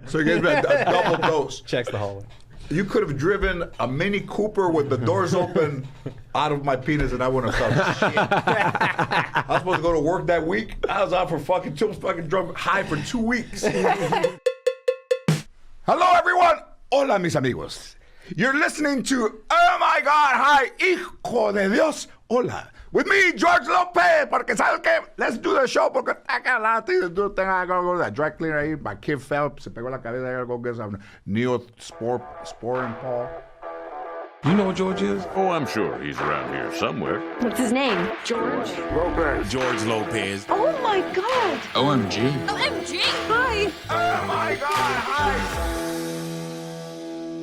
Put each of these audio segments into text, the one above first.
So he gave me a double dose. Checks the hallway. You could have driven a Mini Cooper with the doors open out of my penis and I wouldn't have felt shit. I was supposed to go to work that week. I was out for fucking drunk high for 2 weeks. Hello, everyone. Hola, mis amigos. You're listening to Oh My God, Hi, Hijo de Dios, Hola. With me, George Lopez, porque ¿sabes qué? Let's do the show, porque I got a lot of things to do. I gotta go to that dry cleaner ahí. My kid fell, se pegó la cabeza. I gotta go get some Neosporin Paul. You know what George is? Oh, I'm sure he's around here somewhere. What's his name? George? Lopez. George Lopez. Oh my God! OMG. OMG! Hi! Oh my God, hi!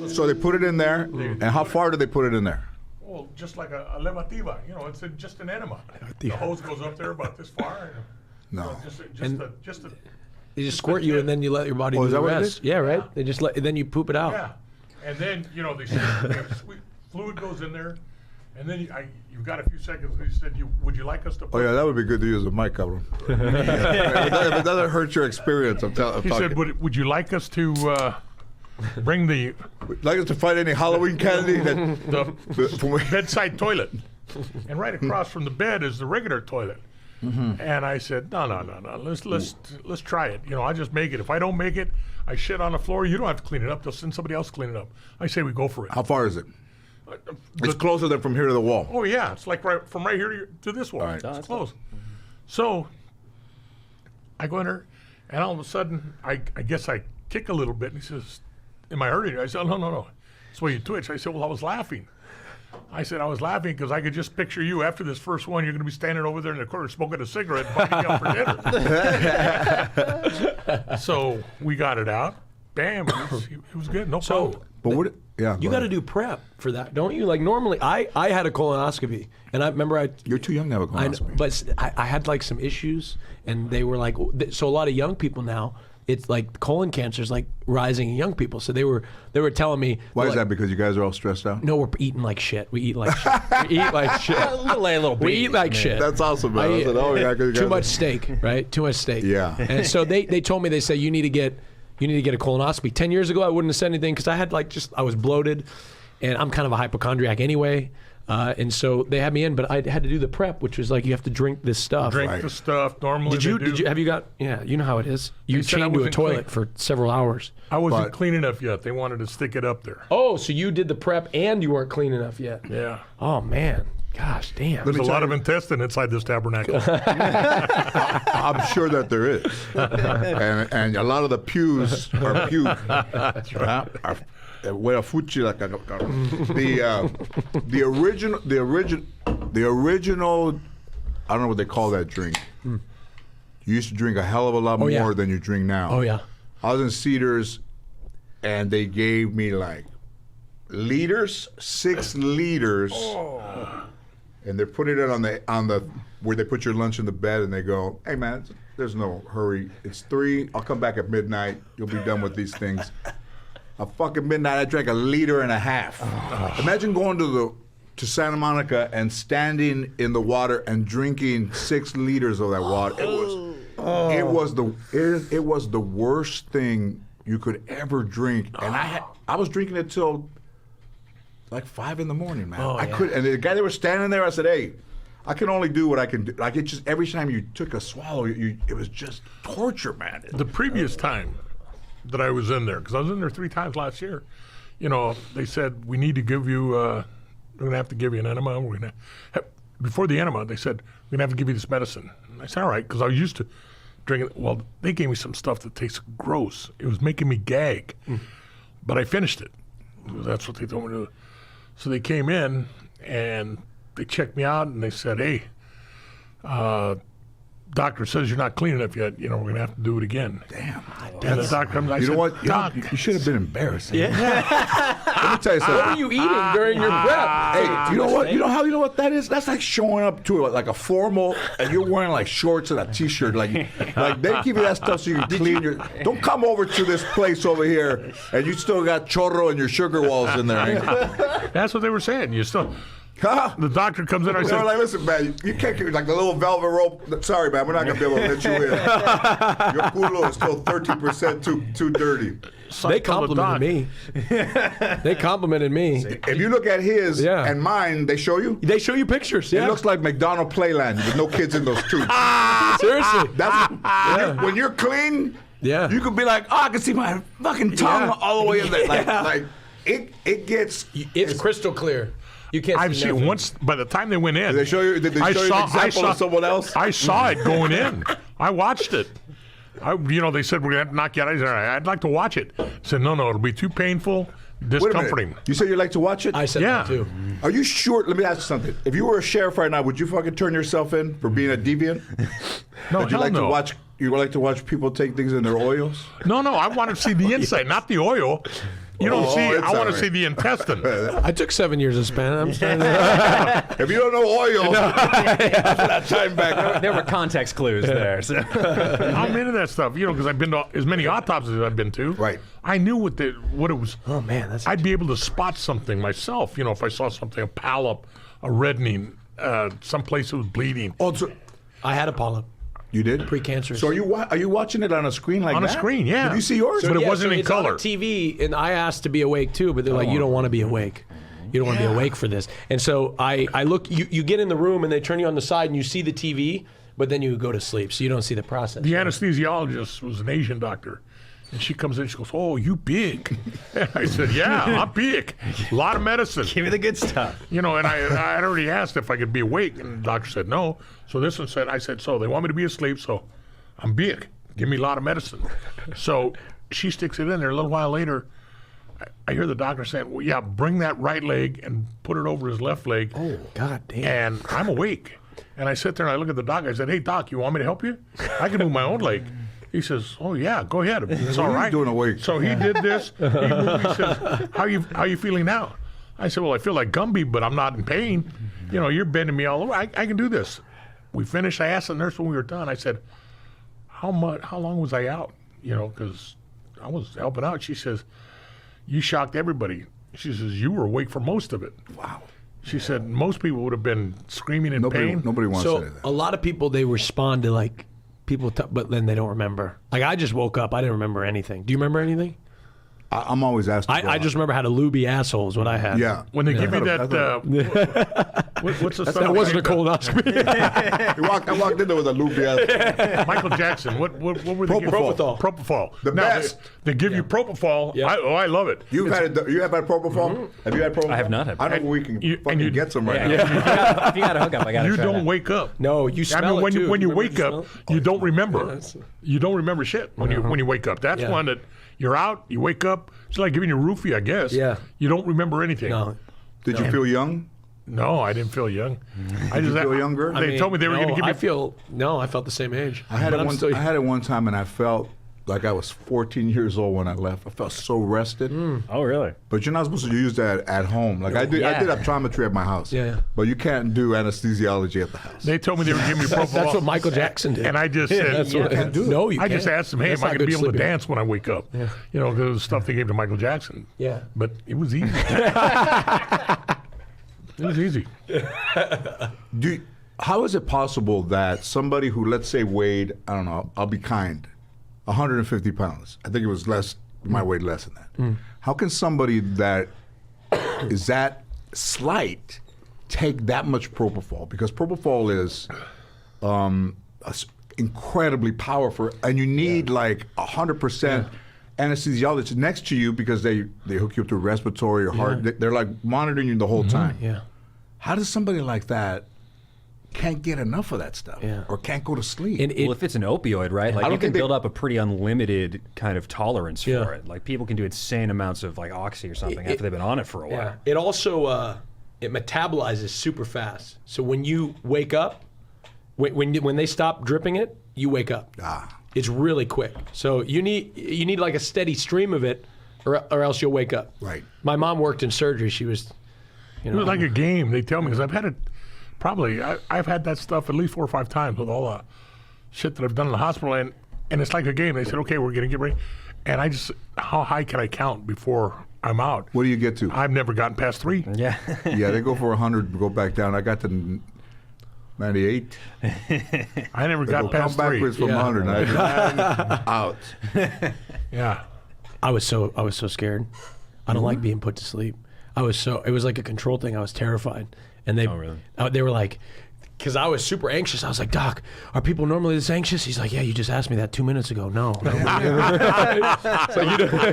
So they put it in there, and how far do they put it in there? Well, just like a levativa, you know, it's just an enema. The hose goes up there about this far. And, No. They just squirt you and then you let your body do is the that what it rest. is? Yeah, right? They just let, then you poop it out. Yeah. And then, you know, they say fluid goes in there, and then you've got a few seconds. They said, would you like us to put... Oh, yeah, that would be good to use a mic cover. If it doesn't hurt your experience, I'm telling you. He said, would you like us to bring the Like us to find any Halloween candy? bedside toilet? And right across from the bed is the regular toilet. Mm-hmm. And I said, no. Let's try it. You know, I just make it. If I don't make it, I shit on the floor. You don't have to clean it up. They'll send somebody else to clean it up. I say we go for it. How far is it? It's closer than from here to the wall. Oh yeah, it's like from right here to this wall. Right. It's close. So I go in there, and all of a sudden, I guess I kick a little bit. And he says, "Am I hurting you?" I said, No. That's why you twitch. I said, well, I was laughing. I said, I was laughing because I could just picture you after this first one. You're going to be standing over there in the corner smoking a cigarette, inviting me out for dinner. So we got it out. Bam. It was good. No problem. But what? Yeah. You got to do prep for that, don't you? Like normally, I had a colonoscopy, and I remember You're too young to have a colonoscopy. but I had like some issues, and they were like, so a lot of young people now, it's like colon cancer is like rising in young people. So they were telling me. Why is like, that? Because you guys are all stressed out? No, we're eating like shit. We eat like shit. We eat like shit. We eat like shit. That's awesome, man. I said, oh, yeah, 'cause you too guys much steak, right? Too much steak. Yeah. And so they told me, they said, you need to get a colonoscopy. 10 years ago, I wouldn't have said anything because I had I was bloated, and I'm kind of a hypochondriac anyway. And so they had me in, but I had to do the prep, which was like you have to drink this stuff. Drink the stuff. Normally, Have you got? Yeah, you know how it is. You said I chained to a wasn't toilet clean. for several hours. I wasn't clean enough yet. They wanted to stick it up there. Oh, so you did the prep and you weren't clean enough yet. Yeah. Oh man, gosh damn. There's a lot of intestine inside this tabernacle. I'm sure that there is. and a lot of the pews are puke. The original, I don't know what they call that drink. You used to drink a hell of a lot more than you drink now. Oh yeah. I was in Cedars, and they gave me like liters, 6 liters, and they're putting it on the where they put your lunch in the bed, and they go, "Hey man, there's no hurry. It's 3. I'll come back at midnight. You'll be done with these things." A fucking midnight, I drank 1.5 liters. Imagine going to Santa Monica and standing in the water and drinking 6 liters of that water. It was the worst thing you could ever drink, and I was drinking it till like 5 in the morning, man. I couldn't. And the guy that was standing there, I said, "Hey, I can only do what I can do." Like it just every time you took a swallow, it was just torture, man. The previous time that I was in there, because I was in there 3 times last year, you know, they said, we need to give you, we're going to have to give you an enema. Before the enema, they said, we're going to have to give you this medicine. And I said, all right, because I was used to drinking. Well, they gave me some stuff that tastes gross. It was making me gag. But I finished it. That's what they told me to do. So they came in, and they checked me out, and they said, hey, doctor says you're not clean enough yet. You know, we're going to have to do it again. Damn. And the doctor comes, I You said, know what? Doc. You should have been embarrassed. Yeah. Let me tell you something. What were you eating during your prep? Hey, you know what? You know what that is? That's like showing up to like a formal, and you're wearing like shorts and a t-shirt. Like they give you that stuff so you can clean your. Don't come over to this place over here, and you still got chorro and your sugar walls in there. That's what they were saying. You still. Huh? The doctor comes in. I They said, were like, listen, man, you can't keep like the little velvet rope. Sorry, man, we're not gonna be able to let you in. Your culo is still 13% too dirty. They complimented me. They complimented me. If you look at his Yeah. and mine, they show you. They show you pictures. Yeah. It looks like McDonald Playland with no kids in those tubes. Seriously. That's when you're clean. Yeah. You could be like, oh, I can see my fucking tongue Yeah. all the way in there. Like it gets. It's crystal clear. You can't. I've see seen nothing. once. By the time they went in, Did they show you? Did they show you an example of someone else? I saw it going in. I watched it. They said we're gonna have to knock you out. I said, all right, I'd like to watch it. I said, no, it'll be too painful, Wait a discomforting. minute. You said you like to watch it? I said Yeah. that too. Are you sure? Let me ask you something. If you were a sheriff right now, would you fucking turn yourself in for being a deviant? No, Would you hell like no. to watch? You would like to watch people take things in their oils? No, I want to see the inside, not the oil. You don't see. it's I want all to right. see the intestine. I took 7 years of Spanish. I'm starting If you don't know oil, that time back. There were context clues there. So. I'm into that stuff, because I've been to as many autopsies as I've been to. Right. I knew what it was. Oh man, that's. I'd be able to spot something myself. If I saw something, a polyp, a reddening, someplace that was bleeding. Oh, so I had a polyp. you did Precancerous. So are you watching it on a screen like On that? a screen, yeah. Did you see yours? But it wasn't so in it's color. on TV, and I asked to be awake too, but they're like, you don't want to be awake. You don't want to be awake for this. And so I look. You get in the room, and they turn you on the side, and you see the TV, but then you go to sleep, so you don't see the process. The anesthesiologist was an Asian doctor. And she comes in, she goes, oh, you big. And I said, yeah, I'm big. A lot of medicine. Give me the good stuff. And I had already asked if I could be awake, and the doctor said no. So this one said, I said, so they want me to be asleep, so I'm big. Give me a lot of medicine. So she sticks it in there. A little while later, I hear the doctor saying, well, yeah, bring that right leg and put it over his left leg. Oh God damn. And I'm awake. And I sit there and I look at the doc. I said, hey, doc, you want me to help you? I can move my own leg. He says, oh, yeah, go ahead. It's all What are you right. doing awake? So he did this. He moved. He says, how you feeling now? I said, well, I feel like Gumby, but I'm not in pain. You're bending me all over. I can do this. We finished. I asked the nurse when we were done. I said, how long was I out? Because I was helping out. She says, you shocked everybody. She says, you were awake for most of it. Wow. She said, most people would have been screaming in pain. Nobody wants to So say that. a lot of people, they respond to like people, but then they don't remember. Like I just woke up, I didn't remember anything. Do you remember anything? I'm always asked. To go I out. just remember how to looby asshole is what I had. Yeah. When they give you I that, thought- what's the stuff? That wasn't a they- colonoscopy. I walked in there with a loopy. Michael Jackson. What were they giving? Propofol. Propofol. The Now, best. They give you propofol. Yeah. I love it. You have had propofol? Have you had propofol? I have not had I know where we can You- fucking and you- get some right Yeah. now. If you got a hookup, I got to You try don't that. wake up. No, you smell when it too. when you Remember wake the up, smell? you don't remember. that's- You don't remember shit when you wake up. That's Yeah. one that you're out. You wake up. It's like giving you a roofie, I guess. Yeah. You don't remember anything. No. Did you feel young? No, I didn't feel young. I Did you feel younger? They told me they were going to give me. I felt the same age. I had But it I'm one. still- I had it one time, and I felt like I was 14 years old when I left. I felt so rested. Oh, really? But you're not supposed to use that at home. Like I did. I Yeah. did optometry at my house. Yeah. But you can't do anesthesiology at the house. They told me they were giving me propofol. That's what Michael Jackson did. And I just said, That's what, can't do it. No, you I can't. just asked them, hey, That's am I not going to be good able to sleeping. dance when I wake up? Because of the stuff they gave to Michael Jackson. Yeah. But it was easy. It was easy. How is it possible that somebody who, let's say, weighed, I don't know, I'll be kind, 150 pounds. I think it was less. My weight less than that. How can somebody that is that slight take that much propofol? Because propofol is incredibly powerful, and you need like 100% anesthesiologist next to you because they hook you up to respiratory or heart. They're like monitoring you the whole time. Yeah. How does somebody like that can't get enough of that stuff Yeah. or can't go to sleep? And Well, if it's an opioid, right? Like don't you can think they- build up a pretty unlimited kind of tolerance Yeah. for it. Like people can do insane amounts of like oxy or something after they've been on it for a while. Yeah. It also it metabolizes super fast. So when you wake up, when they stop dripping it, you wake up. It's really quick. So you need like a steady stream of it, or else you'll wake up. Right. My mom worked in surgery. She was, It was like a game, they tell me, because I've had it probably, I've had that stuff at least 4 or 5 times with all the shit that I've done in the hospital, and it's like a game. They said, okay, we're going to get ready. And how high can I count before I'm out. What do you get to? I've never gotten past 3. Yeah. Yeah, they go for 100, go back down. I got to 98. I never got Come past 3. backwards from 100. Out. Yeah. I was so scared. I don't like being put to sleep. It was like a control thing. I was terrified. And they were like, because I was super anxious. I was like, Doc, are people normally this anxious? He's like, yeah, you just asked me that 2 minutes ago. No. That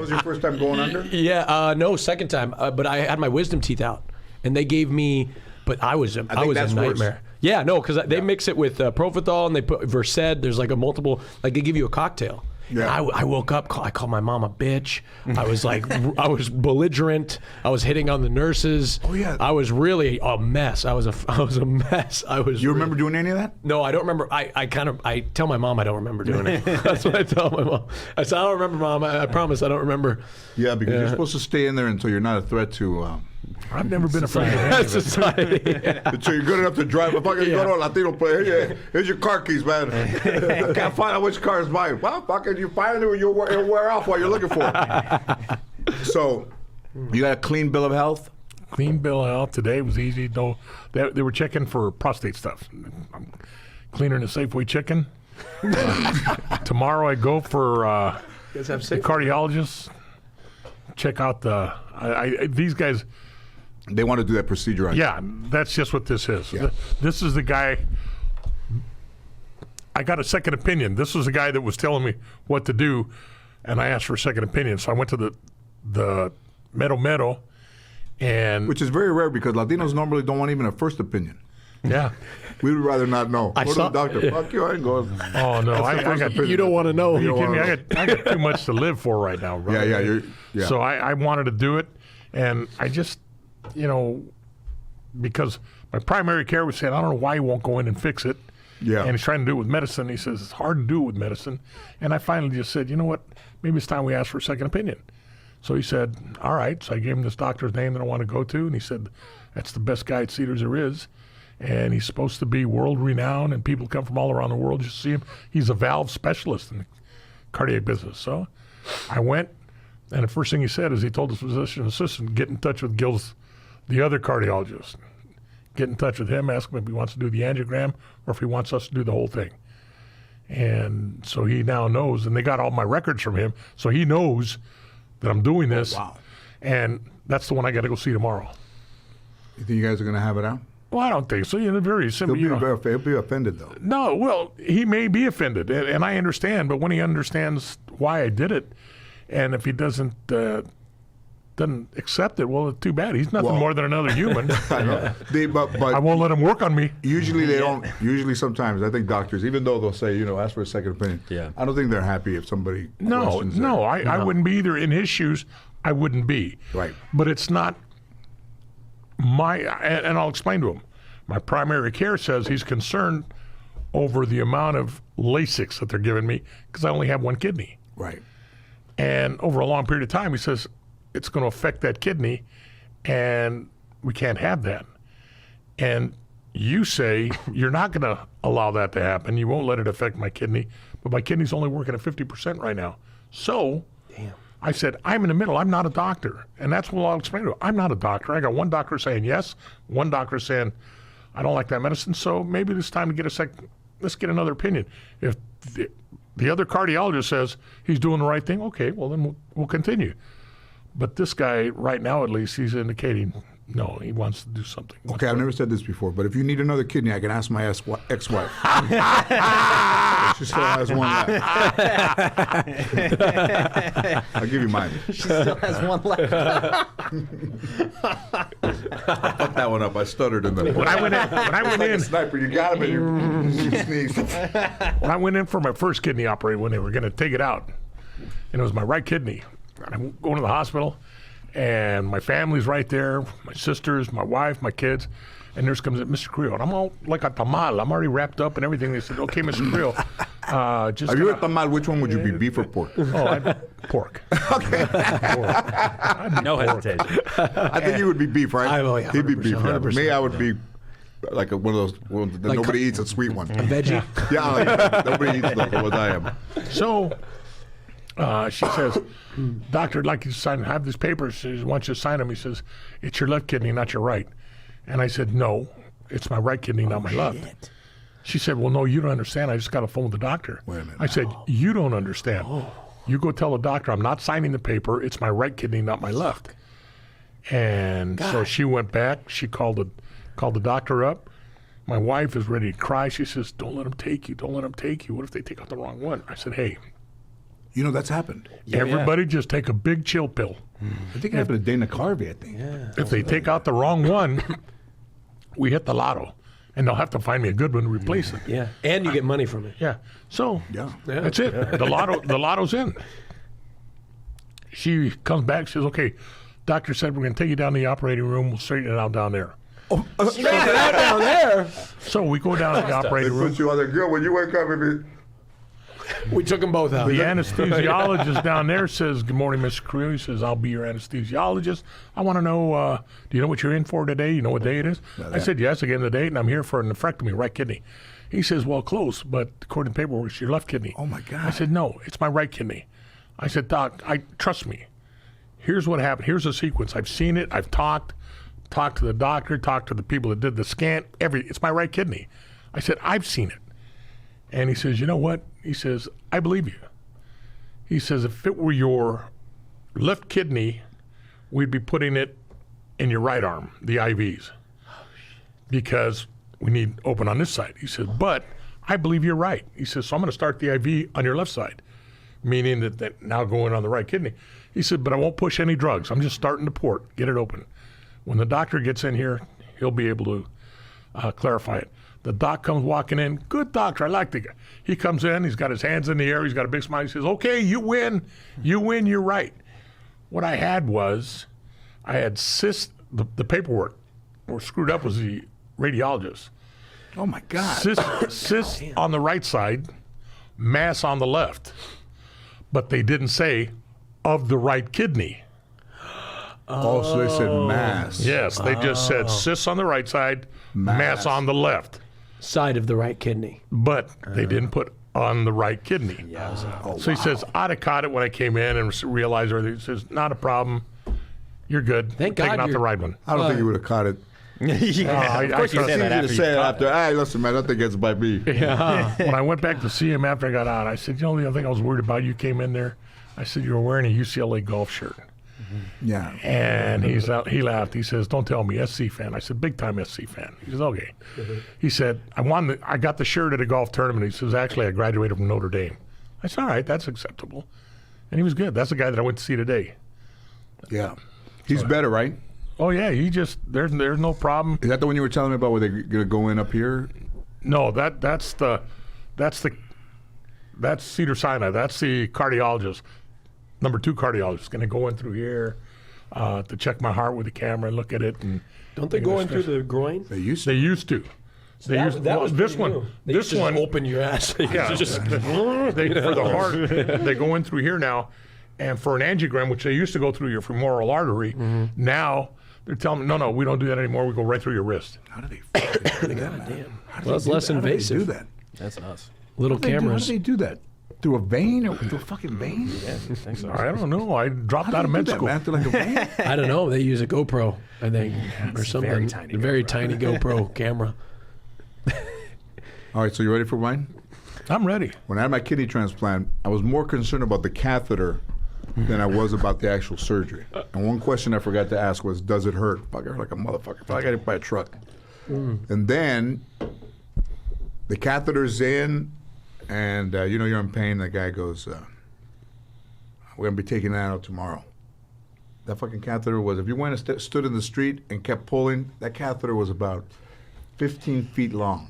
was your first time going under? Yeah, no, second time. But I had my wisdom teeth out, and they gave me. But I was a that's nightmare. worse. Yeah, no, because they mix it with Propofol, and they put Versed. There's like a multiple. Like they give you a cocktail. Yeah. I woke up. I called my mom a bitch. I was like, I was belligerent. I was hitting on the nurses. Oh, yeah. I was really a mess. I was a mess. You remember doing any of that? No, I don't remember. I tell my mom I don't remember doing it. That's what I tell my mom. I said, I don't remember, Mom. I promise I don't remember. Yeah, because you're supposed to stay in there until you're not a threat to. I've never been afraid of any of it. Society. Until you're good enough to drive a fucking Latino player. Here's your car keys, man. I can't find out which car is mine. Well, fucking, you find it or it'll wear off while you're looking for it. So, you got a clean bill of health? Clean bill of health today was easy. No, they were checking for prostate stuff. I'm cleaner than a Safeway chicken. Tomorrow I go for the cardiologist. Check out these guys. They want to do that procedure on you. Yeah, that's just what this is. Yeah. This is the guy. I got a second opinion. This was the guy that was telling me what to do, and I asked for a second opinion. So I went to the Mero, and Which is very rare because Latinos normally don't want even a first opinion. yeah. We would rather not know. Go to saw- the doctor. Fuck you, I ain't going. Oh no, I got. You don't want to know. Are you kidding me? I got too much to live for right now, bro. Yeah. So I wanted to do it, and I just, because my primary care was saying, I don't know why he won't go in and fix it. Yeah. And he's trying to do it with medicine. He says it's hard to do it with medicine. And I finally just said, you know what? Maybe it's time we ask for a second opinion. So he said, all right. So I gave him this doctor's name that I want to go to, and he said, that's the best guy at Cedars there is. And he's supposed to be world renowned, and people come from all around the world just to see him. He's a valve specialist in the cardiac business. So I went, and the first thing he said is he told his physician assistant, get in touch with Gil's, the other cardiologist. Get in touch with him, ask him if he wants to do the angiogram or if he wants us to do the whole thing. And so he now knows, and they got all my records from him, so he knows that I'm doing this. Wow. And that's the one I got to go see tomorrow. You think you guys are going to have it out? Well, I don't think so. Very simple. He'll be offended, though. No, well, he may be offended, and I understand. But when he understands why I did it, and if he doesn't accept it, well, too bad. He's nothing more than another human. I know. But I won't let him work on me. usually they don't. Usually sometimes, I think doctors, even though they'll say, ask for a second opinion, Yeah. I don't think they're happy if somebody No, questions no, it. I wouldn't be either. In his shoes, I wouldn't be. Right. But it's not and I'll explain to him. My primary care says he's concerned over the amount of Lasix that they're giving me because I only have one kidney. Right. And over a long period of time, he says, it's going to affect that kidney, and we can't have that. And you say you're not going to allow that to happen. You won't let it affect my kidney, but my kidney's only working at 50% right now. So I said, I'm in the middle. I'm not a doctor. And that's what I'll explain to him. I'm not a doctor. I got one doctor saying yes, one doctor saying, I don't like that medicine, so maybe it's time to get let's get another opinion. If the other cardiologist says he's doing the right thing, okay, well, then we'll continue. But this guy, right now at least, he's indicating, no, he wants to do something. Okay, I've never said this before, but if you need another kidney, I can ask my ex-wife. She still has one left. I'll give you mine. She still has one left. I fucked that one up. I stuttered in the. When I went in, Sniper, you got him and you sneezed. when I went in for my first kidney operation, when they were going to take it out, and it was my right kidney, and I'm going to the hospital, and my family's right there, my sisters, my wife, my kids, and nurse comes in, Mr. Creel, and I'm all like a tamal. I'm already wrapped up and everything. They said, okay, Mr. Creel, just. Are you at the mall? Which one would you be, beef or pork? Pork. No hesitation. I think you would be beef, right? yeah, He'd be beef. 100%, Yeah. Me, I would be like one of those ones that Like nobody eats, a sweet one. Veggie. Yeah, nobody eats the ones I am. So She says, "Doctor, I'd like you to have these papers." She says, "Once you sign them," he says, "it's your left kidney, not your right." And I said, "No, it's my right kidney, not my left." She said, "Well, no, you don't understand. I just got a phone with the doctor." Wait a minute. I said, "You don't understand. You go tell the doctor I'm not signing the paper. It's my right kidney, not my left." And so she went back. She called the doctor up. My wife is ready to cry. She says, "Don't let them take you. Don't let them take you. What if they take out the wrong one?" I said, "Hey, You know, that's happened. everybody just take a big chill pill. I think it happened to Dana Carvey, I think. If they take out the wrong one, we hit the lotto. And they'll have to find me a good one to replace it." Yeah, and you get money from it. Yeah. So Yeah. that's it. The lotto's in. She comes back. She says, "Okay, doctor said we're going to take you down to the operating room. We'll straighten it out down there." Down there, So we go down to the operating room. you on the girl when you wake up and we took them both out. The anesthesiologist down there says, "Good morning, Mr. Creel." He says, "I'll be your anesthesiologist. I want to know, do you know what you're in for today? You know what day it is?" I said, "Yes, again the date, and I'm here for a nephrectomy, right kidney." He says, "Well, close, but according to paperwork, it's your left kidney." Oh, my God. I said, "No, it's my right kidney." I said, "Doc, trust me. Here's what happened. Here's the sequence. I've seen it. I've talked to the doctor, talked to the people that did the scan. It's my right kidney." I said, "I've seen it." And he says, "You know what?" He says, "I believe you." He says, "If it were your left kidney, we'd be putting it in your right arm, the IVs, because we need open on this side." He says, "But I believe you're right." He says, "So I'm going to start the IV on your left side," meaning that now going on the right kidney. He said, "But I won't push any drugs. I'm just starting the port, get it open. When the doctor gets in here, he'll be able to clarify it." The doc comes walking in. "Good doctor, I like the guy." He comes in, he's got his hands in the air, he's got a big smile. He says, "Okay, you win, you're right." What I had was, I had cyst, the paperwork were screwed up was the radiologist. Oh, my God. Cyst on the right side, mass on the left. But they didn't say, "of the right kidney." Oh, so they said mass. Yes, they just said cyst on the right side, mass on the left. Side of the right kidney. But they didn't put on the right kidney. So he says, "I'd have caught it when I came in and realized everything." He says, "Not a problem. You're good. Thank Taking God out the you're- right one." I don't think you would have caught it. Of course you I- say that Easy after to you say it caught after. Hey, listen, man, nothing gets by me. When I went back to see him after I got out, I said, "You know, the other thing I was worried about, you came in there." I said, "You were wearing a UCLA golf shirt." Yeah. And he laughed. He says, "Don't tell me, SC fan." I said, "Big time SC fan." He says, "Okay." He said, I got the shirt at a golf tournament." He says, "Actually, I graduated from Notre Dame." I said, "All right, that's acceptable." And he was good. That's the guy that I went to see today. Yeah. He's better, right? Oh yeah, there's no problem. Is that the one you were telling me about where they're going to go in up here? No, that's Cedar Sinai. That's the cardiologist, number 2 cardiologist, going to go in through here to check my heart with the camera and look at it. And Don't they go in through the groin? They used they to. used to. That was this pretty one. new. They This used to just one. open your ass. Yeah, Just- for the heart, they go in through here now, and for an angiogram, which they used to go through your femoral artery, now they're telling me, no, we don't do that anymore. We go right through your wrist. How do they fucking do that, man? well, it's less How do they invasive. do that? That's us. Little How do cameras. they do that? Through a vein or through a fucking vein? I don't know. I dropped How out do of they med do that, school. man? Through like a vein? I don't know. They use a GoPro, I think, or something. very tiny A very tiny GoPro camera. All right, so you ready for mine? I'm ready. When I had my kidney transplant, I was more concerned about the catheter than I was about the actual surgery. And one question I forgot to ask was, does it hurt? Fuck, it hurt like a motherfucker. Fuck, I got hit by a truck. And then the catheter's in, and you know you're in pain. The guy goes, we're going to be taking that out tomorrow. That fucking catheter was, if you went and stood in the street and kept pulling, that catheter was about 15 feet long.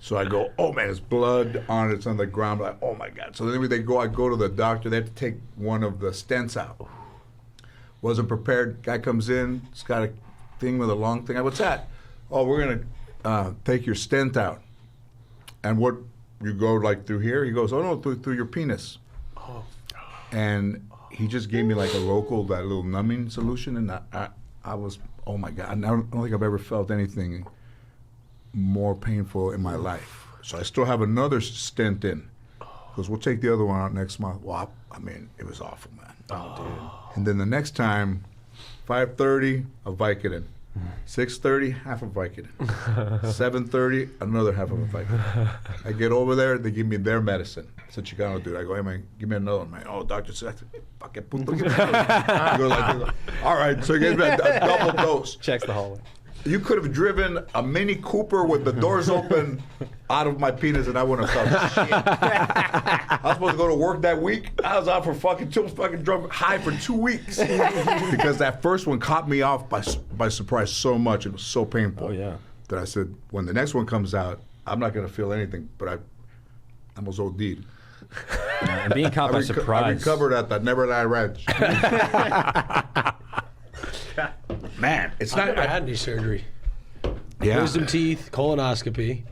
So I go, oh man, it's blood on it. It's on the ground. I'm like, oh my God. So then I go to the doctor. They have to take one of the stents out. Wasn't prepared. Guy comes in. It's got a thing with a long thing. What's that? Oh, we're gonna take your stent out. And what, you go like through here? He goes, oh no, through your penis. And he just gave me like that little numbing solution, and I was, oh my God. I don't think I've ever felt anything more painful in my life. So I still have another stent in. Goes, we'll take the other one out next month. Well, I mean, it was awful, man. Oh, dude. And then the next time, 5:30, a Vicodin. 6:30, half a Vicodin. 7:30, another half of a Vicodin. I get over there, they give me their medicine. It's a Chicano dude. I go, hey man, give me another one, man. Oh, doctor said, fucking puto. Give me another one. I go like, all right, so he gives me a double dose. Checks the hallway. You could have driven a Mini Cooper with the doors open out of my penis and I wouldn't have felt shit. I was supposed to go to work that week. I was out for fucking drunk high for 2 weeks. Because that first one caught me off by surprise so much. It was so painful. Oh, yeah. That I said, when the next one comes out, I'm not going to feel anything. But I almost OD'd. And being caught by I surprise. recovered at the Neverland Ranch. Man, it's I've not. never had any surgery. Yeah. Wisdom teeth, colonoscopy.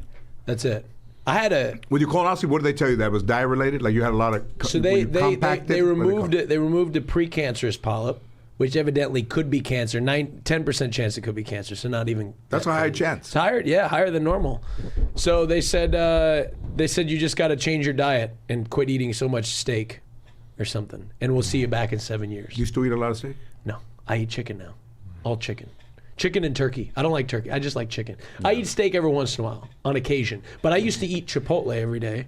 That's it. I had a. With your colonoscopy, what did they tell you? That was diet related? Like you had a lot of. So were they you compacted? they What do removed call it. They removed a precancerous polyp, which evidently could be cancer. 10% chance it could be cancer. So not even. That's a high chance. It's higher, yeah, higher than normal. So they said you just got to change your diet and quit eating so much steak, or something, and we'll see you back in 7 years. You still eat a lot of steak? No, I eat chicken now, all chicken. Chicken and turkey. I don't like turkey. I just like chicken. I eat steak every once in a while, on occasion. But I used to eat Chipotle every day,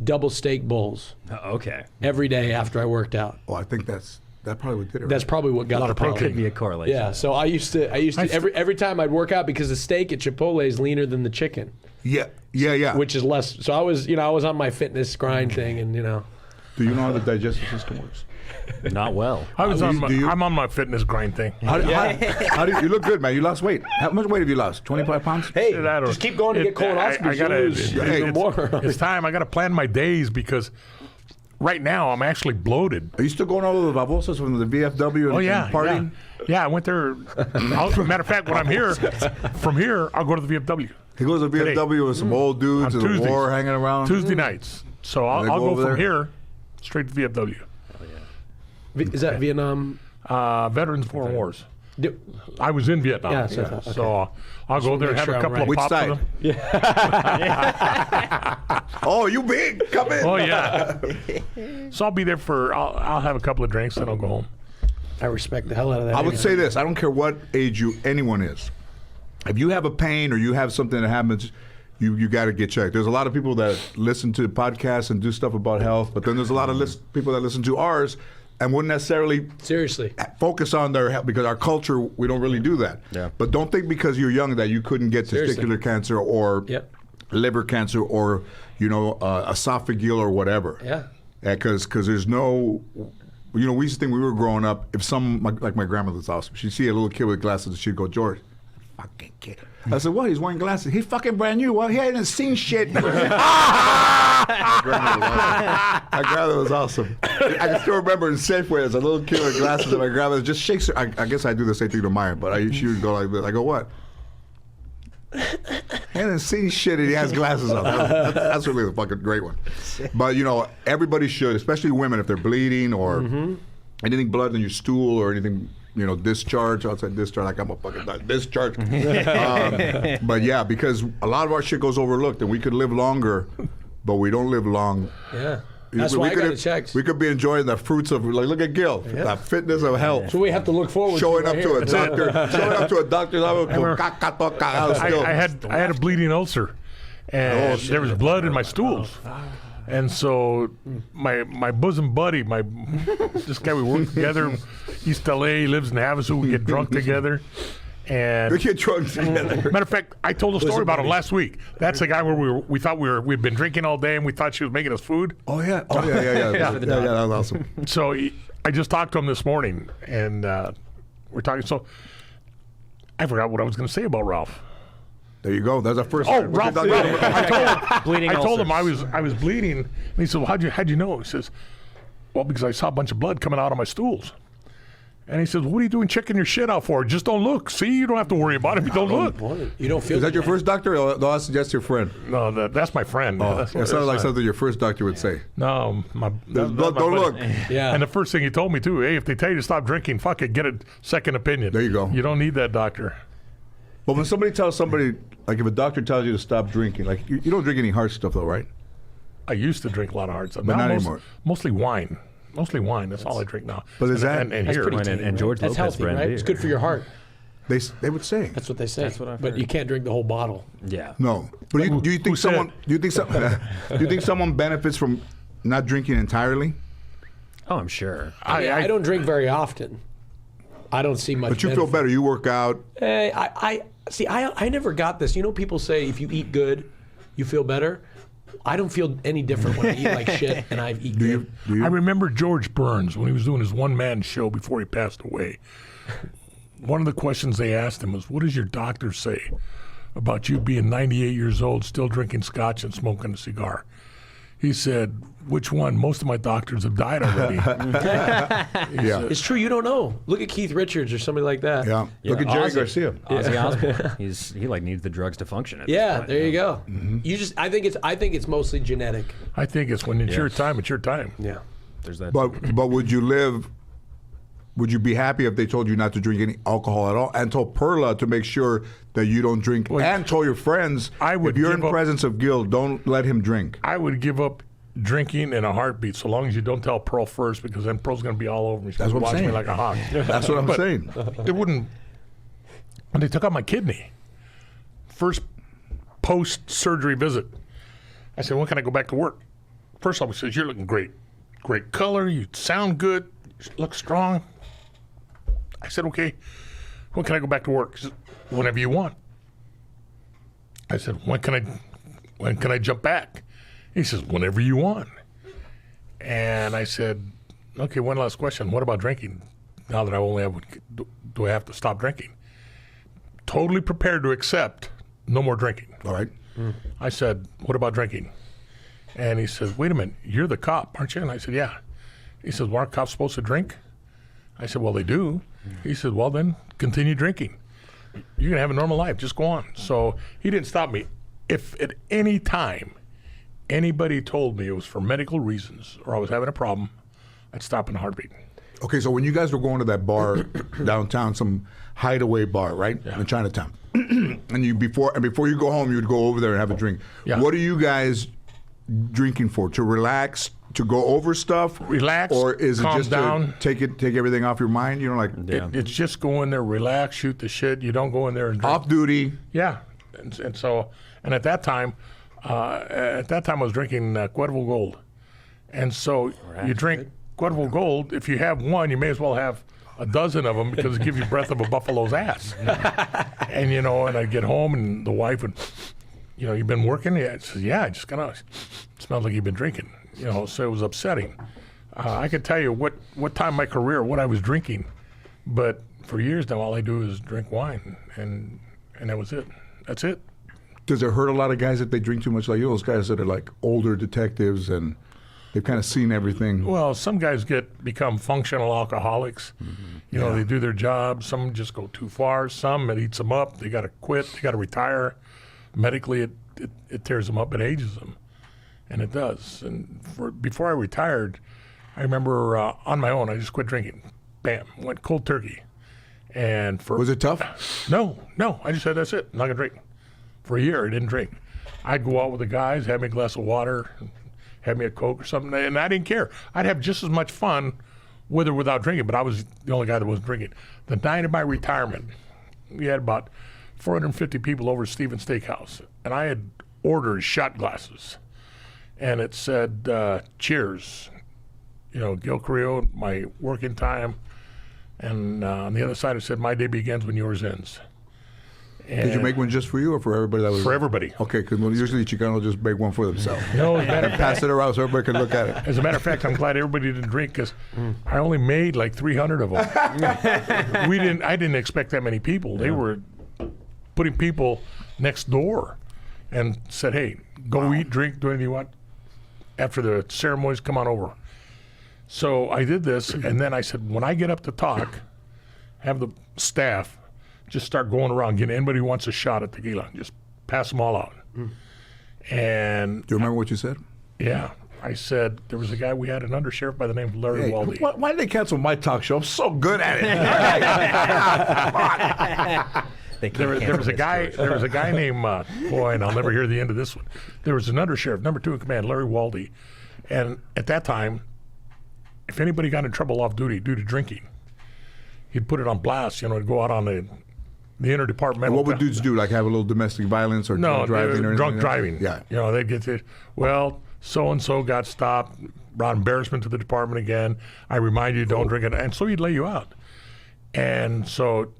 double steak bowls Okay. every day after I worked out. Oh, I think that probably what did it. That's probably what got the problem. Could be a correlation. Yeah, so I used to every time I'd work out because the steak at Chipotle is leaner than the chicken, Yeah. which is less. So I was on my fitness grind thing, and Do you know how the digestive system works? Not well. I'm on my fitness grind thing. How do you look good, man? You lost weight. How much weight have you lost? 25 pounds? hey, That or- just keep going to get colonoscopies. I gotta, you'll lose even more. it's time. I got to plan my days because right now I'm actually bloated. Are you still going over the babosas from the VFW and, Oh yeah, and partying? yeah. I went there. Matter of fact, when I'm here, from here I'll go to the VFW He goes to Today. VFW with some old dudes on at the Tuesdays. war hanging around. Tuesday nights. So I'll They go go over from there? here straight to the VFW. Is that Vietnam? Veterans Foreign Wars. I was in Vietnam. Yeah, so I thought, okay. So I'll go there, make have sure a I'm couple right. of Which pops side? with them. Oh, you big. Come in. Oh yeah. So I'll be there for. I'll have a couple of drinks, then I'll go home. I respect the hell out of that. I would say this. I don't care what age anyone is. If you have a pain or you have something that happens, you got to get checked. There's a lot of people that listen to podcasts and do stuff about health, but then there's a lot of people that listen to ours and wouldn't necessarily seriously focus on their health because our culture, we don't really do that. Yeah. But don't think because you're young that you couldn't get Seriously. testicular cancer or Yep. liver cancer or esophageal or whatever. Yeah. Because there's no, we used to think when we were growing up, if like my grandmother's awesome, she'd see a little kid with glasses and she'd go, George, fucking kid. I said, what? He's wearing glasses. He's fucking brand new. Well, he hadn't seen shit. My grandmother was awesome. I can still remember in Safeway as a little kid with glasses and my grandmother just shakes her. I guess I do the same thing to mine, but she would go like this. I go, what? He hasn't seen shit and he has glasses on. That's really the fucking great one. But, everybody should, especially women, if they're bleeding or anything blood in your stool or anything, discharge, outside discharge, like I'm a fucking discharge. But yeah, because a lot of our shit goes overlooked and we could live longer, but we don't live long. Yeah. That's why I got it checked. We could be enjoying the fruits of, like, look at Gil, the fitness of health. So we have to look forward Showing to up to a doctor, I had a bleeding ulcer, and there was blood in my stools. And so my bosom buddy, this guy we work together, East LA, lives in Havasu, we get drunk together. And we get drunk together. Matter of fact, I told a story about him last week. That's the guy where we thought we'd been drinking all day and we thought she was making us food. Oh yeah, yeah, that was awesome. So I just talked to him this morning, and we're talking. So I forgot what I was going to say about Ralph. There you go. That's our first. Oh, Ralph! Bleeding I told him ulcers. I was bleeding, and he said, "Well, how'd you know?" He says, "Well, because I saw a bunch of blood coming out of my stools." And he says, "What are you doing checking your shit out for? Just don't look. See, you don't have to worry about it if you don't look." You don't feel. Is that your first doctor? Or no, that's your friend. No, that's my friend. Oh, That's it sounded like something your first doctor would say. No, Don't look. Yeah. And the first thing he told me too, hey, if they tell you to stop drinking, fuck it, get a second opinion. There you go. You don't need that doctor. But when somebody tells somebody, like if a doctor tells you to stop drinking, like you don't drink any hard stuff though, right? I used to drink a lot of hard stuff. But Now not anymore. Mostly wine. Mostly wine. That's all I drink now. But is that- and That's here? pretty and tame, George right? That's Lopez healthy, brand right? beer. It's good for your heart. They would say. That's what they say. That's what I've but heard. you can't drink the whole bottle. Yeah. No. But do you think said someone? Do you think do you think someone benefits from not drinking entirely? Oh, I'm sure. I don't drink very often. I don't see much. But you feel benefit. better. You work out. I see. I never got this. You know, people say if you eat good, you feel better. I don't feel any different when I eat like shit and I eat good. Do you? I remember George Burns when he was doing his one-man show before he passed away. One of the questions they asked him was, "What does your doctor say about you being 98 years old, still drinking scotch and smoking a cigar?" He said, "Which one? Most of my doctors have died already." Yeah. It's true. You don't know. Look at Keith Richards or somebody like that. Yeah. Look at Jerry Ozzy. Garcia. Ozzy Osbourne. He like needs the drugs to function. At this Yeah, point, there you go. Mm-hmm. You just. I think it's mostly genetic. I think it's when it's your time, it's your time. Yeah. There's that. But would you live? Would you be happy if they told you not to drink any alcohol at all, and told Perla to make sure that you don't drink, and told your friends, I would if you're give in up- presence of Gil, don't let him drink. I would give up drinking in a heartbeat, so long as you don't tell Pearl first, because then Pearl's going to be all over me. She's That's going what to I'm watch me saying. like a hawk. That's what I'm But saying. It wouldn't. When they took out my kidney, first post-surgery visit, I said, "When can I go back to work?" First officer says, "You're looking great. Great color. You sound good. You look strong." I said, "Okay, when can I go back to work?" He said, "Whenever you want." I said, when can I jump back?" He says, "Whenever you want." And I said, "Okay, one last question. What about drinking? Now that I only have, do I have to stop drinking?" Totally prepared to accept no more drinking. All right. I said, "What about drinking?" And he says, "Wait a minute, you're the cop, aren't you?" And I said, "Yeah." He says, "Well, aren't cops supposed to drink?" I said, "Well, they do." He said, "Well, then continue drinking. You're going to have a normal life. Just go on." So he didn't stop me. If at any time anybody told me it was for medical reasons or I was having a problem, I'd stop in a heartbeat. Okay, so when you guys were going to that bar downtown, some hideaway bar, right, in Chinatown, and before you go home, you would go over there and have a drink. Yeah. What are you guys drinking for? To relax, to go over stuff, Relax, or is it calm just down. to take everything off your mind? You know, like It's just go in there, relax, shoot the shit. You don't go in there and drink. off duty. Yeah, and so at that time, I was drinking Cuervo Gold, and so you drink Cuervo Gold. If you have one, you may as well have a dozen of them because it gives you breath of a buffalo's ass. And and I'd get home and the wife would, "You've been working?" Yeah, I said, "Yeah, I just kind of smells like you've been drinking." So it was upsetting. I could tell you what time in my career what I was drinking, but for years now all I do is drink wine, and that was it. That's it. Does it hurt a lot of guys if they drink too much? Like those guys that are like older detectives and they've kind of seen everything. Well, some guys become functional alcoholics. They do their job. Some just go too far. Some, it eats them up. They got to quit. They got to retire. Medically, it tears them up. It ages them, and it does. And before I retired, I remember on my own, I just quit drinking. Bam, went cold turkey. And Was it tough? No. I just said, that's it. I'm not going to drink. For a year, I didn't drink. I'd go out with the guys, have me a glass of water, have me a Coke or something, and I didn't care. I'd have just as much fun with or without drinking, but I was the only guy that wasn't drinking. The night of my retirement, we had about 450 people over at Stevens Steakhouse, and I had ordered shot glasses, and it said, cheers, Gil Carrillo, my working time, and on the other side it said, my day begins when yours ends. Did you make one just for you or for everybody that was For everybody. Okay, because usually Chicano just make one for themselves. No, as a matter of Pass fact, it around so everybody can look at it. as a matter of fact, I'm glad everybody didn't drink because I only made like 300 of them. I didn't expect that many people. They were putting people next door and said, hey, go eat, drink, do anything you want. After the ceremonies, come on over. So I did this, and then I said, when I get up to talk, have the staff just start going around, getting anybody who wants a shot at tequila, just pass them all out. And Do you remember what you said? yeah, I said there was a guy we had, an undersheriff by the name of Larry Hey, Waldy. why did they cancel my talk show? I'm so good at it. They There can't was a guy. There was a guy named boy, and I'll never hear the end of this one. There was an undersheriff, number 2 in command, Larry Waldy, and at that time, if anybody got in trouble off duty due to drinking, he'd put it on blast. To go out on the interdepartmental. And what would dudes do? Like have a little domestic violence or No, drunk driving or drunk anything? driving. Yeah. They'd get to, well, so and so got stopped, brought embarrassment to the department again. I remind you, don't drink it, and so he'd lay you out. And so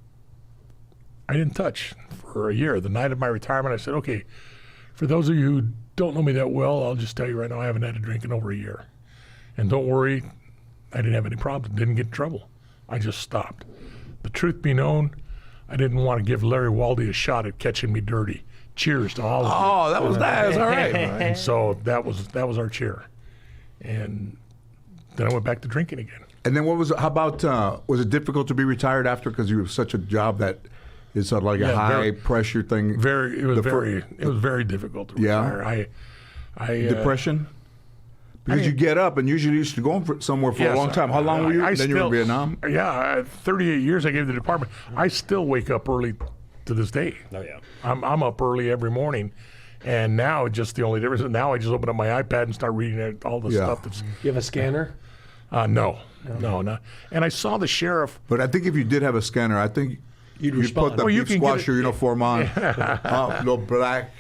I didn't touch for a year. The night of my retirement, I said, okay, for those of you who don't know me that well, I'll just tell you right now, I haven't had a drink in over a year. And don't worry, I didn't have any problems, didn't get in trouble. I just stopped. The truth be known, I didn't want to give Larry Waldy a shot at catching me dirty. Cheers to all of you. Oh, that was nice. All right. And so that was our cheer. And then I went back to drinking again. And then how about, was it difficult to be retired after because you have such a job that is sort of like a high pressure thing? It was very difficult to Yeah. retire. I Depression? Because you get up and usually used to go somewhere for a long time. How long were you? Then you were in Vietnam? Yeah, 38 years I gave the department. I still wake up early to this day. Oh yeah. I'm up early every morning. And now just the only difference is now I just open up my iPad and start reading all the stuff that's. You have a scanner? No. And I saw the sheriff. But I think if you did have a scanner, I think You'd put respond. the Well, you beach can get squasher uniform on, little black,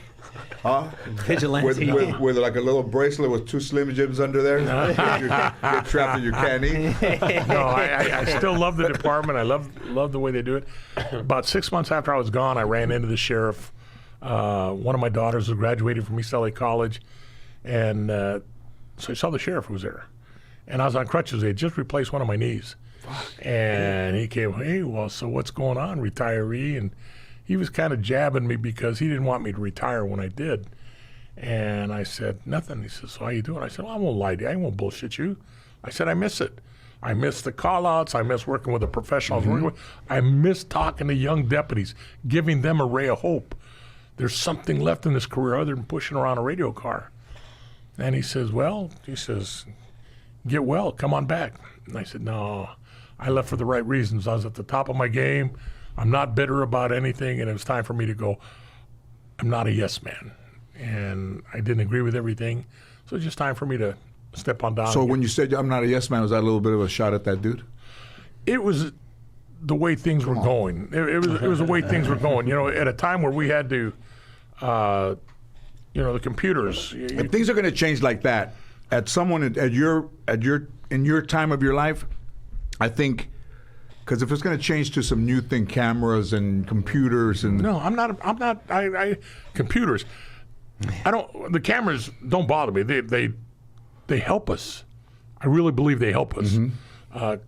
Vigilante. with like a little bracelet with 2 Slim Jims under there. You're trapped and you can't eat. No, I still love the department. I love the way they do it. About 6 months after I was gone, I ran into the sheriff. One of my daughters was graduating from East LA College, and so I saw the sheriff who was there. And I was on crutches. They had just replaced one of my knees. And he came, hey, well, so what's going on, retiree? And he was kind of jabbing me because he didn't want me to retire when I did. And I said, nothing. He says, so how you doing? I said, well, I won't lie to you. I won't bullshit you. I said, I miss it. I miss the call-outs. I miss working with the professionals. I miss talking to young deputies, giving them a ray of hope. There's something left in this career other than pushing around a radio car. And he says, get well, come on back. And I said, no, I left for the right reasons. I was at the top of my game. I'm not bitter about anything, and it was time for me to go. I'm not a yes man, and I didn't agree with everything, so it's just time for me to step on down. So when you said I'm not a yes man, was that a little bit of a shot at that dude? It was the way things were going. It was the way things were going. At a time where we had to, the computers. If things are going to change like that, in your time of your life, I think, because if it's going to change to some new thing, cameras and computers and No, I'm not. Computers. The cameras don't bother me. They help us. I really believe they help us.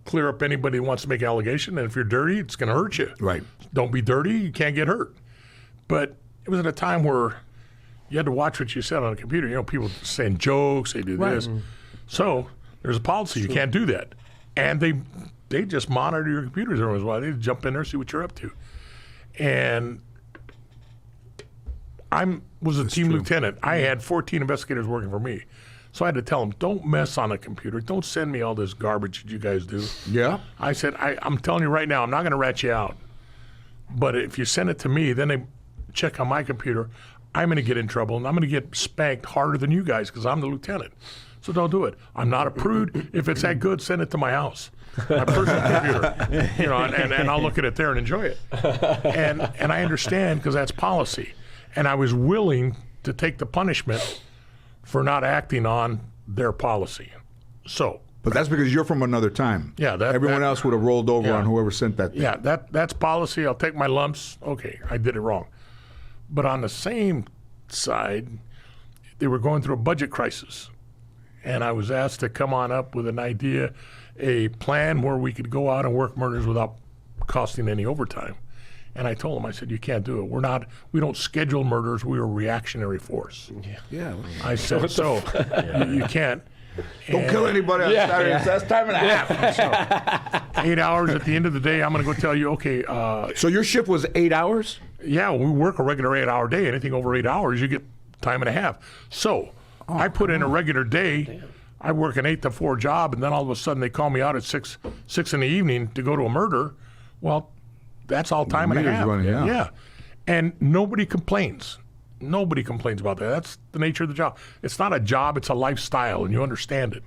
Clear up anybody who wants to make an allegation, and if you're dirty, it's going to hurt you. Right. Don't be dirty, you can't get hurt. But it was at a time where you had to watch what you said on a computer. People saying jokes, they do this. So there's a policy, you can't do that. And they just monitor your computers every once in a while. They jump in there, see what you're up to. And I was a team lieutenant. I had 14 investigators working for me. So I had to tell them, don't mess on a computer. Don't send me all this garbage that you guys do. Yeah. I said, I'm telling you right now, I'm not going to rat you out. But if you send it to me, then they check on my computer, I'm going to get in trouble, and I'm going to get spanked harder than you guys because I'm the lieutenant. So don't do it. I'm not a prude. If it's that good, send it to my house, my personal computer, and I'll look at it there and enjoy it. And I understand because that's policy. And I was willing to take the punishment for not acting on their policy. So. But that's because you're from another time. Yeah. Everyone else would have rolled over on whoever sent that thing. Yeah, that's policy. I'll take my lumps. Okay, I did it wrong. But on the same side, they were going through a budget crisis. And I was asked to come on up with an idea, a plan where we could go out and work murders without costing any overtime. And I told them, I said, you can't do it. We don't schedule murders. We're a reactionary force. Yeah. I said, you can't. Don't kill anybody on Saturday. So that's time and a half. So, 8 hours at the end of the day, I'm going to go tell you, okay. So your shift was 8 hours? Yeah, we work a regular 8-hour day. Anything over 8 hours, you get time and a half. So I put in a regular day. Damn. I work an 8 to 4 job, and then all of a sudden they call me out at 6 in the evening to go to a murder. Well, that's all time and a Meter's half. running, yeah. And nobody complains. Nobody complains about that. That's the nature of the job. It's not a job, it's a lifestyle, and you understand it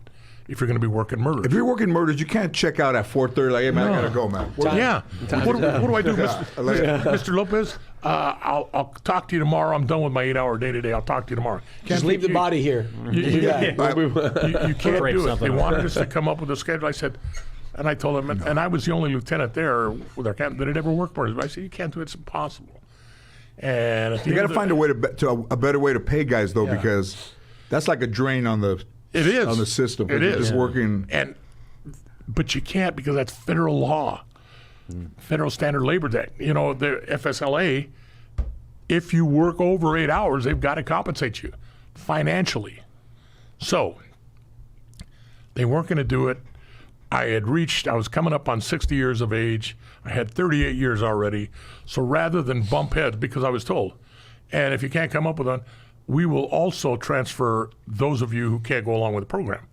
if you're going to be working murders. If you're working murders, you can't check out at 4:30. Like, hey man, I gotta go, man. What do I do, Mr. Lopez? I'll talk to you tomorrow. I'm done with my 8-hour day today. I'll talk to you tomorrow. Just leave the body here. You can't Break do it. something They up. wanted us to come up with a schedule. I said, and I told them, and I was the only lieutenant there with our captain that had ever worked for us. I said, you can't do it. It's impossible. And at the You got end to of find a way to a better way to pay guys though, because that's like a drain on the It is. on the system. It is. Just working. But you can't because that's federal law, Federal Standard Labor Act. You know, the FSLA, if you work over 8 hours, they've got to compensate you financially. So they weren't going to do it. I was coming up on 60 years of age. I had 38 years already. So rather than bump heads, because I was told, and if you can't come up with one, we will also transfer those of you who can't go along with the program.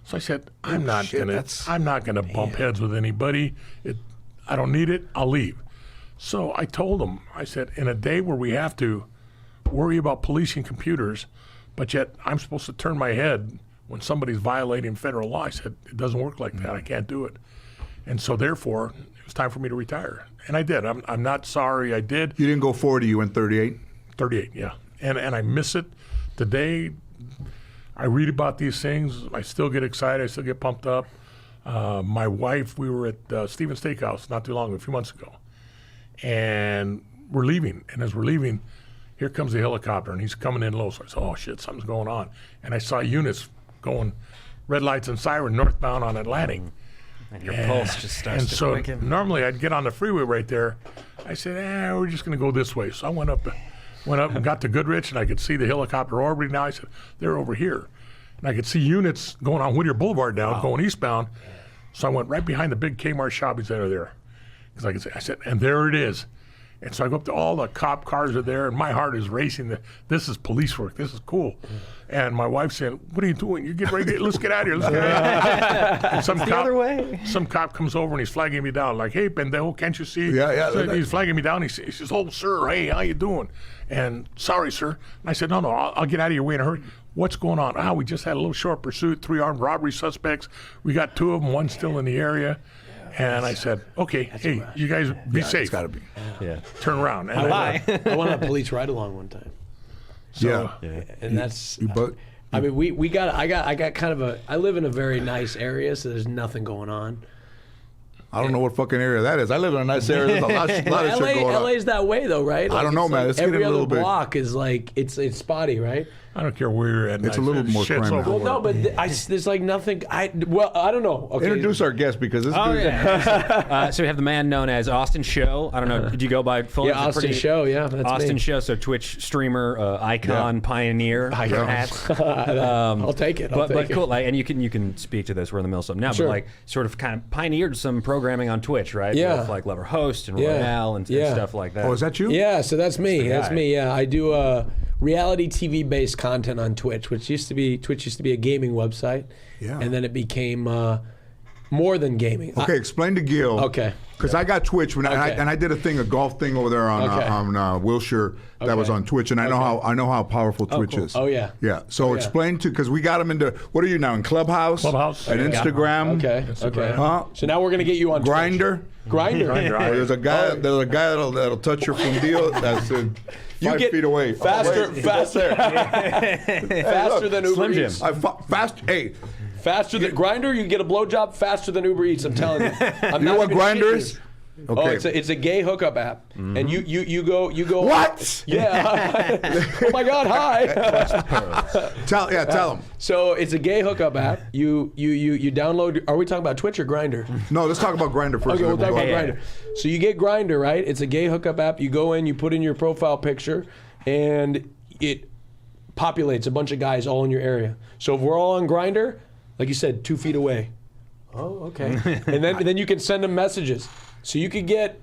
So I said, I'm not gonna bump heads with anybody. I don't need it. I'll leave. So I told them, I said, in a day where we have to worry about policing computers, but yet I'm supposed to turn my head when somebody's violating federal law, I said, it doesn't work like that. I can't do it. And so therefore, it was time for me to retire. And I did. I'm not sorry I did. You didn't go 40. You went 38. 38, yeah. And I miss it. Today, I read about these things. I still get excited. I still get pumped up. My wife, we were at Stevens Steakhouse not too long ago, a few months ago. And we're leaving. And as we're leaving, here comes the helicopter, and he's coming in low. So I said, oh, shit, something's going on. And I saw units going red lights and siren northbound on Atlantic. And your pulse just starts and to so quicken. normally I'd get on the freeway right there. I said, we're just going to go this way. So I went up and got to Goodrich, and I could see the helicopter orbiting. Now I said, they're over here. And I could see units going on Whittier Boulevard now, going eastbound. So I went right behind the big Kmart shopping center there. Because I could say, I said, and there it is. And so I go up to all the cop cars are there, and my heart is racing. This is police work. This is cool. And my wife said, what are you doing? You get ready. Let's get out of here. Let's get out of here. And some cop, other way. Some cop comes over, and he's flagging me down. Like, hey, pendejo, can't you see? Yeah. So he's flagging me down. He says, oh, sir, hey, how you doing? And sorry, sir. And I said, no, I'll get out of your way in a hurry. What's going on? We just had a little short pursuit, 3 armed robbery suspects. We got 2 of them, 1 still in the area. And I said, okay, hey, you guys be safe. It's got to be. Yeah. Turn around. And I went on a police ride along one time. Yeah. And that's But I mean, I got kind of a. I live in a very nice area, so there's nothing going on. I don't know what fucking area that is. I live in a nice area. There's a lot of shit going on. LA's that way though, right? I don't know, it's man. like It's getting every a other little bit- block is like it's spotty, right? I don't care where you're at. It's a little more Shit's crime. over Well, with. no, but there's like nothing. I don't know. Okay. Introduce our guest because this Oh dude. yeah. So we have the man known as Austin Show. I don't know. Did you go by full? Yeah, is it Austin pretty- Show. Yeah, that's Austin me. Show. So Twitch streamer, icon, pioneer, perhaps. I'll take it. But cool. Like, and you can speak to this. We're in the middle of something now. Sure. But like, sort of, kind of pioneered some programming on Twitch, right? Yeah. With like Lover Host and Yeah. Royale and Yeah. stuff like that. Oh, is that you? Yeah, so that's me. That's guy. me. Yeah, I do reality TV based content on Twitch, which used to be a gaming website. Yeah. And then it became more than gaming. Okay, explain to Gil. Okay. Because I got Twitch when I did a golf thing over there on Wilshire that was on Twitch, and I know how powerful Twitch cool. is. Oh, yeah. Yeah. So yeah. explain because we got him into what are you now in Clubhouse? Clubhouse. And Yeah. Instagram. Okay. Huh? So now we're gonna get you on Grinder. Grinder. There's a guy. There's a guy that'll touch your fundillo. That's 5 get feet away. faster than Uber Slim Jim. Eats. Hey, Faster than Grinder, you can get a blowjob faster than Uber Eats. I'm telling you. you know what Grinder is? Oh, it's a gay hookup app, and you go. What? Yeah. Oh my God! Hi. Tell him. So it's a gay hookup app. You download. Are we talking about Twitch or Grinder? No, let's talk about Grinder first. Okay, we'll talk about Yeah. Grinder. So you get Grinder, right? It's a gay hookup app. You go in, you put in your profile picture, and it populates a bunch of guys all in your area. So if we're all on Grinder, like you said, 2 feet away. Oh, okay. And then you can send them messages. So you could get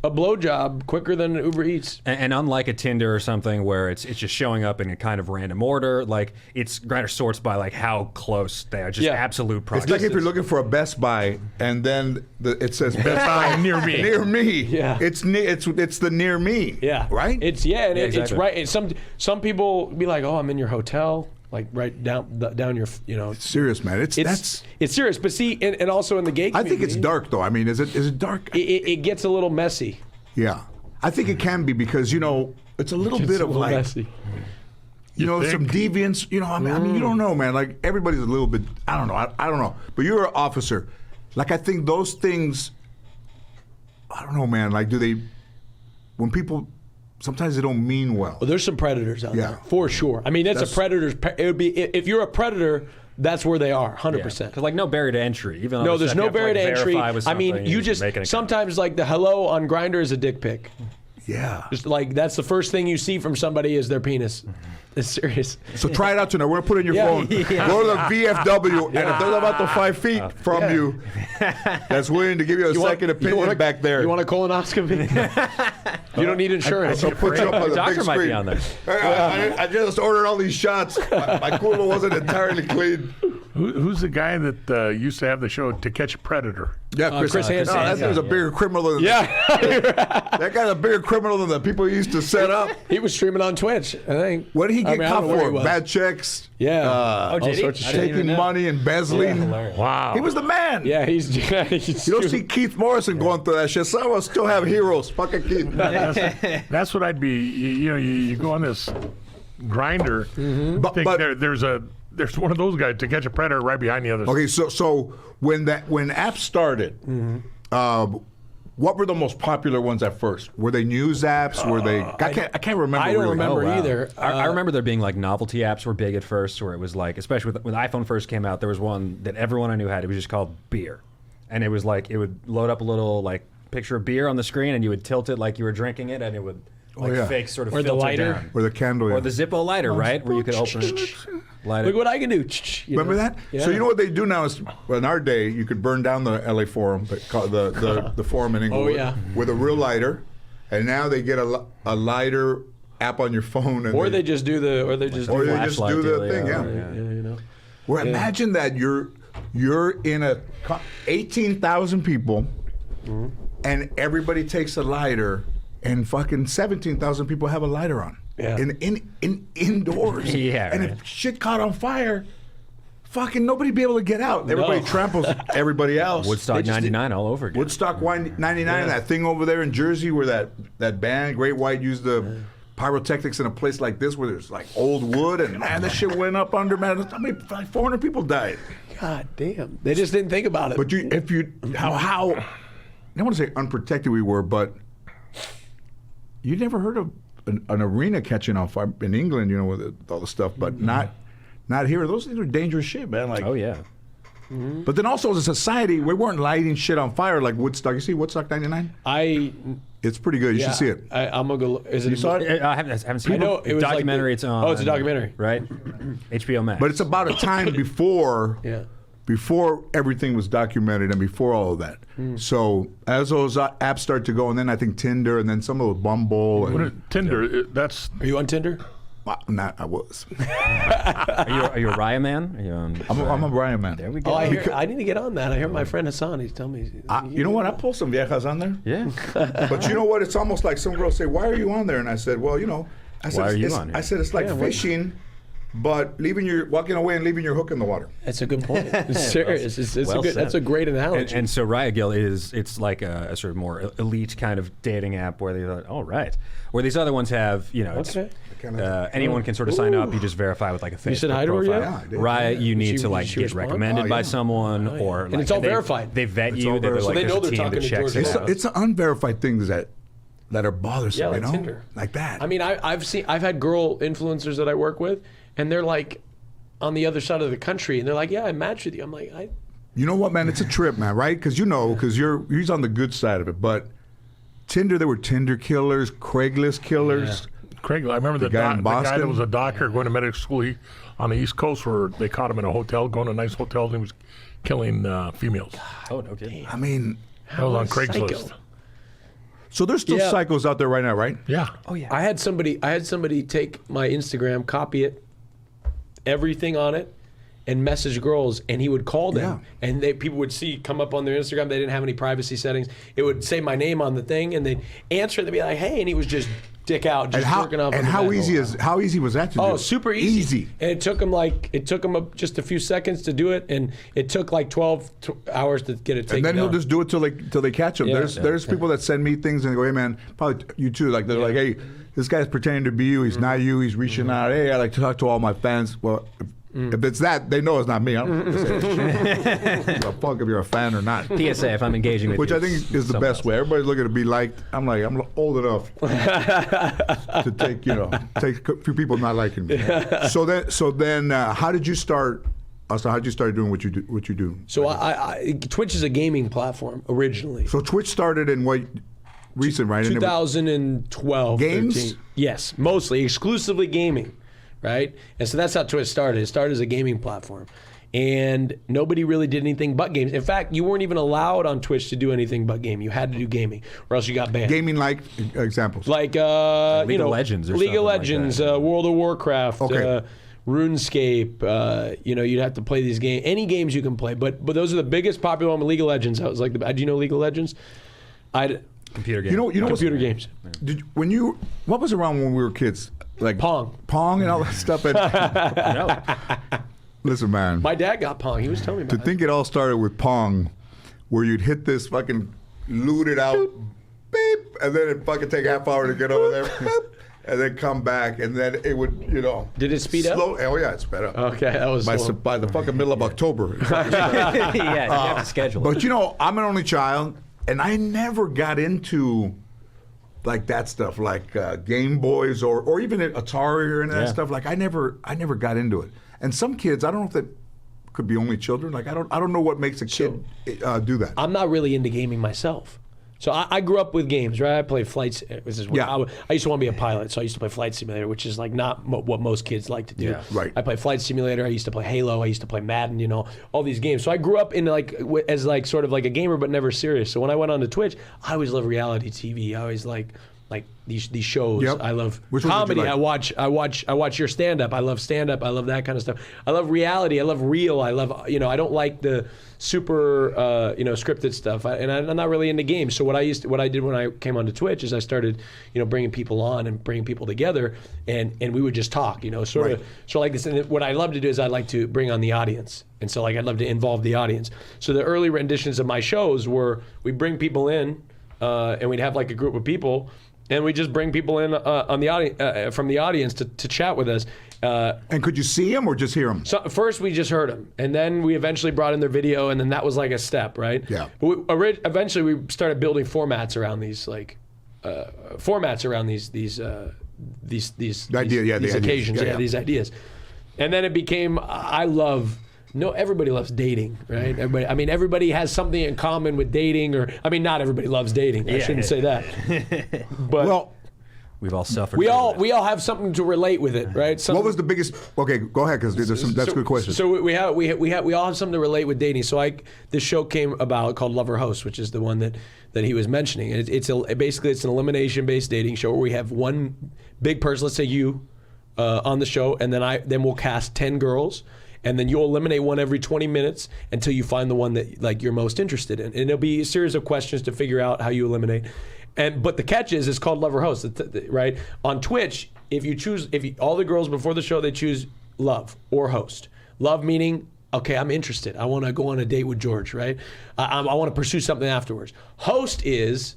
a blowjob quicker than Uber Eats. And unlike a Tinder or something where it's just showing up in a kind of random order, like it's Grindr sorts by like how close they are, just absolute price. It's like if you're looking for a Best Buy and then it says Best Buy near me. Near me. Yeah. It's the near me. Yeah. Right? It's exactly. it's right. It's some people be like, oh, I'm in your hotel, like right down your, Serious, man. It's serious, but see, and also in the gay community, I think it's dark though. I mean, is it dark? It gets a little messy. Yeah, I think it can be because it's a little bit of like messy. Some deviance. I mean, you don't know, man. Like everybody's a little bit. I don't know. I don't know. But you're an officer. Like I think those things. I don't know, man. Like when people. Sometimes they don't mean well. Well, there's some predators out Yeah. there, for sure. I mean, that's a predator's. It would be if you're a predator, that's where they are, 100%. Because like no barrier to entry. Even No, though there's you no have to, barrier to like, entry. verify with I mean, something, you just just make an account. sometimes like the hello on Grindr is a dick pic. Yeah. Just like that's the first thing you see from somebody is their penis. It's serious. So try it out tonight. We're gonna put it in your phone. Go to the VFW, and if they're about to 5 feet from you, that's willing to give you a second opinion back there. You want a colonoscopy? You don't need insurance. I'll put you up on the Doctor big might screen. be on there. I just ordered all these shots. My cooler wasn't entirely clean. Who's the guy that used to have the show To Catch a Predator? Yeah, Chris Hansen. That dude's a bigger criminal than that guy's a bigger criminal than the people he used to set up. He was streaming on Twitch, I think. What did he get I caught don't know where for? he was. Bad checks. Yeah. Oh, did all he? sorts of I shit. didn't even Taking know. money, embezzling. Wow. He was the man. Yeah, he's You don't see Keith Morrison going through that shit. Some of us still have heroes. Fucking Keith. That's what I'd be. You go on this grinder. But- There's one of those guys To Catch a Predator right behind the other. Okay, so when apps started, what were the most popular ones at first? Were they news apps? Were they? I can't remember. I don't really. remember either. I remember there being like novelty apps were big at first, where it was like, especially when iPhone first came out, there was one that everyone I knew had. It was just called Beer, and it was like it would load up a little like picture of beer on the screen, and you would tilt it like you were drinking it, and it would fake sort of Or the filter lighter. down. Or the candle. Or the Zippo lighter, right, where you could open it, light it. Look what I can do. Remember that? Yeah. So you know what they do now is, in our day, you could burn down the LA Forum, the forum in Inglewood, yeah. with a real lighter, and now they get a lighter app on your phone, and Or they just do the flashlight dealio, thing. Yeah. you know. Well, imagine that you're in 18,000 people, and everybody takes a lighter, and fucking 17,000 people have a lighter on. Yeah. In indoors. Yeah, And right. if shit caught on fire, fucking nobody'd be able to get out. Everybody tramples everybody else. Woodstock 99 all over again. Woodstock 99, that thing over there in Jersey where that band, Great White, used the pyrotechnics in a place like this where there's like old wood, and man, this shit went up under, man. I mean, like 400 people died. God damn. They just didn't think about it. But how I don't want to say unprotected we were, but you never heard of an arena catching on fire in England, with all the stuff, but not here. Those things are dangerous shit, man. Like, Oh yeah. But then also as a society, we weren't lighting shit on fire like Woodstock. You see Woodstock 99? It's pretty good. You should see it. I'm gonna go. Is it? You saw it? I haven't seen I know it. it was like Documentary. It's on. Oh, it's a documentary. Right? HBO Max. But it's about a time before Yeah. before everything was documented and before all of that. So as those apps start to go, and then I think Tinder, and then some of the Bumble. And, Tinder, that's Are you on Tinder? I was. Are you a Raya man? Are you on, I'm a Brian man. There we go. Oh, I need to get on that. I hear my friend Hassan. He's telling me. You know what? I pull some viejas on there. Yeah. But you know what? It's almost like some girls say, "Why are you on there?" And I said, "Well, I said, Why are you on here? I said it's like fishing, but walking away and leaving your hook in the water." That's a good point. It's serious. It's Well good. said. That's a great analogy. And so Raya Gill it's like a sort of more elite kind of dating app where they're like, oh, right. Where these other ones have, it's, Okay. anyone can sort of sign up. You just verify with like a Facebook said hi to her profile. yet? Yeah, I did. Raya, you need She- to like she get respond? recommended by yeah. someone, or And it's all verified. They vet It's you. all They're verified. like, So they know there's a they're team talking that to checks George it out. It's the unverified things that are bothersome. Yeah, like you know, Tinder. like that. I mean, I've had girl influencers that I work with, and they're like on the other side of the country, and they're like, "Yeah, I matched with you." I'm like, You know what, man? It's a trip, man, right? Because he's on the good side of it. But Tinder, there were Tinder killers, Craigslist killers. Craig. I remember the guy in guy that Boston? was a doctor going to medical school on the East Coast, where they caught him in a hotel, going to nice hotels, and he was killing females. Oh, no kidding. I mean, That was on psycho. Craigslist. So there's still Yeah. psychos out there right now, right? Yeah. Oh yeah. I had somebody take my Instagram, copy it, everything on it, and message girls, and he would call them, and people would come up on their Instagram. They didn't have any privacy settings. It would say my name on the thing, and they'd answer. They'd be like, "Hey," and he was just dick out, just jerking off. And how easy was that to do? Oh, super easy. And it took him just a few seconds to do it, and it took like 12 hours to get it taken And then down. he'll just do it till they catch him. Yeah. There's people that send me things and they go, hey man, probably you too. Like they're like, hey, this guy's pretending to be you. He's not you. He's reaching out. Hey, I like to talk to all my fans. Well, if it's that, they know it's not me. I don't give a fuck if you're a fan or not. PSA if I'm engaging with Which you. I think is the someone best else. way. Everybody's looking to be liked. I'm like, I'm old enough to take a few people not liking me. So then, how did you start? Also, how did you start doing what you do? So Twitch is a gaming platform originally. So Twitch started in what recent, right? And it was 2012. Games? 13. Yes, mostly exclusively gaming, right? And so that's how Twitch started. It started as a gaming platform, and nobody really did anything but games. In fact, you weren't even allowed on Twitch to do anything but gaming. You had to do gaming, or else you got banned. gaming like examples. Like League of you know, Legends or League something of like Legends, that. World of Warcraft, Okay. RuneScape. You'd have to play these games. Any games you can play, but those are the biggest popular one. League of Legends. I was like, do you know League of Legends? Computer game. You know Computer games. What was around when we were kids? Like Pong. and all that stuff. And, No. listen, man. My dad got Pong. He was telling me about To it. think it all started with Pong, where you'd hit this fucking looted out, beep, and then it'd fucking take half hour to get over there, beep, and then come back, and then it would, Did it speed up? Oh yeah, it sped up. Okay, that was By the fucking middle of October. Yeah, you have to schedule it. But I'm an only child, and I never got into like that stuff, like Game Boys or even Atari or any of that Yeah. stuff. Like I never got into it. And some kids, I don't know if that could be only children. Like I don't know what makes a kid do that. I'm not really into gaming myself. So I grew up with games, right? I played flights. Yeah. I used to want to be a pilot, so I used to play Flight Simulator, which is like not what most kids like to do. Yeah. Right. I played Flight Simulator. I used to play Halo. I used to play Madden. All these games. So I grew up in as sort of like a gamer, but never serious. So when I went on to Twitch, I always loved reality TV. I always like these shows. Yep. I love Which ones did comedy. you like? I watch your stand up. I love stand up. I love that kind of stuff. I love reality. I love real. I love I don't like the super scripted stuff. I'm not really into games. So what I did when I came onto Twitch is I started bringing people on and bringing people together, and we would just talk. Sort of like this. And what I love to do is I like to bring on the audience. And so I'd love to involve the audience. So the early renditions of my shows were we bring people in, and we'd have like a group of people. And we just bring people in on the audience from the audience to chat with us. And could you see them or just hear them? So first we just heard them, and then we eventually brought in their video, and then that was like a step, right? Yeah. But eventually we started building formats around these ideas. occasions, Yeah. these ideas, and then it became everybody loves dating, right? Everybody has something in common with dating, not everybody loves dating. I shouldn't say that. But Well, We've all suffered. we through all have something to relate with it, right? what was the biggest? Okay, go ahead, because that's a good question. So we all have something to relate with dating. So this show came about called Lover Host, which is the one that he was mentioning. And basically it's an elimination based dating show where we have one big person, let's say you, on the show, and then we'll cast 10 girls. And then you'll eliminate one every 20 minutes until you find the one that you're most interested in. And it'll be a series of questions to figure out how you eliminate. But the catch is it's called Lover Host, right? On Twitch, if all the girls before the show, they choose love or host. Love meaning, okay, I'm interested. I want to go on a date with George, right? I want to pursue something afterwards. Host is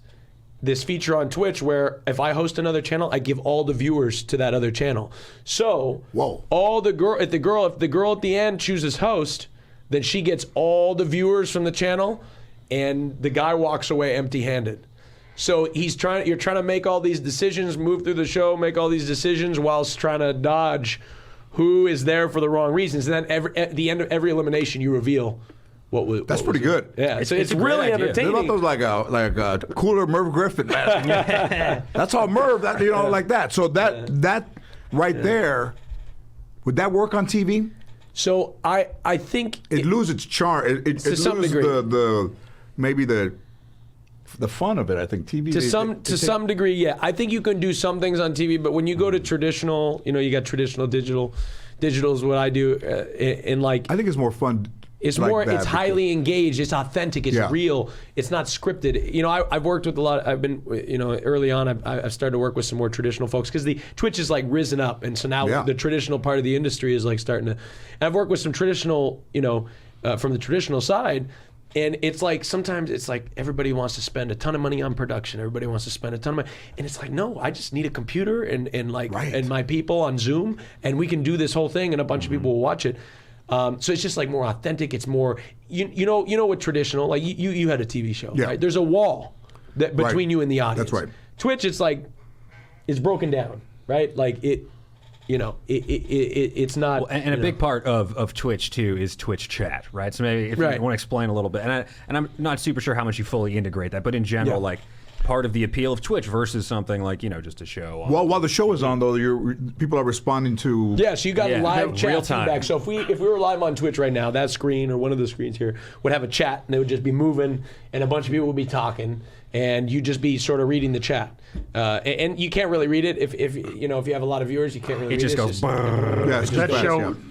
this feature on Twitch where if I host another channel, I give all the viewers to that other channel. So Whoa. if the girl at the end chooses host, then she gets all the viewers from the channel, and the guy walks away empty-handed. So you're trying to make all these decisions, move through the show, make all these decisions whilst trying to dodge who is there for the wrong reasons. And then at the end of every elimination, you reveal That's pretty good. Yeah, so it's it's a great really idea. entertaining. They thought like a cooler Merv Griffin. That's all Merv. Like that. So that right there, would that work on TV? So I think It loses its charm. It to some loses degree. maybe the the fun of it. I think TV To some degree, yeah. I think you can do some things on TV, but when you go to traditional, you got traditional digital. Digital is what I do, and like I think it's more fun. it's like more. that It's highly engaged. It's authentic. It's real. It's not scripted. I've worked with a lot. I've been, early on. I've started to work with some more traditional folks because the Twitch is like risen up, and so now the traditional part of the industry is like starting to. And I've worked with some traditional, from the traditional side. And it's like sometimes it's like everybody wants to spend a ton of money on production. Everybody wants to spend a ton of money, and it's like no, I just need a computer and my people on Zoom, and we can do this whole thing, and a bunch of people will watch it. So it's just like more authentic. It's more you know what traditional like you had a TV show, right? There's a wall that between you and the audience. That's right. Twitch, it's like it's broken down, right? Like it. It's not. Well, and a big part of Twitch too is Twitch chat, right? So maybe if you want to explain a little bit, and I'm not super sure how much you fully integrate that, but in general, like part of the appeal of Twitch versus something like just a show. Well, while the show is on, though, people are responding to. Yeah, so you got live chat real time feedback. So if we were live on Twitch right now, that screen or one of the screens here would have a chat, and it would just be moving, and a bunch of people would be talking, and you'd just be sort of reading the chat. And you can't really read it if you have a lot of viewers, you can't really read it. It just goes.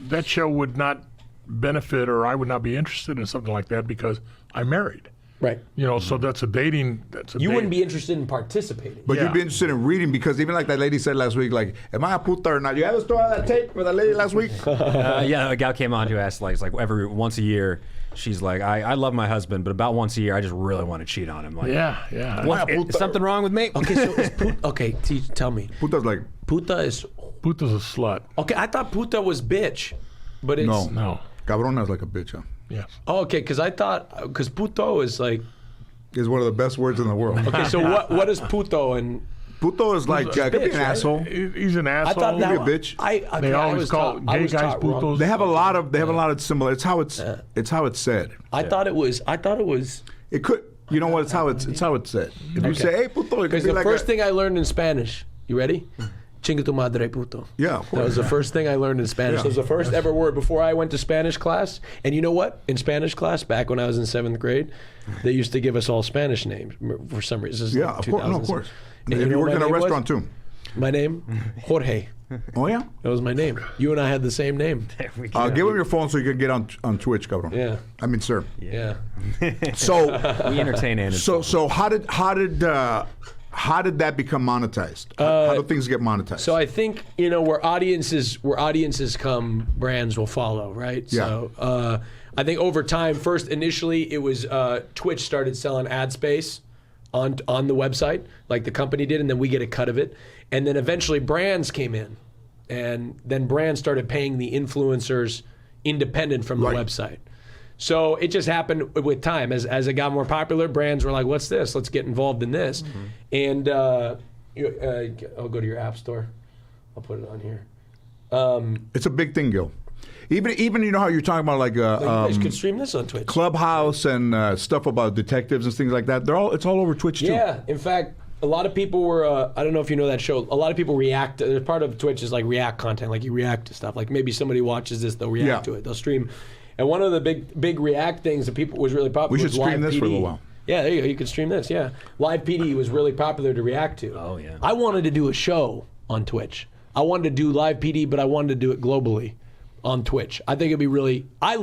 That show would not benefit, or I would not be interested in something like that because I'm married. Right. So that's a dating. You wouldn't be interested in participating. But you'd be interested in reading because even like that lady said last week, like, am I a puta or not? You ever saw that tape with that lady last week? A gal came on who asked like every once a year. She's like, I love my husband, but about once a year, I just really want to cheat on him. Like, is something wrong with me? Okay, so tell me. Puta's like. Puta's a slut. Okay, I thought puta was bitch, but it's No. Cabrona is like a bitch, huh? Yes. Oh, okay, because puto is like. Is one of the best words in the world. Okay, so what is puto and. Puto is like could be an asshole. He's an asshole. I thought that Could be a bitch. They always call gay guys putos. They have a lot of similar. It's how it's said. I thought it was. It could. You know what? It's how it's said. If you say hey puto, it could Because be the like first thing I learned in Spanish. You ready? Chinga tu madre puto. Yeah, of That was the first thing I learned in Spanish. Yeah. It was the first ever word before I went to Spanish class. And you know what? In Spanish class, back when I was in 7th grade, they used to give us all Spanish names for some reason. This is Yeah, like of course. No, of 2000s. course. And If you you know work what in my a name was? restaurant too. My name? Jorge. Oh yeah. That was my name. You and I had the same name. we go. Give him your phone so you can get on Twitch, cabrón. Yeah. I mean, sir. Yeah. So We entertain and so how did that become monetized? How do things get monetized? So I think where audiences come, brands will follow, right? Yeah. So I think over time, initially it was Twitch started selling ad space on the website, like the company did, and then we get a cut of it, and then eventually brands came in, and then brands started paying the influencers independent from the website. So it just happened with time. As it got more popular, brands were like, what's this? Let's get involved in this. And I'll go to your app store. I'll put it on here. It's a big thing, Gil. Even you know how you're talking about like You guys could stream this on Twitch. Clubhouse and stuff about detectives and things like that. It's all over Twitch too. Yeah. In fact, a lot of people were, I don't know if you know that show, a lot of people react. Part of Twitch is like react content. Like you react to stuff. Like maybe somebody watches this, they'll react to it. They'll stream. And one of the big react things that people was really popular. We should was stream Live this PD. for a little while. Yeah, there you go. You could stream this. Yeah, Live PD was really popular to react to. Oh yeah. I wanted to do a show on Twitch. I wanted to do Live PD, but I wanted to do it globally on Twitch. I think it'd be really. I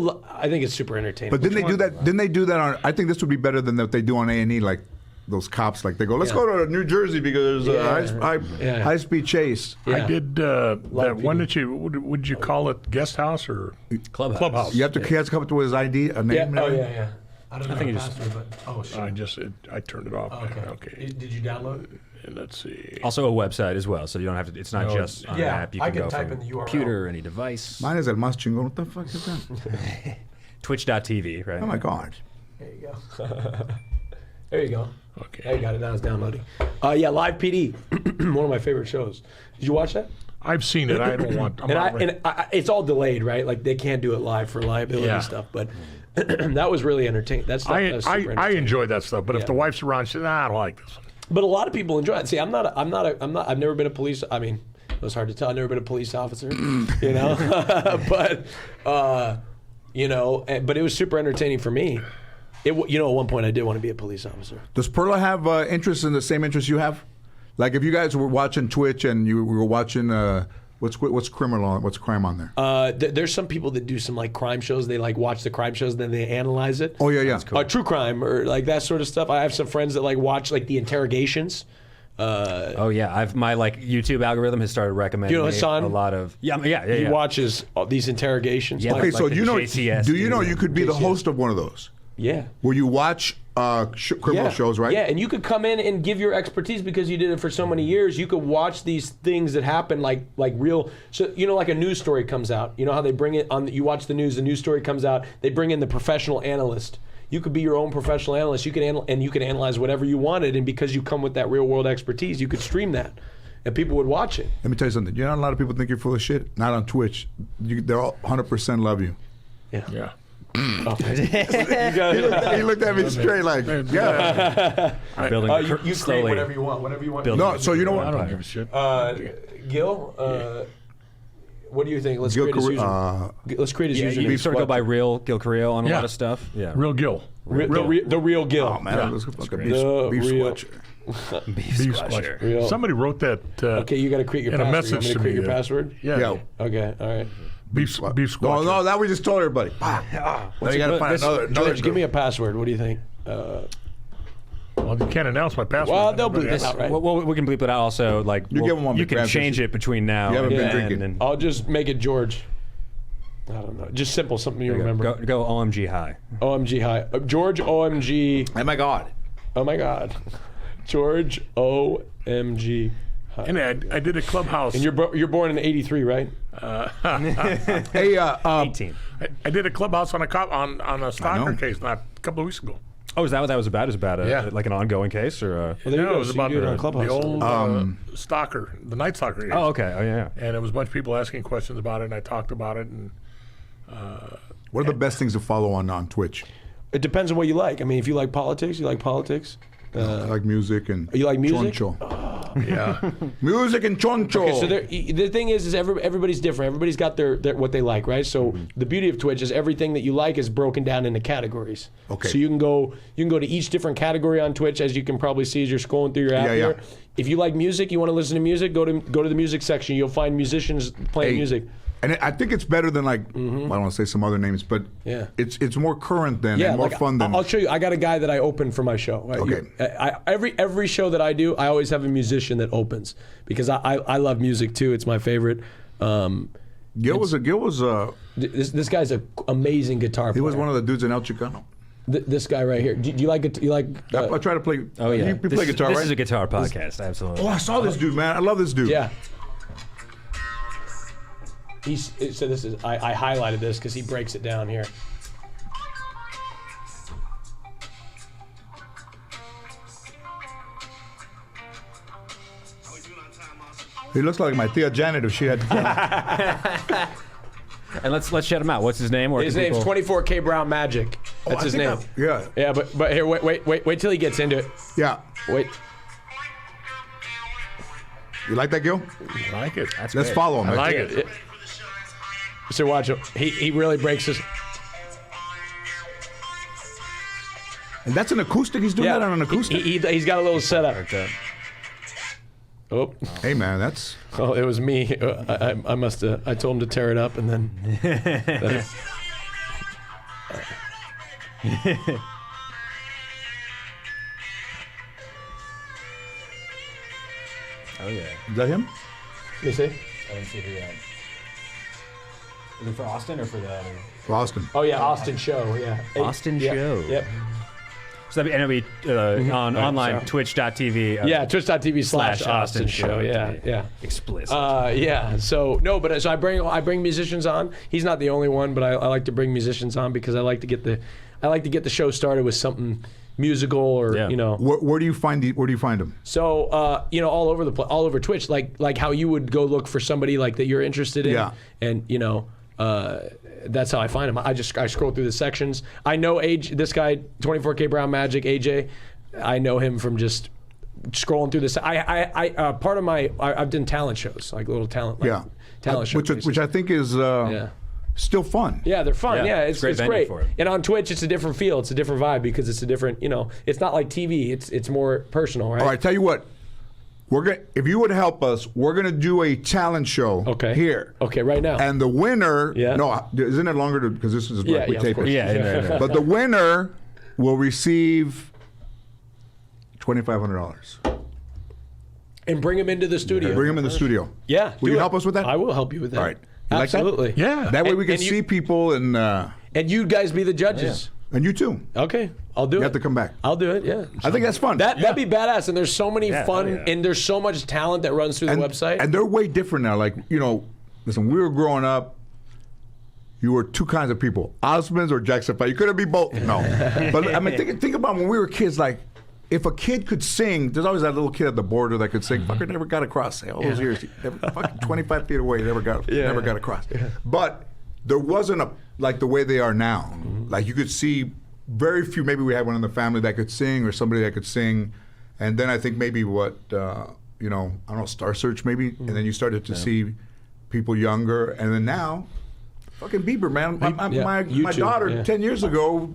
think it's super entertaining. But didn't they do that? Didn't they do that on? I think this would be better than what they do on A&E, like those cops. Like they go, let's go to New Jersey because there's a high speed chase. Yeah. I did that one that would you call it guest house or clubhouse? You have to come up with his ID, a name. Yeah. and Oh everything? yeah. I don't know think the it just- password, but I turned it off. Okay. Did you download? And let's see. Also a website as well, so you don't have to. It's not just on an app. You I can can go type from in the URL. computer, any device. Mine is el más chingón. What the fuck is that? Twitch.tv, right? Oh my god. There you go. There you go. Okay. There you got it. Now it's downloading. Live PD, one of my favorite shows. Did you watch that? I've seen it. I don't want. It's all delayed, right? Like they can't do it live for liability stuff. But that was really entertaining. That stuff was super I entertaining. enjoy that stuff. But if the wife's around, she says, I don't like this one. But a lot of people enjoy it. See, I've never been a police. I mean, it was hard to tell. I've never been a police officer, but but it was super entertaining for me. You know, at one point I did want to be a police officer. Does Perla have interest in the same interest you have? Like if you guys were watching Twitch and you were watching what's criminal on what's crime on there? There's some people that do some like crime shows. They like watch the crime shows, then they analyze it. Oh yeah. True crime or like that sort of stuff. I have some friends that like watch like the interrogations. Oh yeah, my like YouTube algorithm has started recommending You know me Hassan? a lot of He yeah. watches all these interrogations. Yeah, Okay, like so the you know, JCS do you know dude. you could be the host of one of those? Yeah. Where you watch criminal shows, right? Yeah, and you could come in and give your expertise because you did it for so many years. You could watch these things that happen like real. So you know, like a news story comes out. You know how they bring it on. You watch the news story comes out. They bring in the professional analyst. You could be your own professional analyst. You could you could analyze whatever you wanted, and because you come with that real world expertise, you could stream that, and people would watch it. Let me tell you something. You know, a lot of people think you're full of shit. Not on Twitch. They're all 100% love you. Yeah. He looked at me straight like, yeah. building You create slowly. whatever you want. Whatever you want. Building- No, so you know I don't what? give a shit. Gil, what do you think? Let's Gil create his Carri- username. Let's create his Yeah, username. you sort of go by Real Gil Carrillo on a Yeah. lot of stuff. Yeah, Real Gil. The real Gil. Oh man, let's fuck a beef The real- squatcher. Beef squatcher. Real. Somebody wrote that. Okay, you got to create your in a password. message You want me to create me. your password? Yeah. Okay, all right. Beef squatcher. No, that we just told everybody. Now you got to find another. George, give me a password. What do you think? Well, you can't announce my password. Well, then they'll everybody bleep it else- out, right? Well, we can bleep it out. Also, like You give 'em one you big can grab change issue. it between now You haven't and been then. drinking. And I'll just make it George. I don't know. Just simple, something you remember. go OMG high. OMG high. George OMG. Oh my God. Oh my God. George OMG high. And I did a clubhouse. And you're born in '83, right? Hey, 18. I did a clubhouse on a stalker know. case not a couple of weeks ago. Oh, is that what that was about? Is about Yeah. like an ongoing case or? Well, there you No, go. it was So you about do it on the Clubhouse. old stalker, the night stalker case. Oh, okay. Oh, yeah. And there was a bunch of people asking questions about it, and I talked about it. And what are the best things to follow on Twitch? It depends on what you like. I mean, if you like politics, you like politics. I like music and You like music? choncho. yeah, Music and choncho. Okay, so the thing is everybody's different. Everybody's got their what they like, right? So the beauty of Twitch is everything that you like is broken down into categories. Okay. So you can go to each different category on Twitch, as you can probably see as you're scrolling through your app Yeah, here. yeah. If you like music, you want to listen to music, go to the music section. You'll find musicians playing Hey, music. And I think it's better than like I don't want to say some other names, but Yeah. it's more current than Yeah, and more like, fun than. I'll show you. I got a guy that I open for my show. Right? Okay. Every show that I do, I always have a musician that opens because I love music too. It's my favorite. Gil was This guy's an amazing guitar player. he was one of the dudes in El Chicano. This guy right here. Do you like it? You like? I try to play. Oh yeah. You play guitar, this right? is a guitar podcast. Absolutely. Oh, I saw this dude, man. I love this dude. Yeah. So this is I highlighted this because he breaks it down here. He looks like my Tia Janet if she had. And let's shout him out. What's his name? Or His can name's people- 24K Brown Magic. That's his name. Yeah. Yeah, but here, wait till he gets into it. Yeah. Wait. You like that, Gil? I like it. That's Let's great. follow him. I man. like it. So watch him. He really breaks his. And that's an acoustic. He's doing that on an acoustic. He's got a little setup. Oh, Hey, man, that's. oh, it was me. I must have. I told him to tear it up, and then. Oh yeah. Is that him? Let me see. I didn't see who yet. Is it for Austin or for the other? Austin. Oh yeah, Austin Show. Yeah. Austin Yeah, Show. Yep. So that'd be on online sorry. twitch.tv. Yeah, twitch.tv/Austin Show. Yeah, yeah. Explicit. Yeah. So no, but so I bring musicians on. He's not the only one, but I like to bring musicians on because I like to get the show started with something musical or Yeah. you know. Where do you find him? So all over all over Twitch, like how you would go look for somebody like that you're interested in, Yeah. and that's how I find him. I scroll through the sections. I know this guy, 24K Brown Magic, AJ. I know him from just scrolling through this. I've done talent shows, like little talent. Like, Yeah. talent shows. Which I think is. Yeah. still fun. Yeah, they're fun. Yeah, Yeah, it's it's, great it's venue great. for it. And on Twitch, it's a different feel. It's a different vibe because it's a different, it's not like TV. It's more personal, right? All right, tell you what. If you would help us, we're gonna do a challenge show here. Okay, right now. And the winner, Yeah. no, isn't it longer because this is Yeah, like we yeah, of tape course. it. Yeah. But the winner will receive $2,500. And bring them into the studio. Bring them in the studio. Yeah. Will do you it. help us with that? I will help you with that. All right. You like that? Absolutely. Yeah. That way And- we can and you- see people and And you guys be the judges. you too. Okay, I'll do it. You have to come back. I'll do it, yeah. I think that's fun. That'd be badass. And there's so many fun, hell yeah. and there's so much talent that runs through the website. And they're way different now. Like, listen, we were growing up, you were two kinds of people, Osmonds or Jackson 5. You couldn't be both. No. But I mean, think about when we were kids, like, if a kid could sing, there's always that little kid at the border that could sing. Fucker never got across all those years. He never, fucking 25 feet away, never got across. But there wasn't like the way they are now. Like, you could see very few, maybe we had one in the family that could sing or somebody that could sing. And then I think maybe I don't know, Star Search maybe. And then you started to see people younger. And then now, fucking Bieber, man. My YouTube, daughter, 10 years ago,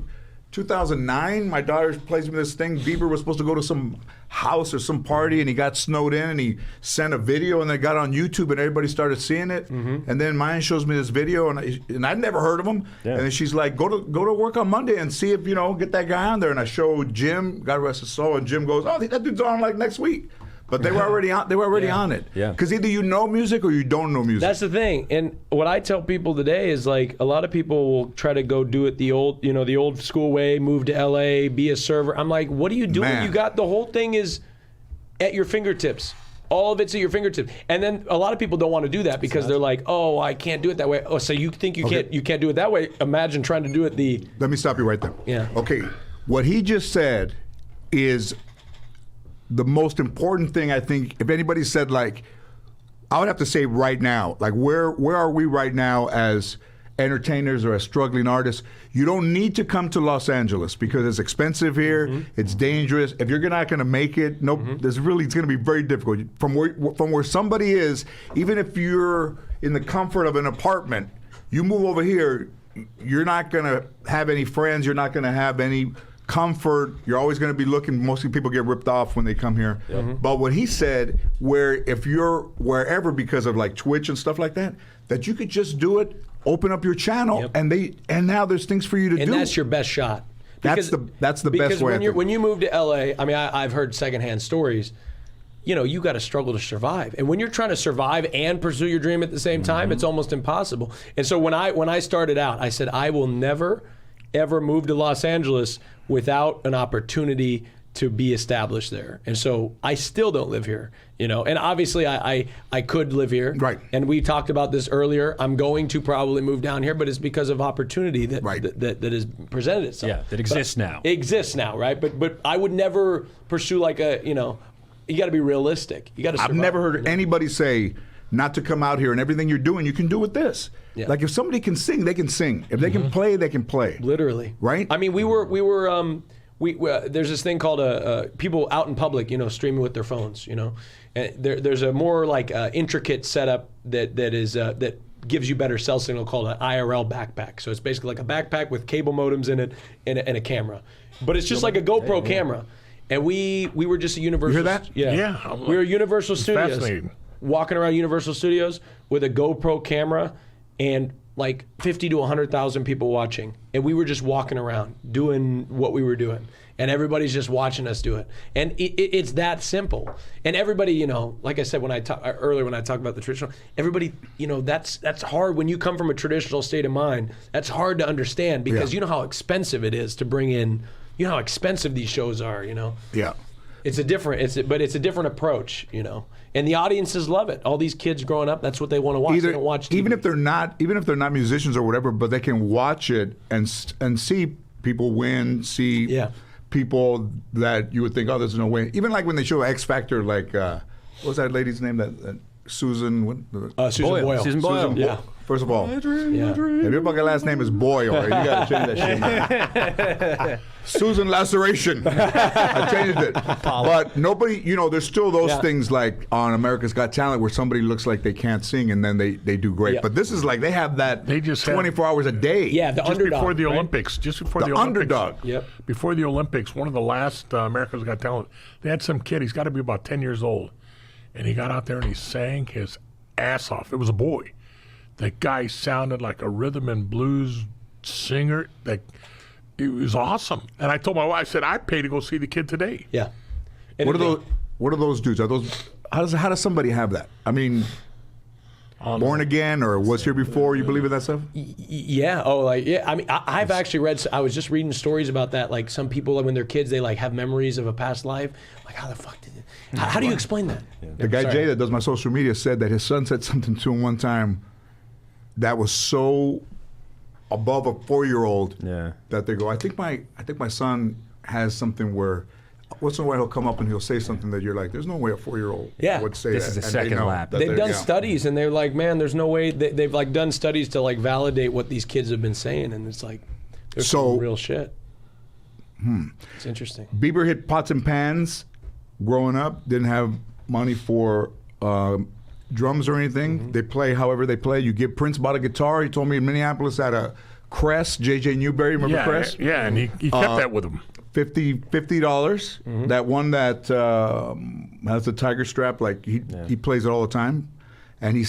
2009, my daughter plays me this thing. Bieber was supposed to go to some house or some party, and he got snowed in, and he sent a video, and then it got on YouTube, and everybody started seeing it. And then mine shows me this video, and I'd never heard of him. Yeah. And then she's like, go to work on Monday and see if, get that guy on there. And I showed Jim, God rest his soul, and Jim goes, oh, that dude's on like next week. But they were already on. They were already on it. Yeah. Because either you know music or you don't know music. That's the thing. And what I tell people today is, like, a lot of people will try to go do it the old school way, move to LA, be a server. I'm like, what are you doing? Man. You got the whole thing is at your fingertips. All of it's at your fingertips. And then a lot of people don't want to do that because they're like, oh, I can't do it that way. Oh, so you think you can't do it that way? Imagine trying to do it the Let me stop you right there. Yeah. Okay. What he just said is the most important thing, I think. If anybody said, like, I would have to say right now, like, where are we right now as entertainers or as struggling artists? You don't need to come to Los Angeles because it's expensive here. It's dangerous. If you're not going to make it, it's going to be very difficult. From where somebody is, even if you're in the comfort of an apartment, you move over here, you're not going to have any friends. You're not going to have any comfort. You're always going to be looking. Mostly people get ripped off when they come here. But what he said, where if you're wherever because of like Twitch and stuff like that, that you could just do it, open up your channel, and now there's things for you to do. and that's your best shot. That's the best way. Because I think. when you move to LA, I mean, I've heard secondhand stories. You got to struggle to survive, and when you're trying to survive and pursue your dream at the same time, it's almost impossible. And so when I started out, I said I will never, ever move to Los Angeles without an opportunity to be established there. And so I still don't live here, and obviously I could live here. Right. And we talked about this earlier. I'm going to probably move down here, but it's because of opportunity that that has presented itself. Yeah, that exists now. It exists now, right? But I would never pursue like you got to be realistic. You got to. I've never heard anybody say not to come out here, and everything you're doing, you can do with this. Yeah. Like, if somebody can sing, they can sing. If they can play, they can play. Literally. Right? I mean, we there's this thing called people out in public, streaming with their phones, and there's a more like intricate setup that gives you better cell signal called an IRL backpack. So it's basically like a backpack with cable modems in it and a camera, but it's just like a GoPro camera. And we were just a Universal. You hear that? Yeah. Yeah. We were Universal Studios. fascinating. Walking around Universal Studios with a GoPro camera and like 50 to 100,000 people watching. And we were just walking around doing what we were doing. And everybody's just watching us do it. And it's that simple. And everybody, like I said when I talked about the traditional, everybody, that's hard when you come from a traditional state of mind. That's hard to understand because you know how expensive it is to bring in. You know how expensive these shows are, Yeah. It's a different approach, and the audiences love it. All these kids growing up, that's what they want to watch. They don't watch TV. even if they're not musicians or whatever, but they can watch it and see people win, see people that you would think, oh, there's no way. Even like when they show X Factor, like what was that lady's name that Susan. What? Susan Boyle. Susan Boyle. Yeah. First of all, Yeah. if your fucking last name is Boyle, you gotta change that shit. Susan Laceration. I changed it. But nobody, there's still those things like on America's Got Talent where somebody looks like they can't sing and then they do great. Yeah. But this is like they have that They just have- 24 hours a day. Yeah, the Just underdog. before the right? Olympics. Just before The the Olympics. underdog. Yep. Before the Olympics, one of the last America's Got Talent, they had some kid. He's got to be about 10 years old, and he got out there and he sang his ass off. It was a boy. The guy sounded like a rhythm and blues singer. It was awesome. And I told my wife, I said, I'd pay to go see the kid today. Yeah. And What are those dudes? Are those? How does somebody have that? I mean, born again or was here before? You believe in that stuff? Yeah. Oh, like yeah. I mean, I've actually read. I was just reading stories about that. Like some people, like, when they're kids, they like have memories of a past life. Like, how the fuck did it? How do you explain that? The guy Jay that does my social media said that his son said something to him one time that was so above a 4-year-old that they go, I think my son has something where once in a while he'll come up and he'll say something that you're like, there's no way a 4-year-old would say This that. is a And they second know lap. that They've they're- done yeah. studies, and they're like, man, there's no way. They've like done studies to like validate what these kids have been saying, and it's like, there's So- some real shit. It's interesting. Bieber hit pots and pans growing up, didn't have money for drums or anything. They play however they play. You give Prince bought a guitar. He told me in Minneapolis at a Crest, JJ Newberry, remember Yeah, Crest? yeah, and he kept that with him. $50. That one that has the tiger strap, like he plays it all the time. And he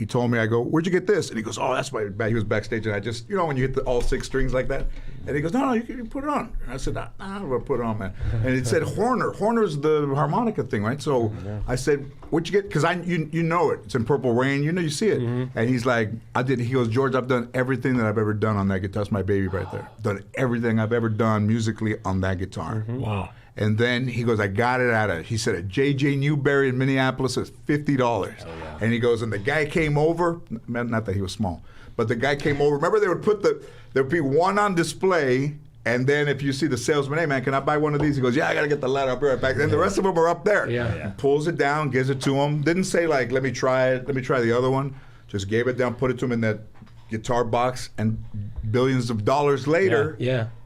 told me, I go, where'd you get this? And he goes, oh, that's my bag. He was backstage, and I just, when you hit all 6 strings like that. And he goes, no, you can put it on. And I said, I'm going to put it on, man. And it said Horner. Horner's the harmonica thing, right? So I said, what'd you get? Because you know it. It's in Purple Rain. You see it. And he's like, he goes, George, I've done everything that I've ever done on that guitar. That's my baby right there. Done everything I've ever done musically on that guitar. Wow. And then he goes, I got it he said, at JJ Newberry in Minneapolis, it's $50. And he goes, and the guy came over, not that he was small, but the guy came over. Remember, there would be one on display, and then if you see the salesman, hey man, can I buy one of these? He goes, yeah, I got to get the ladder up right back. And the rest of them are up there. Yeah. He pulls it down, gives it to him. Didn't say like, let me try it, let me try the other one. Just gave it down, put it to him in that guitar box, and billions of dollars later,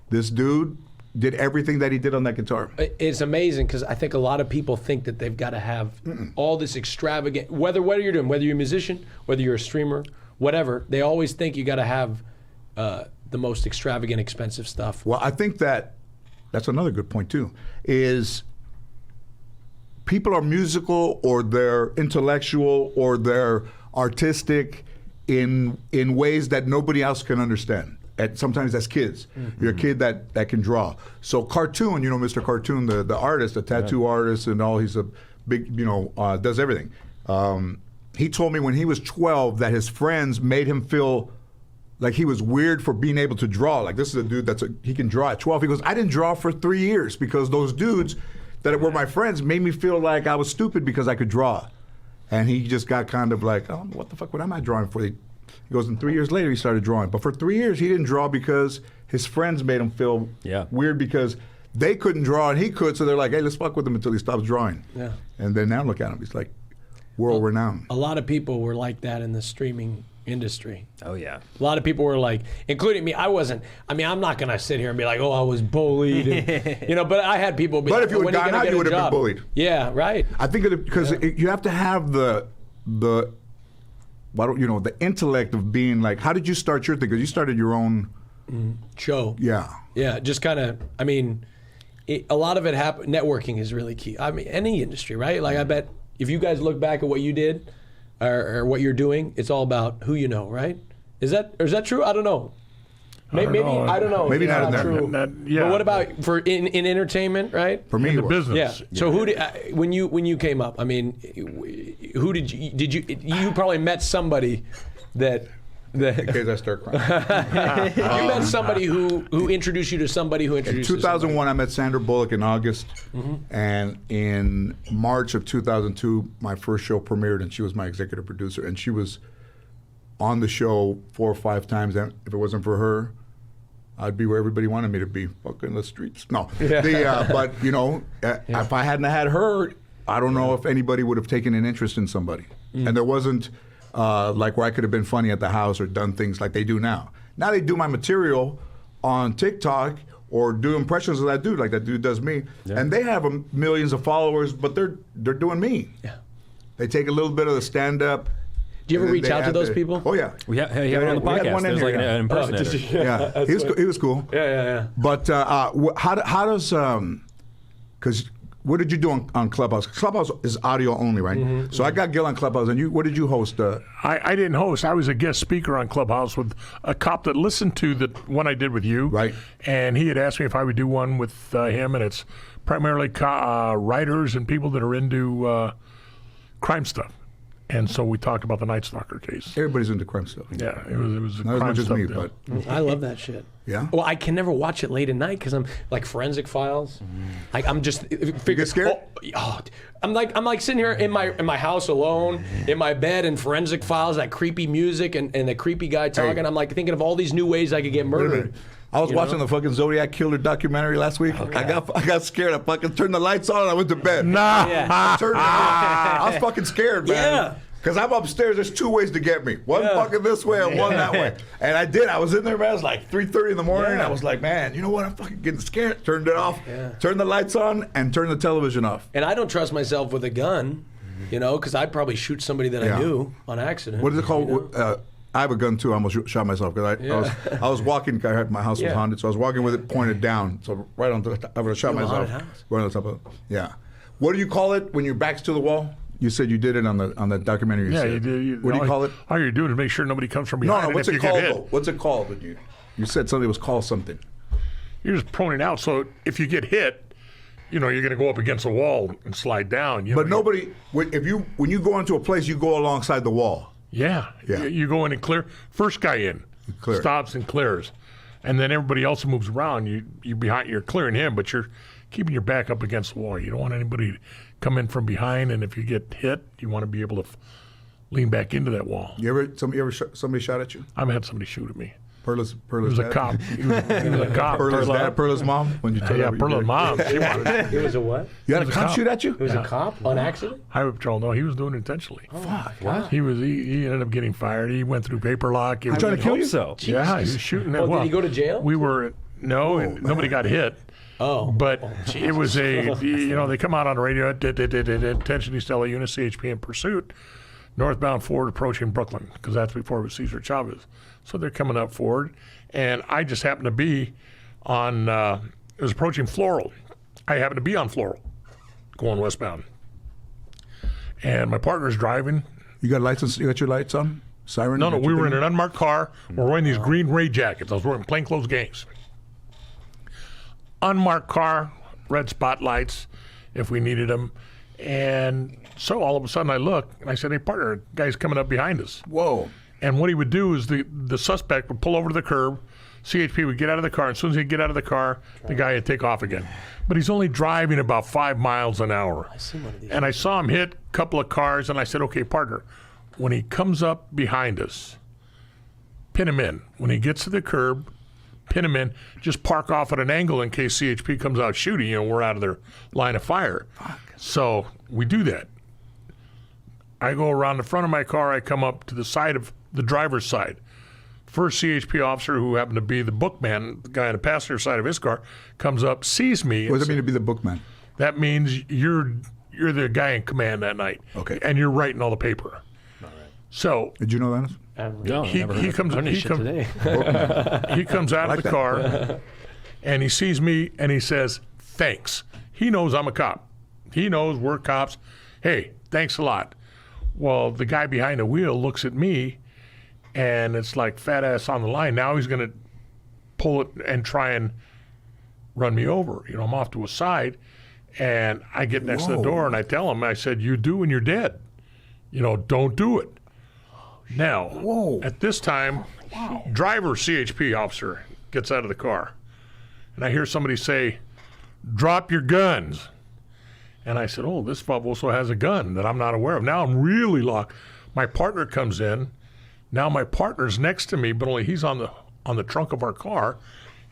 this dude did everything that he did on that guitar. It's amazing because I think a lot of people think that they've got to have all this extravagant, whether you're doing, whether you're a musician, whether you're a streamer, whatever, they always think you got to have the most extravagant, expensive stuff. Well, I think that's another good point too, is people are musical or they're intellectual or they're artistic in ways that nobody else can understand. And sometimes as kids, you're a kid that can draw. So Cartoon, Mr. Cartoon, the artist, the tattoo artist and all, he's a big, does everything. He told me when he was 12 that his friends made him feel like he was weird for being able to draw. Like, this is a dude he can draw at 12. He goes, I didn't draw for 3 years because those dudes that were my friends made me feel like I was stupid because I could draw. And he just got kind of like, oh, what the fuck, what am I drawing for? He goes, and 3 years later, he started drawing. But for 3 years, he didn't draw because his friends made him feel weird because they couldn't draw and he could. So they're like, hey, let's fuck with him until he stops drawing. Yeah. And then now look at him. He's like world renowned. A lot of people were like that in the streaming industry. Oh, yeah. A lot of people were like, including me. I'm not going to sit here and be like, oh, I was bullied. And, but I had people be but like, if you would have gone out, you would have been bullied. Yeah, right. I think because you have to have the intellect of being like, how did you start your thing? Because you started your own show. Yeah. Yeah, just kind of, a lot of it happened. Networking is really key. Any industry, right? Like, I bet if you guys look back at what you did or what you're doing, it's all about who you know, right? Is that true? I don't know. Maybe I don't know. Maybe It's not in true. But what about in entertainment, right? For me, In the it was. business. Yeah. So who did when you came up? Who did you probably met somebody that In case I start crying. you met somebody who introduced you to somebody who In introduced you to 2001, I met Sandra Bullock in August, and in March of 2002, my first show premiered, and she was my executive producer, and she was on the show 4 or 5 times. And if it wasn't for her, I'd be where everybody wanted me to be, fucking the streets. No, but if I hadn't had her, I don't know if anybody would have taken an interest in somebody. And there wasn't like where I could have been funny at the house or done things like they do now. Now they do my material on TikTok or do impressions of that dude like that dude does me. And they have millions of followers, but they're doing me. Yeah. They take a little bit of the stand-up. Do you ever reach out to those people? Oh, yeah. We had him on the we had podcast. one in There's here, like yeah. an impersonator. Yeah, he was cool. Yeah. But how does because what did you do on Clubhouse? Clubhouse is audio only, right? So I got Gil on Clubhouse, and what did you host? I didn't host. I was a guest speaker on Clubhouse with a cop that listened to the one I did with you. Right. And he had asked me if I would do one with him, and it's primarily writers and people that are into crime stuff. And so we talked about the Night Stalker case. Everybody's into crime stuff. Yeah, it was a Not as crime much as stuff me, deal. but I love that shit. Yeah? Well, I can never watch it late at night because I'm like Forensic Files. Like I'm just get scared? I'm like sitting here in my house alone in my bed and Forensic Files, that creepy music and the creepy guy talking. Hey. I'm like thinking of all these new ways I could get murdered. I was watching the fucking Zodiac Killer documentary last week. I got scared. I fucking turned the lights on and I went to bed. Nah. Yeah. I was fucking scared, man. Yeah. Because I'm upstairs, there's two ways to get me. One fucking this way and one that way. And I did. I was in there, man. It was like 3:30 in the morning. Yeah. I was like, man, you know what? I'm fucking getting scared. Turned it off. Turned the lights on and turned the television off. And I don't trust myself with a gun, because I'd probably shoot somebody that I knew on accident. What is it called? I have a gun too. I almost shot myself because I was walking. My house was haunted, so I was walking with it pointed down. So right on the, I would have shot You have a myself. haunted house? Right on the top of it. Yeah. What do you call it when your back's to the wall? You said you did it on the documentary. Yeah, said. you do. What do you call it? All you're doing is make sure nobody comes from behind. No. and What's if it you called? get hit, Though? What's it called? When you said something was called something. you're just prone it out. So if you get hit, you're going to go up against a wall and slide down. But nobody. When you go into a place, you go alongside the wall. Yeah. Yeah. You go in and clear. First guy in Clear. stops and clears, and then everybody else moves around. You're clearing him, but you're keeping your back up against the wall. You don't want anybody to come in from behind, and if you get hit, you want to be able to lean back into that wall. Somebody shot at you? I've had somebody shoot at me. Perla's He was a dad? cop. He was a cop. Perla's dad, Perla's mom. When you told Yeah, her you Perla's did it. mom. She wanted. It was a what? You had a was a cop cop. shoot at you? It was a cop on accident? Highway Patrol. No, he was doing it intentionally. Fuck. What? He ended up getting fired. He went through paper lock. He was trying to kill you? So Yeah, he was shooting at. Oh, did he go to jail? We were nobody got hit. Oh. But it was they come out on the radio, attention East LA unit, CHP in pursuit, northbound Ford approaching Brooklyn, because that's before it was Cesar Chavez. So they're coming up Ford, and I just happened to be on, it was approaching Floral. I happened to be on Floral, going westbound. And my partner's driving. You got lights? You got your lights on? Siren? No, You got we your were in thing? an unmarked car. We're wearing these green Ray jackets. I was wearing plainclothes gangs. Unmarked car, red spotlights if we needed them. And so all of a sudden I look and I said, hey, partner, a guy's coming up behind us. Whoa. And what he would do is the suspect would pull over to the curb. CHP would get out of the car. And as soon as he'd get out of the car, the guy would take off again. But he's only driving about 5 miles an hour. And I saw him hit a couple of cars, and I said, okay, partner, when he comes up behind us, pin him in. When he gets to the curb, pin him in. Just park off at an angle in case CHP comes out shooting. We're out of their line of fire. So we do that. I go around the front of my car. I come up to the side of the driver's side. First CHP officer, who happened to be the bookman, the guy on the passenger side of his car, comes up, sees me. What does it mean to be the bookman? That means you're the guy in command that night. Okay. And you're writing all the paper. All right. So Did you know that? no, he comes today. he comes out of the car and he sees me and he says, thanks. He knows I'm a cop. He knows we're cops. Hey, thanks a lot. Well, the guy behind the wheel looks at me and it's like fat ass on the line. Now he's going to pull it and try and run me over. I'm off to a side and I get next to the door and I tell him, I said, you do and you're dead. Don't do it. Now, at this time, driver CHP officer gets out of the car. And I hear somebody say, drop your guns. And I said, oh, this also has a gun that I'm not aware of. Now I'm really locked. My partner comes in. Now my partner's next to me, but only he's on the trunk of our car,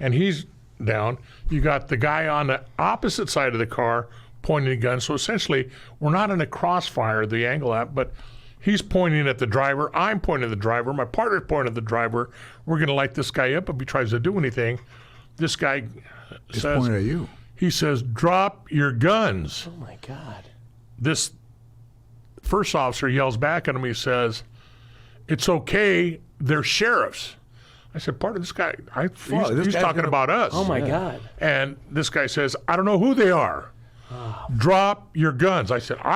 and he's down. You got the guy on the opposite side of the car pointing a gun. So essentially, we're not in a crossfire, the angle at, but he's pointing at the driver. I'm pointing at the driver. My partner's pointing at the driver. We're going to light this guy up if he tries to do anything. This guy He's says, pointing at you. he says, drop your guns. Oh my God. This first officer yells back at him. He says, it's okay. They're sheriffs. I said, part of this guy, he's talking about us. Oh my God. And this guy says, I don't know who they are. Drop your guns. I said, all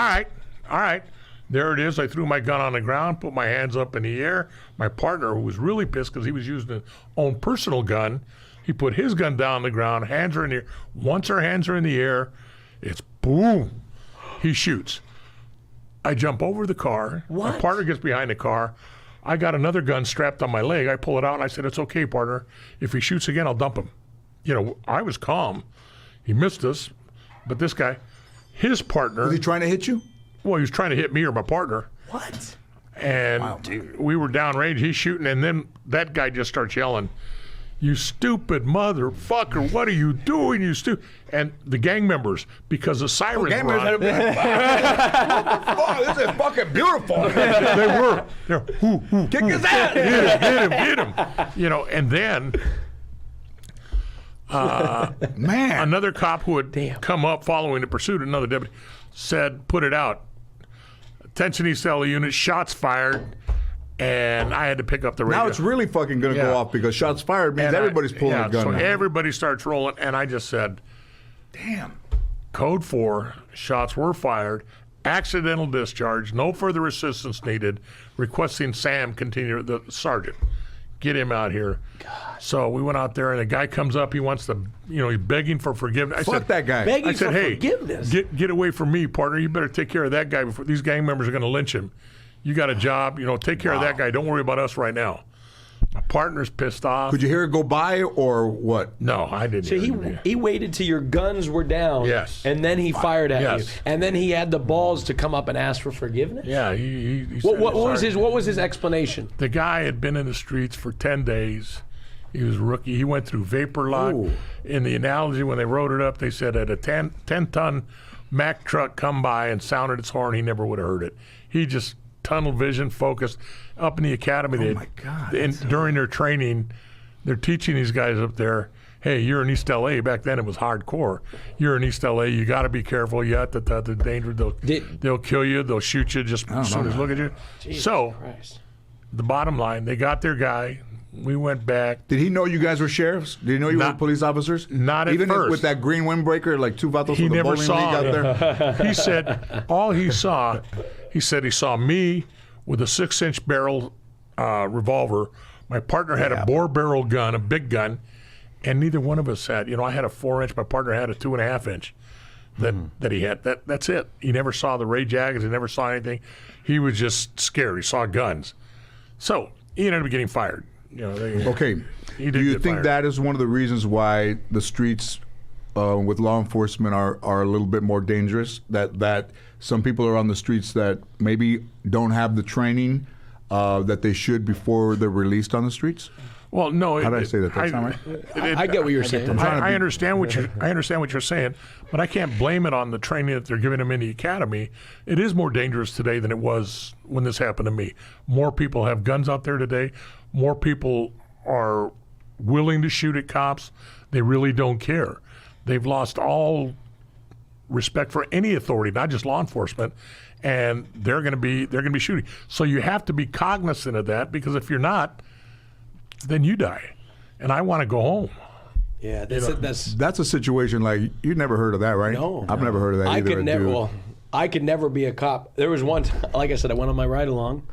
right. There it is. I threw my gun on the ground, put my hands up in the air. My partner, who was really pissed because he was using his own personal gun, he put his gun down on the ground, hands are in the air. Once our hands are in the air, it's boom. He shoots. I jump over the car. What? My partner gets behind the car. I got another gun strapped on my leg. I pull it out and I said, it's okay, partner. If he shoots again, I'll dump him. You know, I was calm. He missed us. But this guy, his partner. Was he trying to hit you? Well, he was trying to hit me or my partner. What? And we were downrange. He's shooting. And then that guy just starts yelling, you stupid motherfucker, what are you doing, you stupid? And the gang members, because the sirens were on, This is fucking beautiful. they're Kick his ass. hit him. You know, and then Man. another cop who had come up following the pursuit, another deputy, said, put it out. Attention East LA unit, shots fired. And I had to pick up the radio. Now it's really fucking going to go off because shots fired means And everybody's pulling a gun so now. everybody starts rolling, and I just said, Damn. Code 4, shots were fired, accidental discharge, no further assistance needed, requesting Sam continue, the sergeant, get him out here. God. So we went out there, and the guy comes up, he wants to, he's begging for forgiveness. Fuck that guy. Begging I said, for hey, forgiveness. get away from me, partner. You better take care of that guy before these gang members are going to lynch him. You got a job, take care of that guy. Don't worry about us right now. My partner's pissed off. Could you hear it go by or what? No, I didn't. So he waited till your guns were down. Yes. And then he fired at Yes. you. And then he had the balls to come up and ask for forgiveness? Yeah, he What said, what was his explanation? The guy had been in the streets for 10 days. He was a rookie. He went through vapor lock. Ooh. In the analogy, when they wrote it up, they said at a 10-ton Mack truck come by and sounded its horn, he never would have heard it. He just tunnel vision, focused. Up in the academy, Oh my God, during their training, they're teaching these guys up there, hey, you're in East LA. Back then it was hardcore. You're in East LA. You got to be careful. You have to, the danger. They'll kill you. They'll shoot you just as soon as look at you. Jesus So Christ. the bottom line, they got their guy. We went back. Did he know you guys were sheriffs? Did he know you were police officers? Not at Even first. with that green windbreaker, like two vatos He with the never bowling saw league out there? He said all he saw, he saw me with a 6-inch barrel revolver. My partner had a bore barrel gun, a big gun, and neither one of us had. I had a 4-inch. My partner had a 2.5-inch that he had. That's it. He never saw the Ray Jaggers. He never saw anything. He was just scared. He saw guns. So he ended up getting fired. Okay. He did Do you get think fired. that is one of the reasons why the streets with law enforcement are a little bit more dangerous? That some people are on the streets that maybe don't have the training that they should before they're released on the streets? Well, no. How did I say that? That's not right? I get what you're saying. I understand what you're saying, but I can't blame it on the training that they're giving them in the academy. It is more dangerous today than it was when this happened to me. More people have guns out there today. More people are willing to shoot at cops. They really don't care. They've lost all respect for any authority, not just law enforcement, and they're going to be shooting. So you have to be cognizant of that, because if you're not, then you die. And I want to go home. Yeah, that's That's a situation like you never heard of that, right? No. I've never heard of that either. I could never be a cop. There was one time, like I said, I went on my ride along,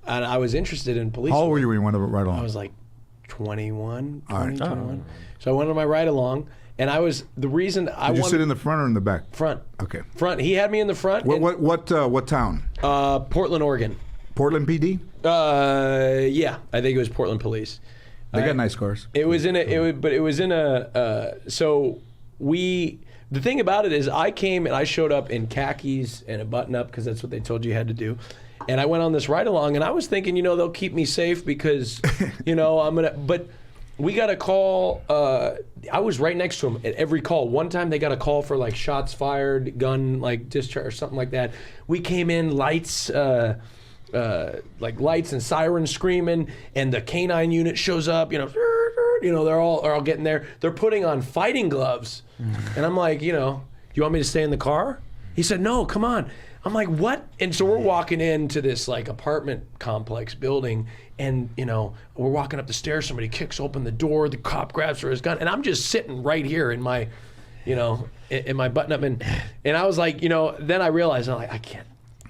and I was interested in police. How old were you when you went right along? I was like 21, All right. 21. So I went on my ride along, and I was the reason I Did you wanted sit in the front or in the back? front. Okay. Front. He had me in the front. What town? Portland, Oregon. Portland PD? Yeah, I think it was Portland Police. They got nice cars. It was in a. So the thing about it is, I came and I showed up in khakis and a button-up because that's what they told you had to do. And I went on this ride-along, and I was thinking, they'll keep me safe because, I'm gonna. But we got a call. I was right next to him at every call. One time they got a call for like shots fired, gun like discharge or something like that. We came in, lights, like lights and sirens screaming, and the canine unit shows up. They're all getting there. They're putting on fighting gloves, and I'm like, you want me to stay in the car? He said, no, come on. I'm like, what? And so we're walking into this like apartment complex building, and we're walking up the stairs. Somebody kicks open the door. The cop grabs for his gun, and I'm just sitting right here in my, in my button up, and I was like, then I realized I'm like, I can't.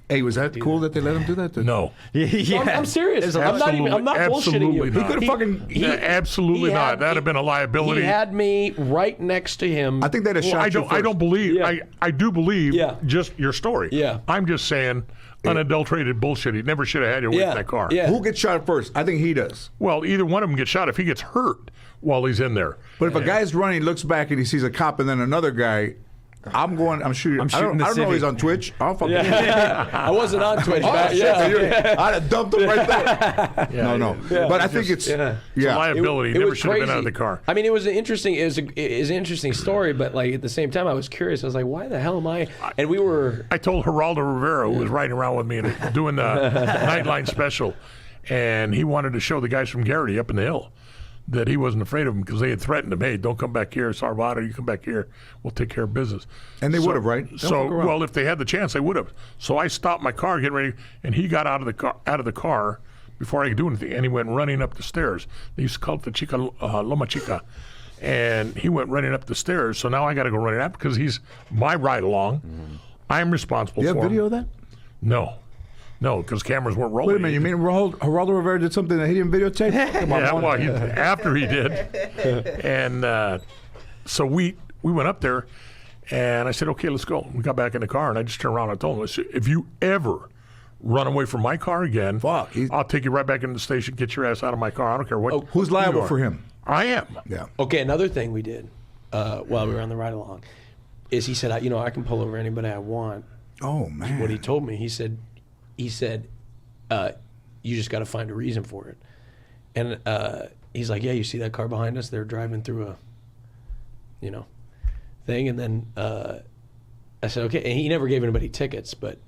Hey, was that cool that they let him do that? No. I'm serious. I'm not bullshitting you. Absolutely He not. could have fucking. Absolutely he not. had That'd me- have been a liability. He had me right next to him. I think they'd have shot you first. I don't believe. Yeah. I do believe. Yeah. Just your story. Yeah. I'm just saying, unadulterated bullshit. He never should have had you away from that car. Yeah. Who gets shot first? I think he does. Well, either one of them gets shot if he gets hurt while he's in there. But if a guy's running, looks back, and he sees a cop and then another guy, I'm shooting. I shooting the don't know if he's Civic. on Twitch. I'll fucking. I wasn't on Twitch. Oh, back, shit, I'd have dumped him right there. Yeah, No. But I think it's It's a liability. It Never was should have been crazy. out of the car. I mean, it was an interesting. It was an interesting story, but like at the same time, I was curious. I was like, why the hell am I? And we were. I told Geraldo Rivera, who was riding around with me and doing the Nightline special, and he wanted to show the guys from Garrity up in the hill that he wasn't afraid of them because they had threatened him, hey, don't come back here, Sarvado, you come back here, we'll take care of business. And they would have, right? Don't So, fuck around. well, if they had the chance, they would have. So I stopped my car, getting ready, and he got out of the car before I could do anything, and he went running up the stairs. They used to call it the Chica, Loma Chica. And he went running up the stairs, so now I got to go running up because he's my ride along. I'm responsible You have for him. video of that? No, because cameras weren't rolling. Wait a minute. You mean Geraldo Rivera did something that he didn't videotape? Come on, Yeah, man. well, after he did. And so we went up there, and I said, okay, let's go. We got back in the car, and I just turned around and I told him, I said, if you ever run away from my car again, Fuck, I'll take you right back into the station, get your ass out of my car. I don't care what. Who's liable for him? I am. Yeah. Okay, another thing we did while we were on the ride along is he said, I can pull over anybody I want. Oh man. What he told me, he said, you just got to find a reason for it. And he's like, yeah, you see that car behind us? They're driving through a, thing. And then I said, okay. And he never gave anybody tickets, but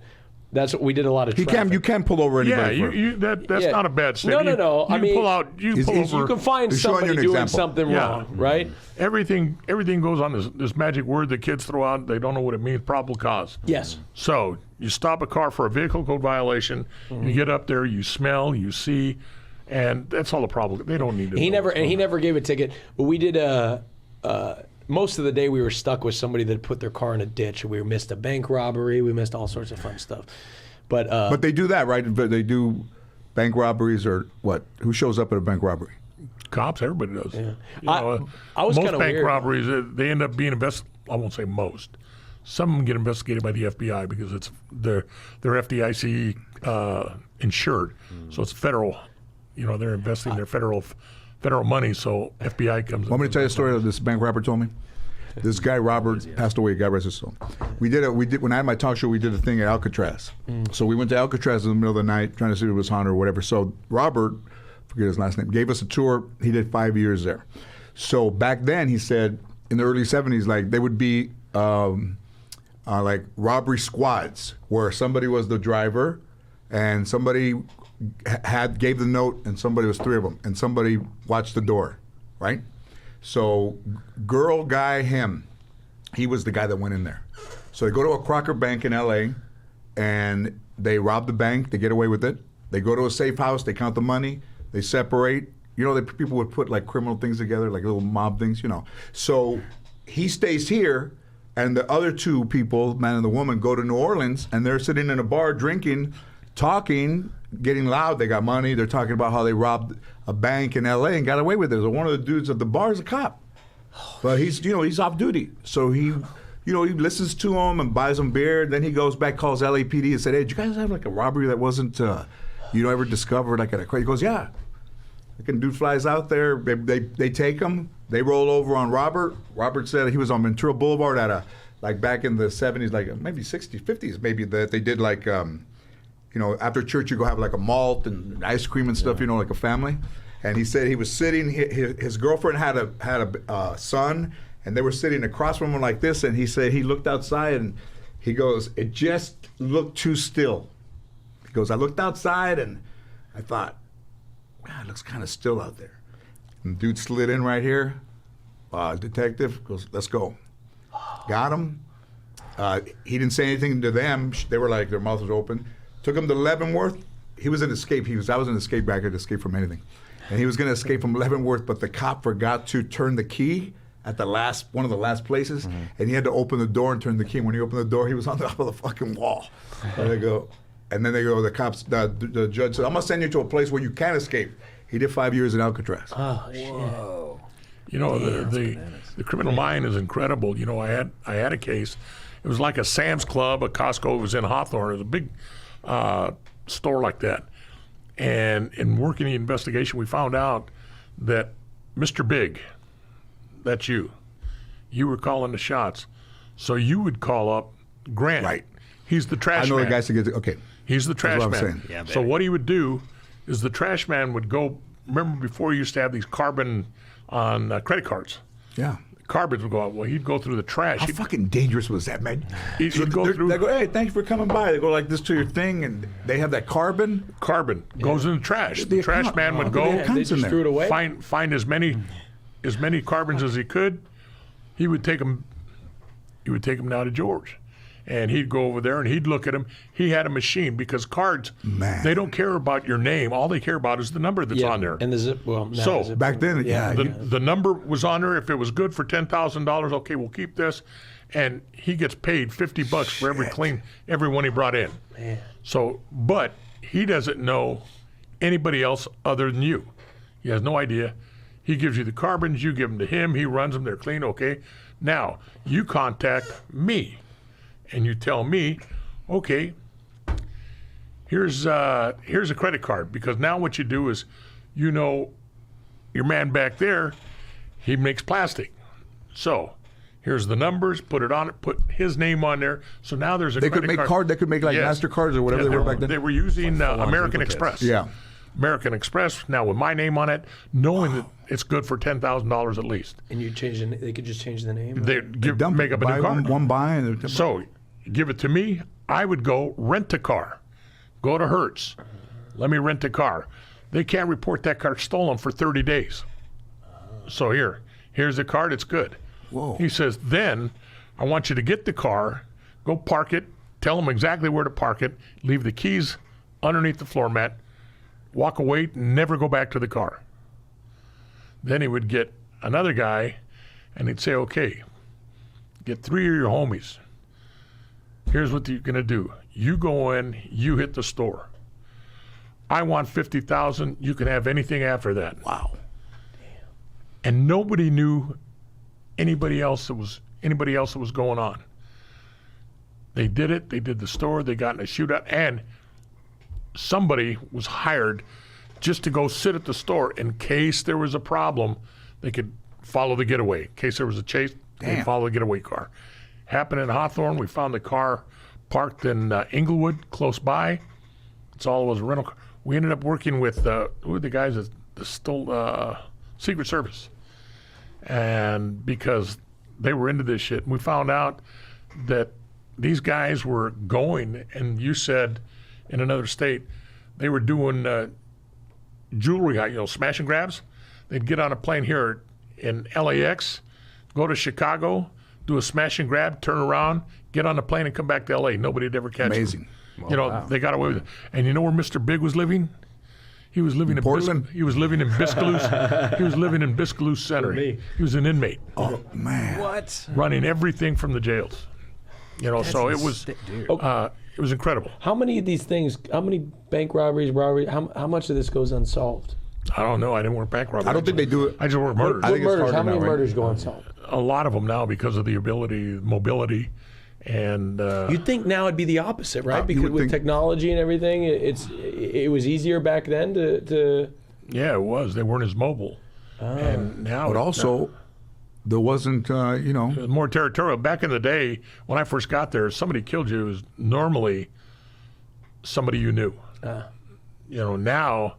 that's what we did. A lot of traffic. You can pull over Yeah, anybody. that's Yeah. not a bad statement. No. You I mean, pull out. You pull over. You can find He's showing somebody you an doing example. something Yeah. wrong, right? Everything goes on this magic word that kids throw out. They don't know what it means. Probable cause. Yes. So you stop a car for a vehicle code violation. You get up there. You smell. You see, and that's all the problem. They don't need to. He know. never gave a ticket. But we did most of the day we were stuck with somebody that put their car in a ditch. We missed a bank robbery. We missed all sorts of fun stuff. But But they do that, right? But they do bank robberies or what? Who shows up at a bank robbery? Cops. Everybody does. Yeah. I was most kinda bank weird. robberies. They end up being investigated. I won't say most. Some of them get investigated by the FBI because they're FDIC insured, so it's federal. They're investing their federal money, so FBI comes. Want me to tell you a story that this bank robber told me? This guy Robert passed away. God rest his soul. We did when I had my talk show. We did a thing at Alcatraz. So we went to Alcatraz in the middle of the night, trying to see if it was haunted or whatever. So Robert, forget his last name, gave us a tour. He did 5 years there. So back then, he said in the early '70s, like they would be like robbery squads where somebody was the driver, and somebody gave the note, and somebody was three of them, and somebody watched the door, right? So, girl, guy, him, he was the guy that went in there. So they go to a Crocker Bank in L.A., and they rob the bank. They get away with it. They go to a safe house. They count the money. They separate. People would put like criminal things together, like little mob things, So he stays here, and the other two people, man and the woman, go to New Orleans, and they're sitting in a bar drinking, talking, getting loud. They got money. They're talking about how they robbed a bank in L.A. and got away with it. So one of the dudes at the bar is a cop, but he's off duty. So he listens to him and buys him beer. Then he goes back, calls LAPD, and said, "Hey, did you guys have like a robbery that wasn't ever discovered like at a crate?" He goes, "Yeah." The dude flies out there. They take him. They roll over on Robert. Robert said he was on Ventura Boulevard at like back in the 70s, like maybe 60s, 50s, maybe that they did like. After church, you go have like a malt and ice cream and stuff, like a family. And he said he was sitting. His girlfriend had a son, and they were sitting across from him like this. And he said he looked outside, and he goes, "It just looked too still." He goes, "I looked outside, and I thought, man, it looks kind of still out there." And the dude slid in right here. Detective goes, "Let's go." Got him. He didn't say anything to them. They were like, their mouth was open. Took him to Leavenworth. He was an escape. I was an escape back. I could escape from anything. And he was going to escape from Leavenworth, but the cop forgot to turn the key at one of the last places, and he had to open the door and turn the key. And when he opened the door, he was on top of the fucking wall. And they go, the cops, the judge said, "I'm going to send you to a place where you can't escape." He did 5 years in Alcatraz. Oh, shit. Whoa. You know, the criminal mind is incredible. You know, I had a case. It was like a Sam's Club, a Costco. It was in Hawthorne. It was a big store like that. And in working the investigation, we found out that Mr. Big, that's you were calling the shots. So you would call up Grant. Right. He's the trash I know man. the guys that get okay. He's the trash what I'm man. saying. Yeah, So baby. what he would do is the trash man would go. Remember before you used to have these carbon on credit cards. Yeah. Carbons would go out. Well, he'd go through the trash. How fucking dangerous was that, man? He'd So go through. they go, "Hey, thank you for coming by." They go like this to your thing, and they have that carbon. Carbon goes in the trash. The trash account- man would the go account- They Counts in just there. threw it away. find as many carbons as he could. He would take them. He would take them down to George, and he'd go over there and he'd look at them. He had a machine because cards, Man. they don't care about your name. All they care about is the number that's on there. And the zip. Well, now So, the zip Back then, yeah. The number was on there. If it was good for $10,000, okay, we'll keep this. And he gets paid $50 for every one he brought in. Man. So, but he doesn't know anybody else other than you. He has no idea. He gives you the carbons, you give them to him, he runs them, they're clean, okay. Now, you contact me and you tell me, okay, here's a credit card, because now what you do is, you know, your man back there, he makes plastic. So, here's the numbers, put it on it, put his name on there. So now there's a They credit could make card. they could make like Yes. MasterCards or whatever Yeah, they were back then. They were using American duplicates. Express. Yeah. American Express, now with my name on it, knowing that it's good for $10,000 at least. And you change they could just change the name. They Dump make it, up a buy new card. one buy, and So, give it to me. I would go rent a car. Go to Hertz. Let me rent a car. They can't report that car stolen for 30 days. So here's the card. It's good. Whoa. He says, then I want you to get the car, go park it, tell them exactly where to park it, leave the keys underneath the floor mat, walk away, never go back to the car. Then he would get another guy and he'd say, okay, get 3 of your homies. Here's what you're going to do. You go in, you hit the store. I want $50,000. You can have anything after that. wow. And nobody knew anybody else that was going on. They did it. They did the store. They got in a shootout, and somebody was hired just to go sit at the store in case there was a problem. They could follow the getaway. In case there was a chase, they'd Damn. follow the getaway car. Happened in Hawthorne. We found the car parked in Inglewood, close by. It's all it was, a rental car. We ended up working with who were the guys that stole Secret Service, and because they were into this shit, we found out that these guys were going, and you said in another state, they were doing jewelry, smash and grabs. They'd get on a plane here in LAX, go to Chicago, do a smash and grab, turn around, get on the plane, and come back to LA. Nobody'd ever catch Amazing. them. They got away with it. And you know where Mr. Big was living? He was living in Portland? He was living in Biscaluse. He was living in Biscaluse Center. me. He was an inmate, Oh man. What? running everything from the jails. So it was incredible. How many of these things? How many bank robberies? How much of this goes unsolved? I don't know. I didn't work bank robbery. I don't think they do it. I just work murders. I What think it's murders? harder How many now, right? murders go unsolved? A lot of them now because of the mobility, and You'd think now it'd be the opposite, right? you Because would with think- technology and everything, it was easier back then to yeah, it was. They weren't as mobile, and now But also, there wasn't, it was more territorial. Back in the day, when I first got there, if somebody killed you, it was normally somebody you knew. Now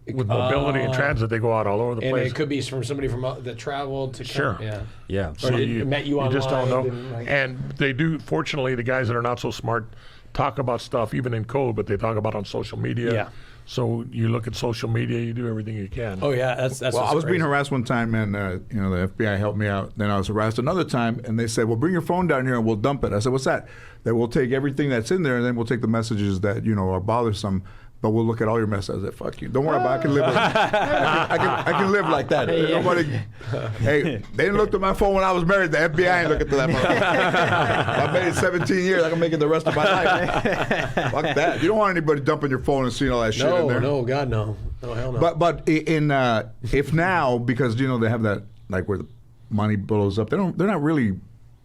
with mobility and transit, they go out all over the And place. it could be from somebody from that traveled to Sure. Yeah. Yeah. Or it met you online. just don't know. and, And they do. Fortunately, the guys that are not so smart talk about stuff even in code, but they talk about it on social media. Yeah. So you look at social media, you do everything you can. Oh yeah, that's Well, what's I was being crazy. harassed one time, and the FBI helped me out. Then I was harassed another time, and they said, "Well, bring your phone down here, and we'll dump it." I said, "What's that?" That we'll take everything that's in there, and then we'll take the messages that are bothersome. But we'll look at all your messages. I said, "Fuck you! Don't worry about it. I can live. I can live like that." Nobody. Hey, they didn't look at my phone when I was married. The FBI ain't looking to that. I made it 17 years. I can make it the rest of my life. Fuck that. You don't want anybody dumping your phone and seeing all that shit in there. No, God, no. No, hell no. But if now, because they have that like where the money blows up, they're not really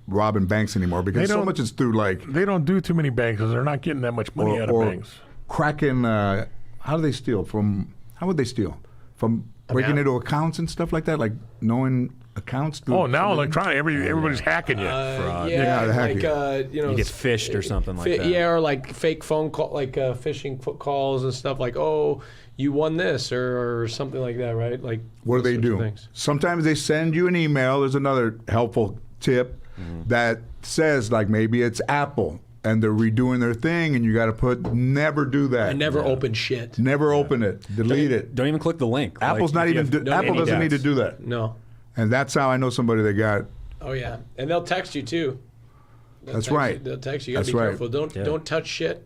robbing banks anymore because so much is through like They don't do too many banks because they're not getting that much money out of banks. cracking. How do they steal from? How would they steal from breaking into accounts and stuff like that? Like knowing accounts. Oh, now electronic, everybody's hacking you. Yeah, the like hacking. You get phished or something like that. Yeah, or like fake phone call, like phishing calls and stuff. Like, oh, you won this or something like that, right? Like, What do they those sorts of do? things. Sometimes they send you an email. There's another helpful tip that says like maybe it's Apple and they're redoing their thing, and you got to put never do that. I never open shit. Never open it. Delete it. Don't even click the link. Apple's Like, not if you even. have Apple any doesn't need to doubts. do that. No. And that's how I know somebody that got. Oh yeah, and they'll text you too. That's right. They'll text you. You gotta That's be right. careful. Don't touch shit.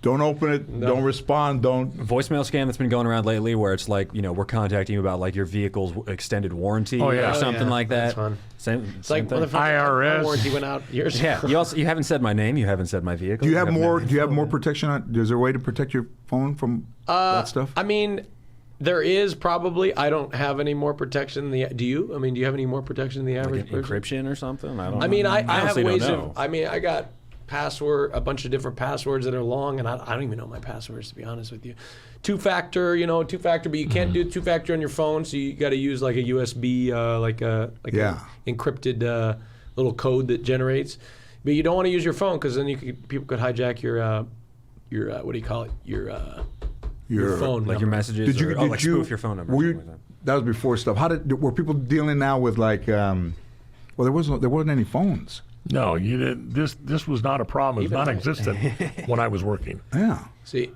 Don't open it. Don't respond. Don't. Voicemail scam that's been going around lately where it's like, we're contacting you about like your vehicle's extended warranty Oh, yeah. or something yeah. like that. That's fun. Same, It's like thing. motherfucker, my IRS. warranty went out years Yeah, ago. you haven't said my name, you haven't said my vehicle. Do you have haven't more? said- Do you have more protection on? Is there a way to protect your phone from that stuff? I mean, there is probably. I don't have any more protection than the. Do you? I mean, do you have any more protection than the average Like person? encryption or something? I don't know. I mean, I have honestly don't ways know. of. I mean, I got a bunch of different passwords that are long, and I don't even know my passwords to be honest with you. Two-factor, but you can't do two-factor on your phone, so you got to use like a USB, like a encrypted little code that generates. But you don't want to use your phone because then people could hijack your what do you call it? Your phone. Like your number. messages Did you? or, Did like you? spoof your phone number. or Were something you, like that was before stuff. Were people dealing now with like? Well, there wasn't any phones. No, you did. This was not a problem. It was non-existent when I was working. Yeah. See,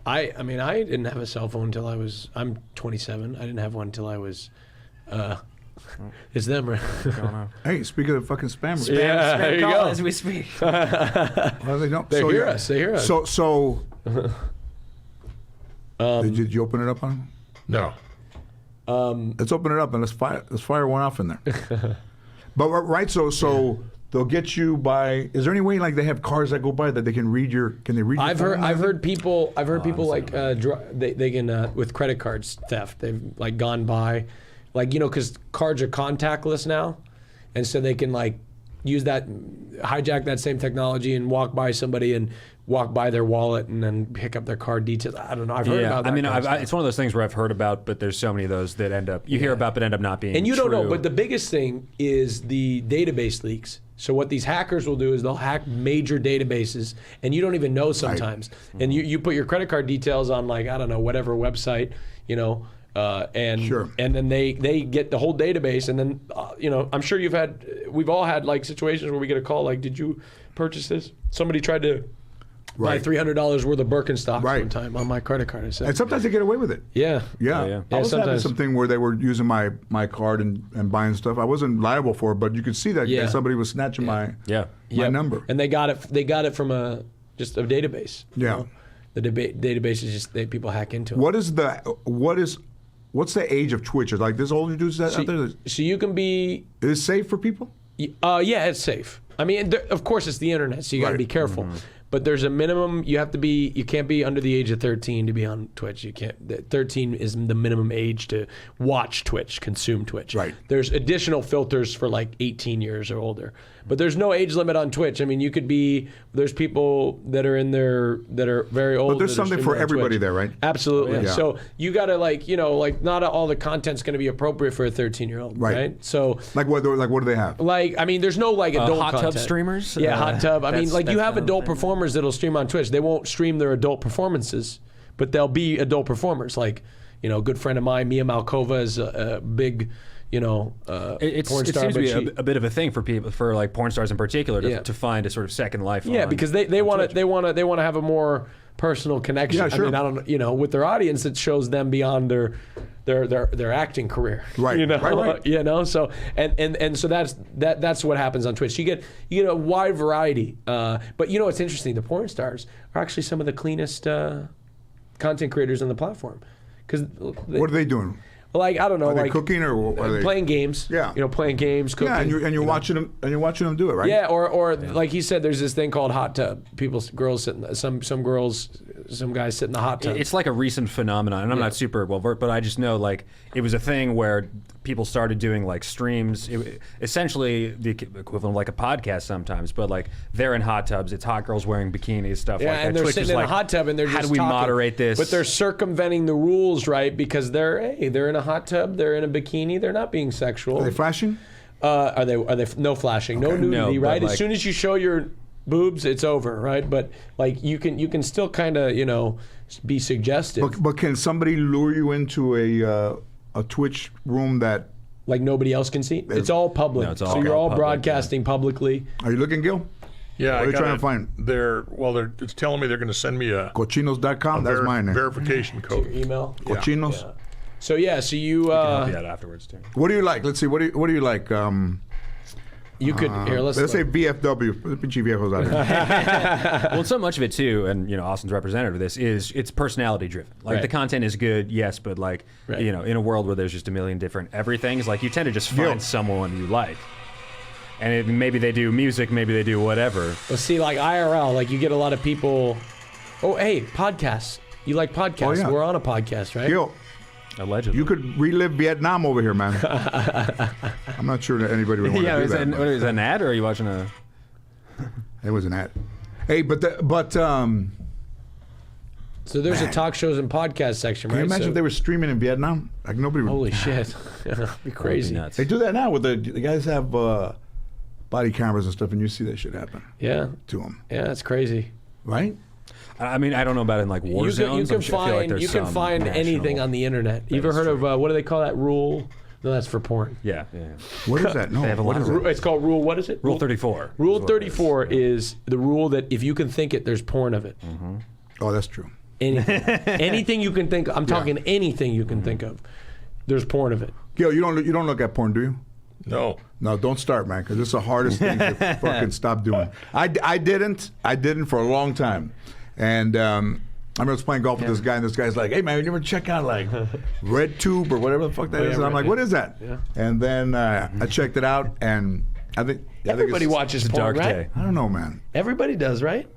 I mean, I didn't have a cell phone until I'm 27. I didn't have one until I was. It's them, right? Hey, speaking of fucking spammers. Yeah, there you go. as we speak. Well, they don't. They hear us. They hear us. So. Did you open it up on them? No. Let's open it up and let's fire one off in there. But right, so they'll get you by. Is there any way like they have cars that go by that they can read your? Can they read? I've your heard. phone? I've heard people. Like they can with credit cards theft. They've like gone by, like because cards are contactless now, and so they can like use that, hijack that same technology and walk by somebody and walk by their wallet and then pick up their card details. I don't know. I've heard about that. I mean, kind of stuff. it's one of those things where I've heard about, but there's so many of those that end up you hear about, but end up not being. And you don't know, true. but the biggest thing is the database leaks. So what these hackers will do is they'll hack major databases, and you don't even know sometimes. And you put your credit card details on like, I don't know, whatever website, and Sure. and then they get the whole database, and then I'm sure we've all had like situations where we get a call like, did you purchase this? Somebody tried to buy Right. $300 worth of Birkenstocks Right. one time on my credit card. I said, And sometimes they get away with it. yeah. Yeah. yeah. I was having sometimes. something where they were using my card and buying stuff. I wasn't liable for it, but you could see that Yeah. somebody was snatching my Yeah. Yep. number. And they got it from just a database. Yeah. The database is just people hack into it. What's the age of Twitch? Is like this older dudes out there? So you can be, Is it safe for people? yeah, it's safe. I mean, of course, it's the internet, so you got to Right. be careful. But there's a minimum. You can't be under the age of 13 to be on Twitch. 13 is the minimum age to watch Twitch, consume Twitch. Right. There's additional filters for like 18 years or older. But there's no age limit on Twitch. I mean, there's people that are in there that are very old. But there's that are something streaming for on everybody Twitch. there, right? Absolutely. Yeah. So you got to not all the content's going to be appropriate for a 13-year-old, Right. right? So Like what do they have? I mean, there's no like adult hot tub content. streamers? Yeah, hot tub. I mean, That's- like you that's have kind of adult thing. performers that'll stream on Twitch. They won't stream their adult performances, but they'll be adult performers. Like, you know, a good friend of mine, Mia Malkova, is a big, you know, It porn star. seems to but be a bit of a thing for people, for like porn stars in particular, to, Yeah. to find a sort of second life. Yeah, on, because they want to have a more personal connection. Yeah, sure. I mean, I don't, you know, with their audience, it shows them beyond their acting career. Right, You know, right. You know. So and so that's what happens on Twitch. You get a wide variety. But you know, it's interesting. The porn stars are actually some of the cleanest content creators on the platform. Because What are they doing? like, I don't know, Are they like cooking or are they playing games? Yeah. You know, playing games, cooking. Yeah, and you're you know. watching them do it, right? Yeah, or like he said, there's this thing called hot tub. Girls sit in some guys sit in the hot tub. It's like a recent phenomenon, and I'm not super well versed, but I just know like it was a thing where people started doing like streams, essentially the equivalent of like a podcast sometimes, but like they're in hot tubs. It's hot girls wearing bikinis, stuff Yeah, like that. and they're Twitch sitting is in like, a hot tub and they're just how do we talking. moderate this? But they're circumventing the rules, right? Because they're in a hot tub, they're in a bikini, they're not being sexual. Are they flashing? Are they no flashing, no nudity, No, but right? like- As soon as you show your boobs, it's over, right? But like you can still kind of, you know, be suggestive. But can somebody lure you into a Twitch room that? Like nobody else can see. It's all public. No, it's all so you're all public, broadcasting publicly. Are you looking, Gil? Yeah, What are I you got trying it. to find? It's telling me they're going to send me a Cochinos.com. That's mine. verification code. Your email. Cochinos. So yeah, so you help you out afterwards too. What do you like? Let's see. What do you like? you could here. Let's Let's say VFW. Pinche viejos out here. Well, so much of it too, and you know, Austin's representative of this is it's personality driven. Like Right. the content is good, yes, but like Right. you know, in a world where there's just a million different everythings, like you tend to just find someone you like, and maybe they do music, maybe they do whatever. Let's see, like IRL, like you get a lot of people. Oh, hey, podcasts. You like podcasts? Oh, yeah. We're on a podcast, right? Gil, Allegedly, you could relive Vietnam over here, man. I'm not sure that anybody would want yeah, to do is that. that, what is that, an ad, or are you watching a? It was an ad. Hey, So there's a talk shows and podcast section, can right? you imagine So- if they were streaming in Vietnam? Like nobody would. Holy shit. That'd be crazy. Nuts. They do that now with the guys have body cameras and stuff, and you see that shit happen Yeah. to them, Yeah, that's crazy. right? I mean, I don't know about in like war You zones. can I feel like find there's you can some find anything national- on the internet. You ever is heard true. of what do they call that rule? No, that's for porn. Yeah, yeah. What is that? No, They have a what lot is of it? It's called rule. What is it? Rule 34. Rule is what it is. 34 is the rule that if you can think it, there's porn of it. Oh, that's true. Anything, anything you can think of. I'm talking anything you can think of. There's porn of it. Gil, you don't look at porn, do you? No. No, don't start, man, because it's the hardest thing to fucking stop doing. I didn't for a long time, and I remember I was playing golf with this guy, and this guy's like, "Hey, man, you ever check out like RedTube or whatever the fuck that is?" And I'm like, "What is that?" Yeah. And then I checked it out, and I think Everybody it's, watches It's a porn, dark right? day. I don't know, man. Everybody does, right?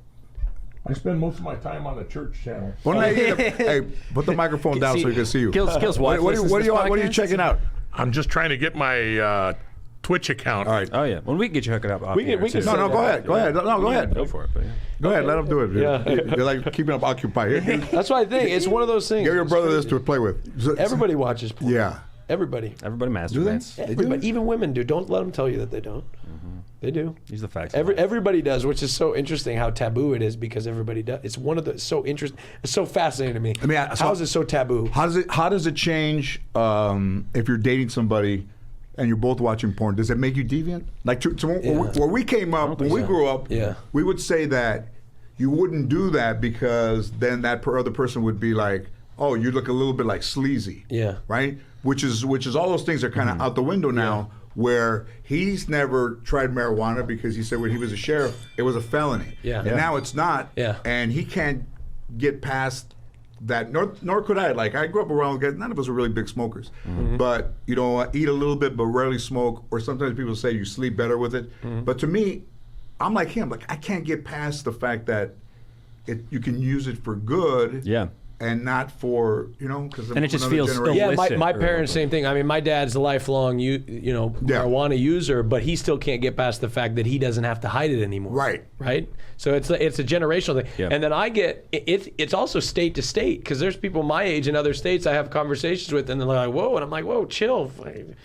I spend most of my time on the church channel. Hey, put the microphone down so you can see you. Gil's wife What are listens to you this podcast? checking out? I'm just trying to get my Twitch account. All right. Oh yeah. Well, we can get you hooked up. Off We can- here, we can too. set No, it go up. ahead. Go ahead. No, go ahead. Go for it. But yeah. Go ahead. Let them do it. Yeah. They're like keeping them occupied. That's what I think. It's one of those things. Give your It's brother this crazy. to play with. Everybody watches porn. Yeah. Everybody. Everybody they? masturbates. They do? Everybody. Even women do. Don't let them tell you that they don't. They do. These are the facts. Everybody does, which is so interesting how taboo it is because everybody does. It's one of the so interesting. It's so fascinating to me. I mean, how is it so taboo? How does it change if you're dating somebody and you're both watching porn? Does it make you deviant? Like where we came up, when we grew up, Yeah. we would say that you wouldn't do that because then that other person would be like, "Oh, you look a little bit like sleazy." Yeah. Right. Which is all those things are kind of out the window now. Where he's never tried marijuana because he said when he was a sheriff it was a felony. Yeah. And Yeah. now it's not. Yeah. And he can't get past that, nor could I. Like I grew up around guys, none of us were really big smokers, but you know, eat a little bit but rarely smoke. Or sometimes people say you sleep better with it. But to me, I'm like him. Like I can't get past the fact that you can use it for good. Yeah. And not for because And it just feels Yeah, illicit my or- parents, same thing. I mean, my dad's a lifelong marijuana user, but he still can't get past the fact that he doesn't have to hide it anymore. Right. Right. So it's a generational thing. Yeah. And then I get it's also state to state because there's people my age in other states I have conversations with, and they're like, "Whoa," and I'm like, "Whoa, chill."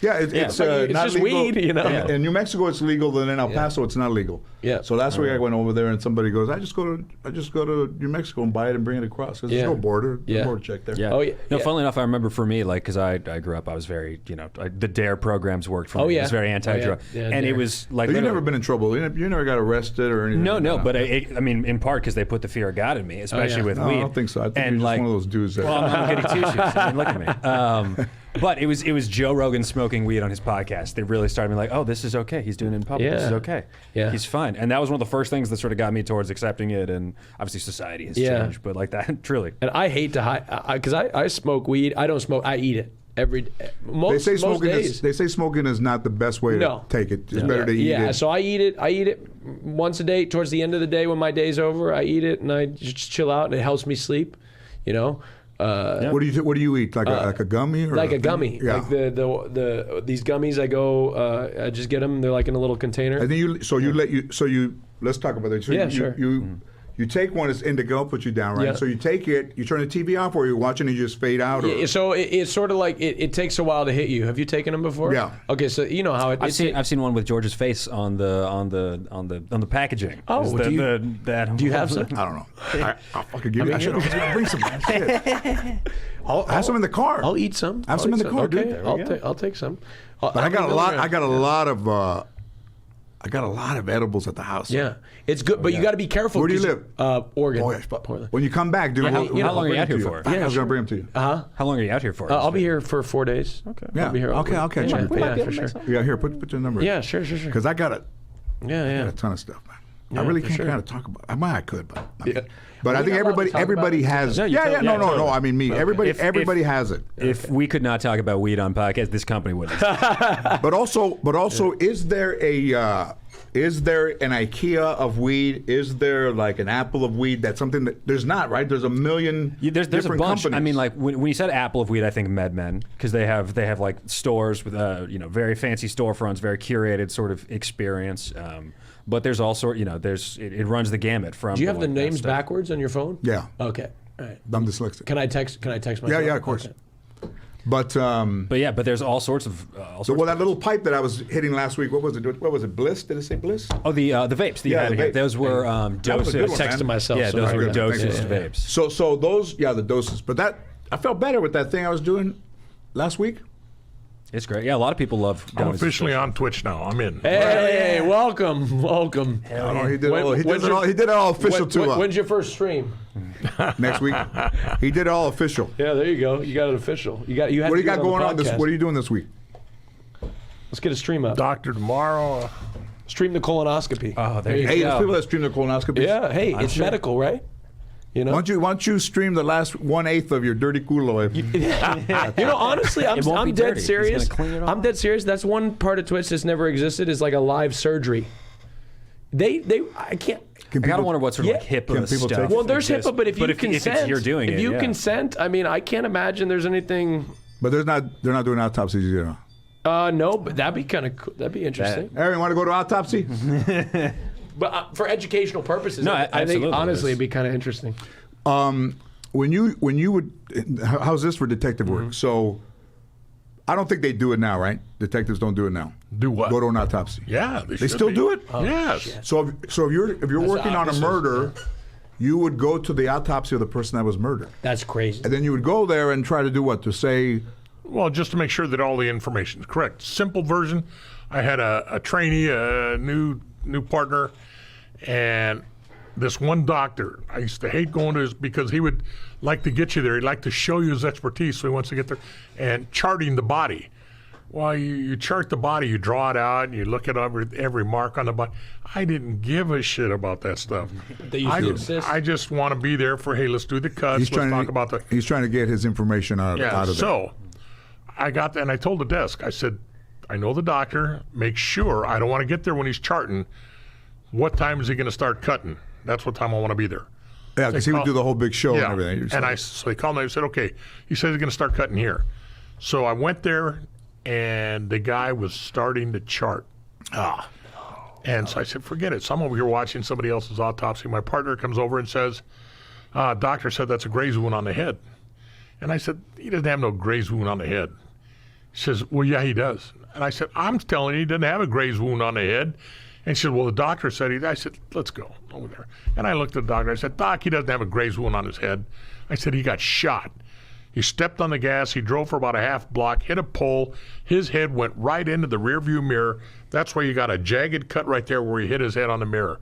Yeah, it's Like, it's not just legal. weed, you know? In New Mexico, it's legal, and in El Paso, it's not legal. Yeah. So that's where I went over there, and somebody goes, "I just go to New Mexico and buy it and bring it across because Yeah. there's no border." murder. Yeah. Border check there. Yeah. Oh, yeah, No, yeah. funnily enough, I remember for me, like, because I grew up, I was very, the DARE programs worked for me. Oh, yeah. It was very anti-drug. Oh, yeah. Yeah, and DARE. it was like. But you literally- never been in trouble. You never got arrested or anything. No, but I mean, in part because they put the fear of God in me, especially with No, weed. I don't think so. I think and you're just like, one of those dudes that. Well, I'm goody two shoes. I mean, look at me. But it was Joe Rogan smoking weed on his podcast. They really started me like, oh, this is okay. He's doing it in public. This is Yeah. okay. Yeah. He's fine. And that was one of the first things that sort of got me towards accepting it. And obviously society has Yeah. changed, but like that, truly. And I hate to hide because I smoke weed. I don't smoke. I eat it every most they say most smoking days. is. They say smoking is not the best way No. to take it. It's better to eat Yeah, it. so I eat it. I eat it once a day. Towards the end of the day, when my day's over, I eat it and I just chill out, and it helps me sleep. You know, What do you eat? Like a gummy or like a gummy. Yeah. Like the these gummies. I go. I just get them. They're like in a little container. And then let's talk about that. So Yeah, you, sure. You take one, it's indigo, put you down, right? Yeah. So you take it, you turn the TV off, or you're watching and you just fade out. Or, Yeah, so it's sort of like it takes a while to hit you. Have you taken them before? Yeah. Okay, so you know how it. I've seen one with George's face on the packaging. Oh, Is do you- do you have some? I don't know. I'll fucking give you. I should bring some. Shit. I'll have some in the car. I'll eat some. Have some in the car, Okay, dude. I'll take some. But I got a lot. I got a lot of edibles at the house. Yeah, it's good, but you got to be careful. Where do you 'cause, live? Oregon. Oh, yeah, Portland. when you come back, dude. how we'll long are you bring out them here to for? I was gonna bring them to you. How long are you out here for? I'll be here for 4 days. Okay. Yeah. I'll be here. Okay. Yeah, Okay. yeah, Check. yeah, for sure. Yeah. Here, put your number. Yeah, sure. Because I got a Yeah. ton of stuff, man. Yeah, I really for can't sure. kind of talk about. I could, but I mean, Yeah. but I We think got a lot to talk everybody about. has. No, you Yeah. totally- No. I mean, me. Everybody If- has it. If we could not talk about weed on podcast, this company wouldn't. But also, is there an IKEA of weed? Is there like an Apple of weed? That's something that there's not, right? There's a million. There's a different bunch. companies. I mean, like when you said Apple of weed, I think MedMen because they have like stores with very fancy storefronts, very curated sort of experience. But there's also it runs the gamut from. Do you have the like, that names stuff. backwards on your phone? Yeah. Okay. All right. I'm dyslexic. Can I text myself? Yeah, of course. Okay. But But there's all sorts of. that little pipe that I was hitting last week. What was it? What was it? Bliss? Did it say Bliss? Oh, the vapes that you Yeah, had the in here. vape. Those were That was a good doses. one, man. Texting myself. Yeah, so those I were got- doses yeah. vapes. So those, the doses. But that I felt better with that thing I was doing last week. It's great. Yeah, a lot of people love. I'm going to officially on Twitch now. I'm in. Hey, welcome. I don't know. He did When- all. He when's did it your- all. He did it all official too. When's your first stream? Next week. He did it all official. Yeah, there you go. You got it official. You had What do to you got do it going the on this? podcast. What are you doing this week? Let's get a stream up. Doctor tomorrow. Stream the colonoscopy. Oh, there you Hey, go. there's people that stream the colonoscopies. Yeah. Hey, it's sure. medical, right? You know. Why don't you stream the last 1/8 of your dirty culo? You know, honestly, I'm It won't be dead dirty. He's serious. gonna clean it all I'm dead serious. That's one part of Twitch that's never existed is like a live surgery. I can't. Can I gotta people- wonder what sort of like Can HIPAA people stuff. take- Well, there's exists. HIPAA, but if you consent, if you're doing if it, you yeah. consent, I mean, I can't imagine there's anything. But they're not doing autopsies, you know. No, but that'd be kind of cool. That'd be interesting. Aaron, want to go to autopsy? But for educational purposes, No, I think absolutely. honestly it'd be kind of interesting. When you would, how's this for detective work? So, I don't think they do it now, right? Detectives don't do it now. Do what? Go to an autopsy. Yeah, They should still be. do it. Yes. So if you're working on a opposite, murder, you would go to the autopsy of the person that was murdered, That's crazy. and then you would go there and try to do what? To say, Well, just to make sure that all the information is correct. Simple version. I had a trainee, a new partner, and this one doctor. I used to hate going to his because he would like to get you there. He'd like to show you his expertise, so he wants to get there and charting the body. Well, you chart the body, you draw it out, and you look at every mark on the body. I didn't give a shit about that stuff. They used to insist. I just want to be there for, hey, let's do the cuts. he's Let's talk about the. he's trying to get his information out Yeah, of there. so I got that, and I told the desk, I said, I know the doctor. Make sure, I don't want to get there when he's charting. What time is he going to start cutting? That's what time I want to be there. Yeah, because he would do the whole big show and everything. So he called me and said, okay, he says he's going to start cutting here. So I went there, and the guy was starting to chart. And so I said, forget it. So I'm over here watching somebody else's autopsy. My partner comes over and says, doctor said that's a graze wound on the head. And I said, he doesn't have no graze wound on the head. He says, well, yeah, he does. And I said, I'm telling you, he doesn't have a graze wound on the head. And she said, well, the doctor said he. I said, let's go over there. And I looked at the doctor. I said, Doc, he doesn't have a graze wound on his head. I said, he got shot. He stepped on the gas. He drove for about a half block, hit a pole. His head went right into the rearview mirror. That's where you got a jagged cut right there where he hit his head on the mirror.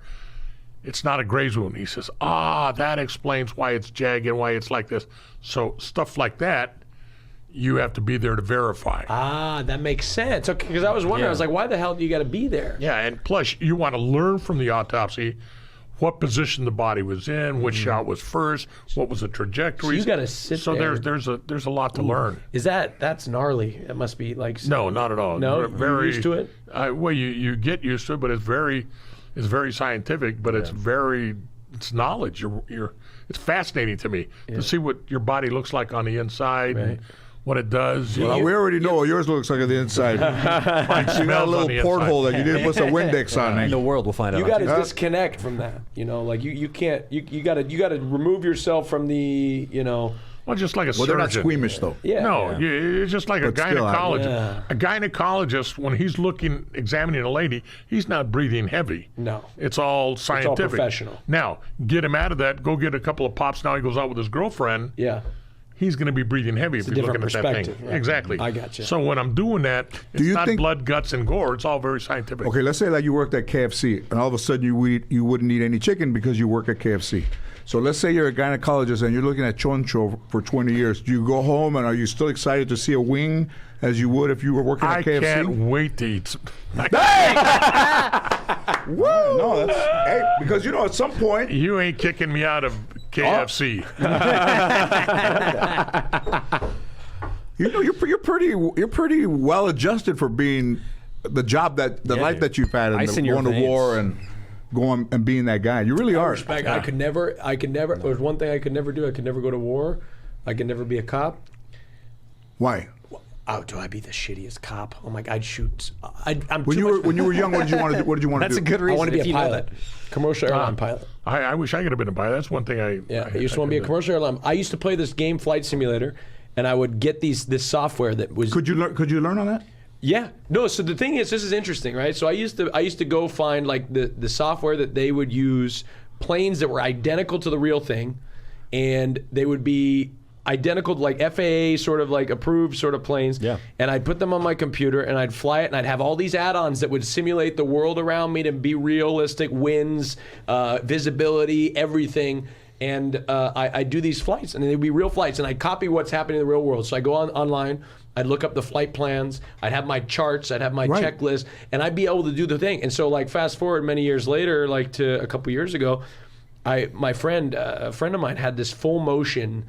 It's not a graze wound. He says, that explains why it's jagged and why it's like this. So stuff like that, you have to be there to verify. That makes sense. Okay, because I was wondering, I was like, why the hell do you got to be there? Yeah, and plus you want to learn from the autopsy what position the body was in, which shot was first, what was the trajectory. So you got to sit there. So there's a lot to learn. That's gnarly? It must be like No, not at all. No, very you're used to it. Well, you get used to it, but it's very scientific. But it's knowledge. It's fascinating to me to see what your body looks like on the inside. Right. And what it does. Well, we already know what yours looks like on the inside. You got a little porthole that you didn't put some Windex on it. The world will find out. You got to disconnect from that. Like you can't. You got to remove yourself from the. Well, just like a surgeon. Well, they're not squeamish though. Yeah. No, it's just like a But still, gynecologist. yeah. A gynecologist, when he's examining a lady, he's not breathing heavy. No. It's all scientific. professional. Now, get him out of that. Go get a couple of pops. Now he goes out with his girlfriend. Yeah. He's going to be breathing heavy if a he's looking different at that thing. perspective, right. Exactly. I gotcha. So when I'm doing that, it's you not think- blood, guts, and gore. It's all very scientific. Okay, let's say like you worked at KFC, and all of a sudden you wouldn't eat any chicken because you work at KFC. So let's say you're a gynecologist and you're looking at choncho for 20 years. Do you go home and are you still excited to see a wing as you would if you were working at I KFC? can't wait to eat. Woo! No, that's because at some point. You ain't kicking me out of KFC. You're pretty well adjusted for being the job the life that you've had and Ice in your going to veins. war and going and being that guy. You really are. Respect. I could never. There's one thing I could never do. I could never go to war. I could never be a cop. Why? Oh, do I be the shittiest cop? Oh my God, I'd shoot. I'm When too you much- were young, what did you want to do? What did you want That's to a do? good reason. I want to be if a you know pilot, that. commercial airline pilot. I wish I could have been a pilot. That's one thing I used to want to be a commercial airline. I used to play this game, Flight Simulator, and I would get this software that was. Could you learn on that? Yeah. No, so the thing is, this is interesting, right? So I used to go find like the software that they would use, planes that were identical to the real thing, and they would be identical to like FAA sort of like approved sort of planes. Yeah. And I'd put them on my computer and I'd fly it and I'd have all these add-ons that would simulate the world around me to be realistic, winds, visibility, everything. And I do these flights, and they'd be real flights, and I'd copy what's happening in the real world. So I go online, I'd look up the flight plans, I'd have my charts, I'd have my checklist, and I'd be able to do the thing. And so, like, fast forward many years later, like to a couple years ago, a friend of mine had this full motion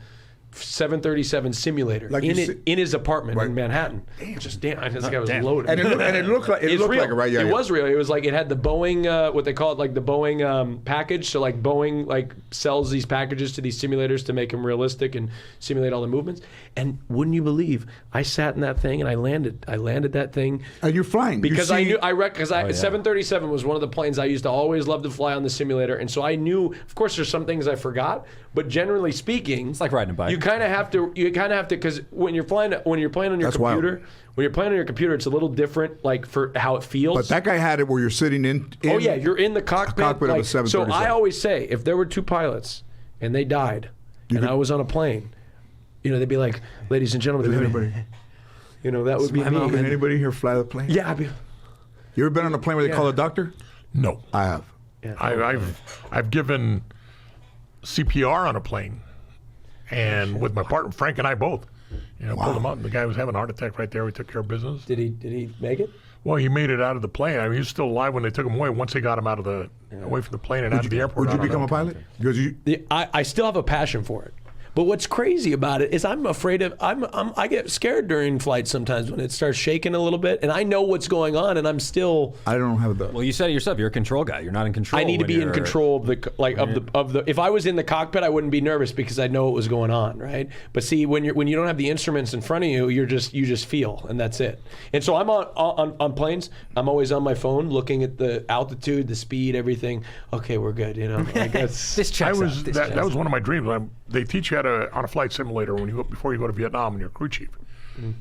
737 simulator Like in his apartment Right. in Manhattan. Just damn, this guy was loaded. And it looked like It's real. like it, right? Yeah, it yeah. was real. It was like it had the Boeing, what they call it, like the Boeing package. So like Boeing like sells these packages to these simulators to make them realistic and simulate all the movements. And wouldn't you believe, I sat in that thing and I landed that thing. And you're flying Because you I see, knew, 737 was one of the planes I used to always love to fly on the simulator. And so I knew, of course, there's some things I forgot, but generally speaking, It's like riding a bike. You kind of have to, because when you're playing on your That's wild. computer, it's a little different, like for how it feels. But that guy had it where you're sitting in Oh yeah, you're in the cockpit. cockpit of a like, so 737. I always say, if there were two pilots and they died, and I was on a plane, they'd be like, "Ladies and gentlemen," that would be me. Can anybody here fly the plane? Yeah, I'd be. You ever been on a plane where they call a doctor? No. I have. I've given CPR on a plane, and with my partner Frank and I both, pulled him out. And the guy was having a heart attack right there. We took care of business. Did he make it? Well, he made it out of the plane. I mean, he was still alive when they took him away. Once they got him out of away from the plane and out of the airport. Would you I don't become know. a pilot? Because you. I still have a passion for it. But what's crazy about it is I'm afraid of I get scared during flights sometimes when it starts shaking a little bit, and I know what's going on, and I'm still. I don't have the. Well, you said it yourself. You're a control guy. You're not in control. I need to when be in you're- control of the. If I was in the cockpit, I wouldn't be nervous because I know what was going on, right? But see, when you don't have the instruments in front of you, you just feel, and that's it. And so I'm on planes. I'm always on my phone looking at the altitude, the speed, everything. Okay, we're good. Like that's, This checks out. This That checks was one of my dreams. They teach you how to on a flight simulator before you go to Vietnam when you're a crew chief.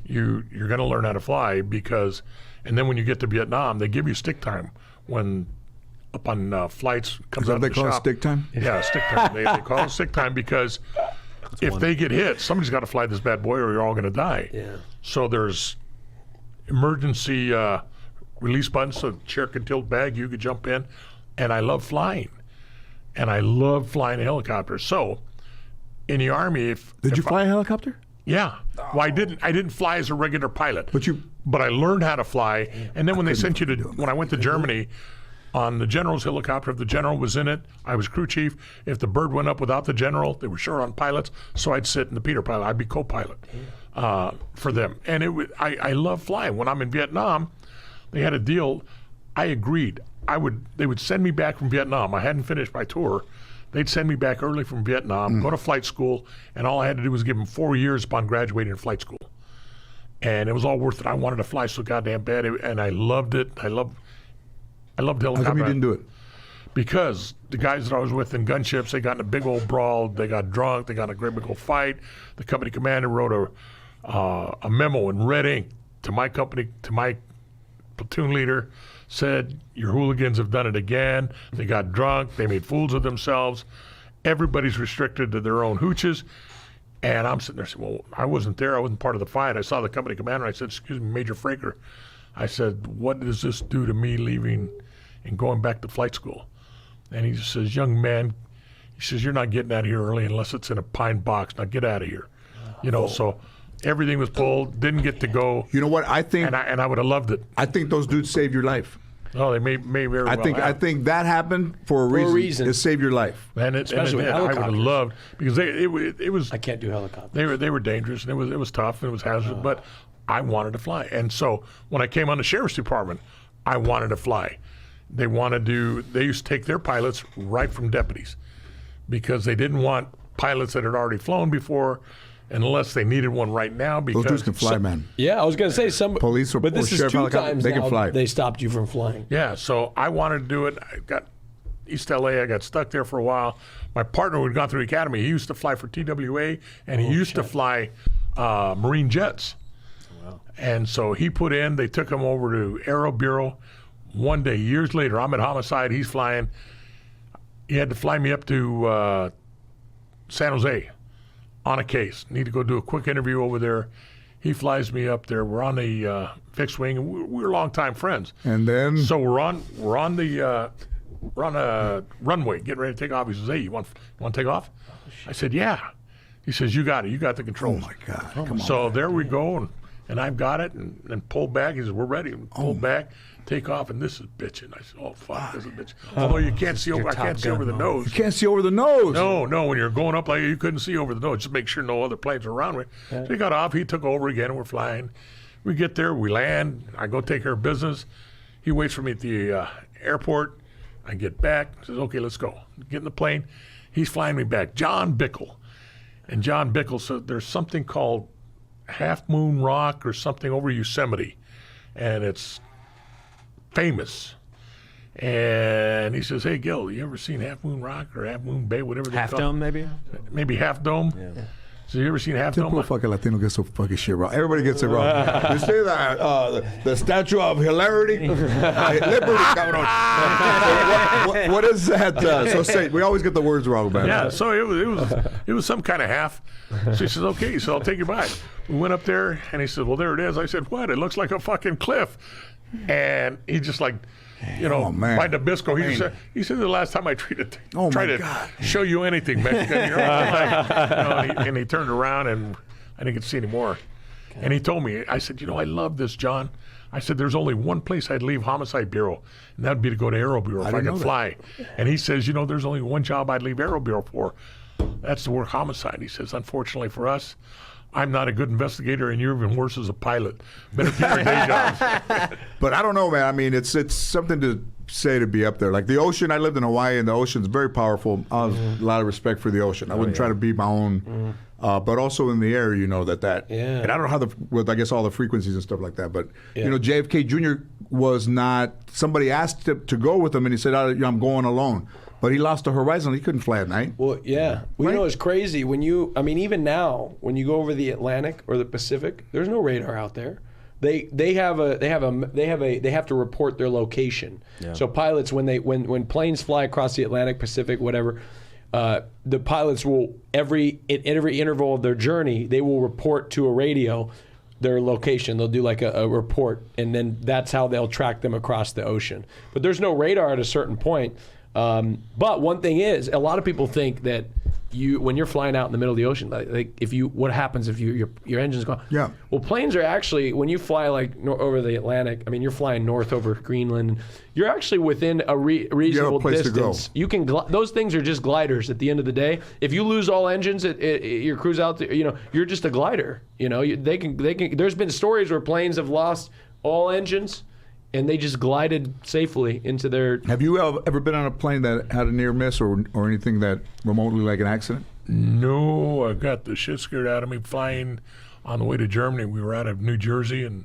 You're going to learn how to fly and then when you get to Vietnam, they give you stick time when up on flights. Comes Is that out what they of the call it, shop. stick time? Yeah, stick time. They call it stick time because if they get hit, somebody's got to fly this bad boy or you're all going to die. Yeah. So there's emergency release buttons so the chair can tilt back, you could jump in. And I love flying. And I love flying a helicopter. So in the Army, Did you fly a helicopter? yeah. Well, I didn't fly as a regular pilot. But I learned how to fly. And then when they sent you to, when I went to Germany, on the general's helicopter, if the general was in it, I was crew chief. If the bird went up without the general, they were short on pilots, so I'd sit in the Peter pilot. I'd be co-pilot for them. And I love flying. When I'm in Vietnam, they had a deal. I agreed. They would send me back from Vietnam. I hadn't finished my tour. They'd send me back early from Vietnam, go to flight school, and all I had to do was give them 4 years upon graduating flight school. And it was all worth it. I wanted to fly so goddamn bad, and I loved it. I loved helicopter. How come you didn't do it? Because the guys that I was with in gunships, they got in a big old brawl. They got drunk. They got in a great big old fight. The company commander wrote a memo in red ink to my company, to my platoon leader, said, your hooligans have done it again. They got drunk. They made fools of themselves. Everybody's restricted to their own hooches. And I'm sitting there saying, well, I wasn't there. I wasn't part of the fight. I saw the company commander. I said, excuse me, Major Fraker. I said, what does this do to me leaving and going back to flight school? And he just says, young man, he says, you're not getting out of here early unless it's in a pine box. Now get out of here. You know, so everything was pulled, didn't get to go. You know what? I think And I would have loved it. I think those dudes saved your life. Oh, they may very well I have. think that happened for a reason. It saved your life. And Especially with I would have helicopters. loved, because it was I can't do helicopters. they were dangerous and it was tough and it was hazardous, but I wanted to fly. And so when I came on the sheriff's department, I wanted to fly. They used to take their pilots right from deputies because they didn't want pilots that had already flown before unless they needed one right now. Because Those dudes can fly, man. Yeah, I was going to say some Police or but this is sheriff 2 helicopter, times they can now fly. they stopped you from flying. Yeah, so I wanted to do it. I got East LA. I got stuck there for a while. My partner who had gone through the academy, he used to fly for TWA, and he used to fly Marine jets. And so he put in, they took him over to Aero Bureau. One day, years later, I'm at Homicide, he's flying. He had to fly me up to San Jose on a case. Need to go do a quick interview over there. He flies me up there. We're on the fixed wing, and we're longtime friends. And then So we're on a runway, getting ready to take off. He says, hey, you want to take off? I said, yeah. He says, you got it. You got the controls. oh my God, come on. So there we go, and I've got it, and pull back. He says, we're ready. And pull back, take off, and this is bitching. I said, oh, fuck, this is bitching. Although you can't see over, I can't see over the nose. You can't see over the nose. No, when you're going up like you couldn't see over the nose. Just make sure no other planes are around me. So he got off, he took over again, and we're flying. We get there, we land, I go take care of business. He waits for me at the airport. I get back, says, okay, let's go. Get in the plane. He's flying me back. John Bickle. And John Bickle said there's something called Half Moon Rock or something over Yosemite. And it's famous. And he says, hey, Gil, you ever seen Half Moon Rock or Half Moon Bay, whatever they Half call it? Dome, maybe? Maybe Half Dome? Yeah. So you ever seen Half Typical Dome? fucking Latino gets so fucking shit wrong. Everybody gets it wrong. You say that the Statue of Hilarity, Liberty, cabrón. What is that? So say we always get the words wrong, man. Yeah, so it was some kind of half. So he says, okay, so I'll take you by. We went up there, and he said, well, there it is. I said, what? It looks like a fucking cliff. And he just like, Oh, man. by Nabisco, he said the last time I tried to God. show you anything, Mexican, you're and he turned around, and I didn't get to see any more. And he told me, I said, I love this, John. I said, there's only one place I'd leave Homicide Bureau, and that would be to go to Aero Bureau if I could fly. And he says, there's only one job I'd leave Aero Bureau for. That's to work Homicide. He says, unfortunately for us, I'm not a good investigator, and you're even worse as a pilot. Better keep your day jobs. But I don't know, man. I mean, it's something to say to be up there. Like the ocean, I lived in Hawaii, and the ocean's very powerful. I have a lot of respect for the ocean. I wouldn't try to be my own. But also in the air, that. Yeah. And I don't know how with I guess all the frequencies and stuff like that. But JFK Jr. was not. Somebody asked him to go with him, and he said, "I'm going alone." But he lost the horizon. He couldn't fly at night. Well, yeah. Well, it's crazy when even now, when you go over the Atlantic or the Pacific, there's no radar out there. they have to report their location. So pilots, when planes fly across the Atlantic, Pacific, whatever, the pilots will at every interval of their journey, they will report to a radio their location. They'll do like a report, and then that's how they'll track them across the ocean. But there's no radar at a certain point. But one thing is, a lot of people think that when you're flying out in the middle of the ocean, what happens if your engine's gone? Yeah. Well, planes are actually, when you fly over the Atlantic, I mean, you're flying north over Greenland. You're actually within a reasonable place to go. distance. You can those things are just gliders at the end of the day. If you lose all engines, your crew's out there. You're just a glider. They can. There's been stories where planes have lost all engines, and they just glided safely into their. Have you ever been on a plane that had a near miss or anything that remotely like an accident? No, I got the shit scared out of me flying on the way to Germany. We were out of New Jersey, and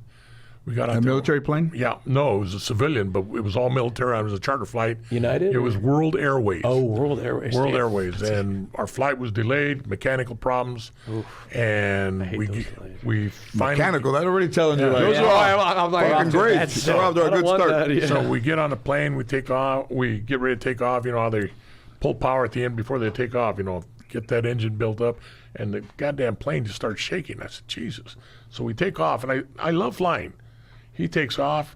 we got out A there. military plane? Yeah, no, it was a civilian, but it was all military. It was a charter flight. United? It was World Airways. Oh, World Airways. World Airways, and our flight was delayed, mechanical problems, and we finally. Mechanical, that already telling you like, Those I'm like, fucking great. that's- We're off to a I don't good want start. that, yeah. So we get on the plane, we take off, we get ready to take off. You know how they pull power at the end before they take off. Get that engine built up, and the goddamn plane just starts shaking. I said, Jesus. So we take off, and I love flying. He takes off,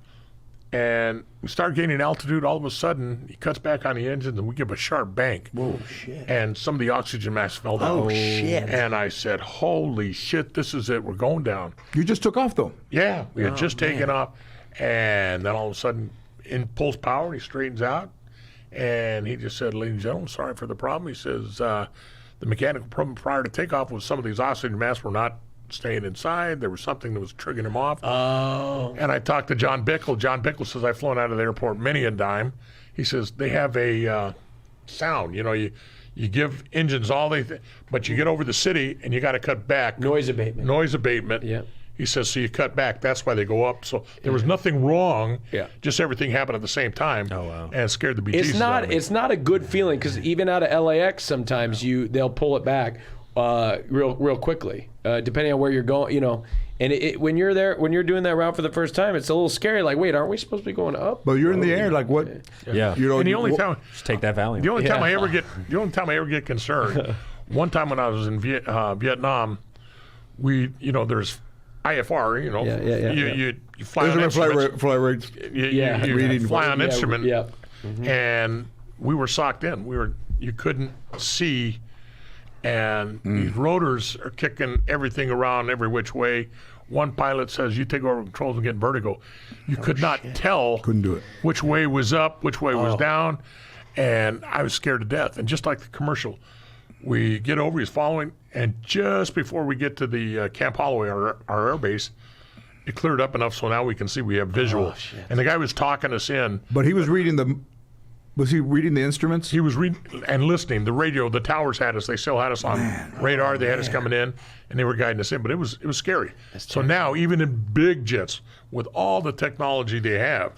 and we start gaining altitude. All of a sudden, he cuts back on the engine, and we give a sharp bank. Whoa, shit. And some of the oxygen masks fell down. Oh, shit. And I said, holy shit, this is it. We're going down. You just took off though. Yeah, we had just taken off, and then all of a sudden, in pulls power, and he straightens out, and he just said, ladies and gentlemen, sorry for the problem. He says, the mechanical problem prior to takeoff was some of these oxygen masks were not staying inside. There was something that was triggering him off. Oh. And I talked to John Bickle. John Bickle says, I've flown out of the airport many a dime. He says, they have a sound. You give engines all but you get over the city and you got to cut back. Noise abatement. Noise abatement. Yeah. He says, so you cut back. That's why they go up. So there was nothing wrong. Yeah. Just everything happened at the same time. Oh, wow. And it scared the bejesus out of me. It's not a good feeling, because even out of LAX sometimes they'll pull it back real quickly, depending on where you're going. And when you're there, when you're doing that route for the first time, it's a little scary. Like, wait, aren't we supposed to be going up? But you're in the air, like what? Yeah. And the only time Just take that Valium. The only time I ever get concerned, one time when I was in Vietnam, there's IFR, you fly on instruments. Flight rates. You Reading. fly on instrument, Yeah. and we were socked in. You couldn't see, and these rotors are kicking everything around every which way. One pilot says, you take over controls and get vertigo. You could not tell Couldn't do it. which way was up, which way was down, and I was scared to death. And just like the commercial, we get over, he's following, and just before we get to the Camp Holloway, our air base, it cleared up enough so now we can see we have visual. And the guy was talking us in. But he was reading Was he reading the instruments? He was reading and listening. The radio, the towers had us. They still had us on radar. They had us coming in, and they were guiding us in. But it was scary. So now, even in big jets, with all the technology they have,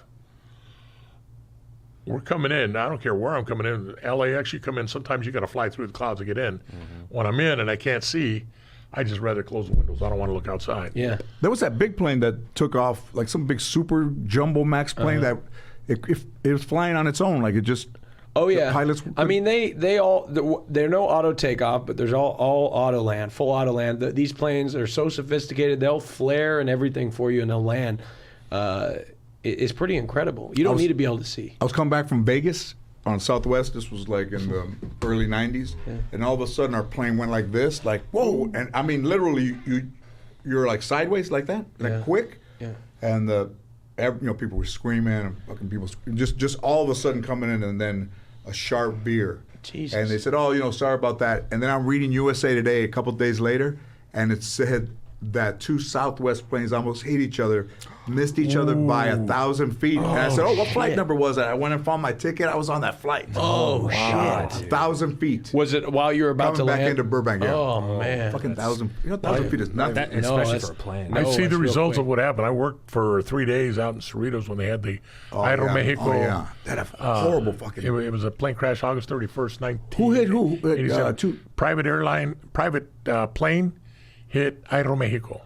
we're coming in. I don't care where I'm coming in. LAX, you come in. Sometimes you got to fly through the clouds to get in. When I'm in and I can't see, I just rather close the windows. I don't want to look outside. Yeah. There was that big plane that took off, like some big super jumbo max plane that it was flying on its own. Like it just. Oh yeah. The pilots. I mean, they're no auto takeoff, but there's all auto land, full auto land. These planes are so sophisticated; they'll flare and everything for you, and they'll land. It's pretty incredible. You don't need to be able to see. I was coming back from Vegas on Southwest. This was like in the early '90s, and all of a sudden our plane went like this, like whoa! And I mean, literally, you're like sideways like that, like quick. Yeah. And people were screaming, and fucking people just all of a sudden coming in, and then a sharp veer. Jesus. And they said, "Oh, sorry about that." And then I'm reading USA Today a couple days later, and it said that two Southwest planes almost hit each other, missed each other by 1,000 feet. And I said, what flight number was that? I went and found my ticket. I was on that flight. Oh, shit. 1,000 feet. Was it while you were about Coming to back land? into Burbank, yeah. Oh, man. Fucking 1,000. 1,000 feet is nothing. Especially for a plane. I see that's the real results quick. of what happened. I worked for 3 days out in Cerritos when they had the Aeromexico. Oh, yeah. That horrible fucking. It was a plane crash August 31st, 1987. Who hit who? Private plane hit Aeromexico.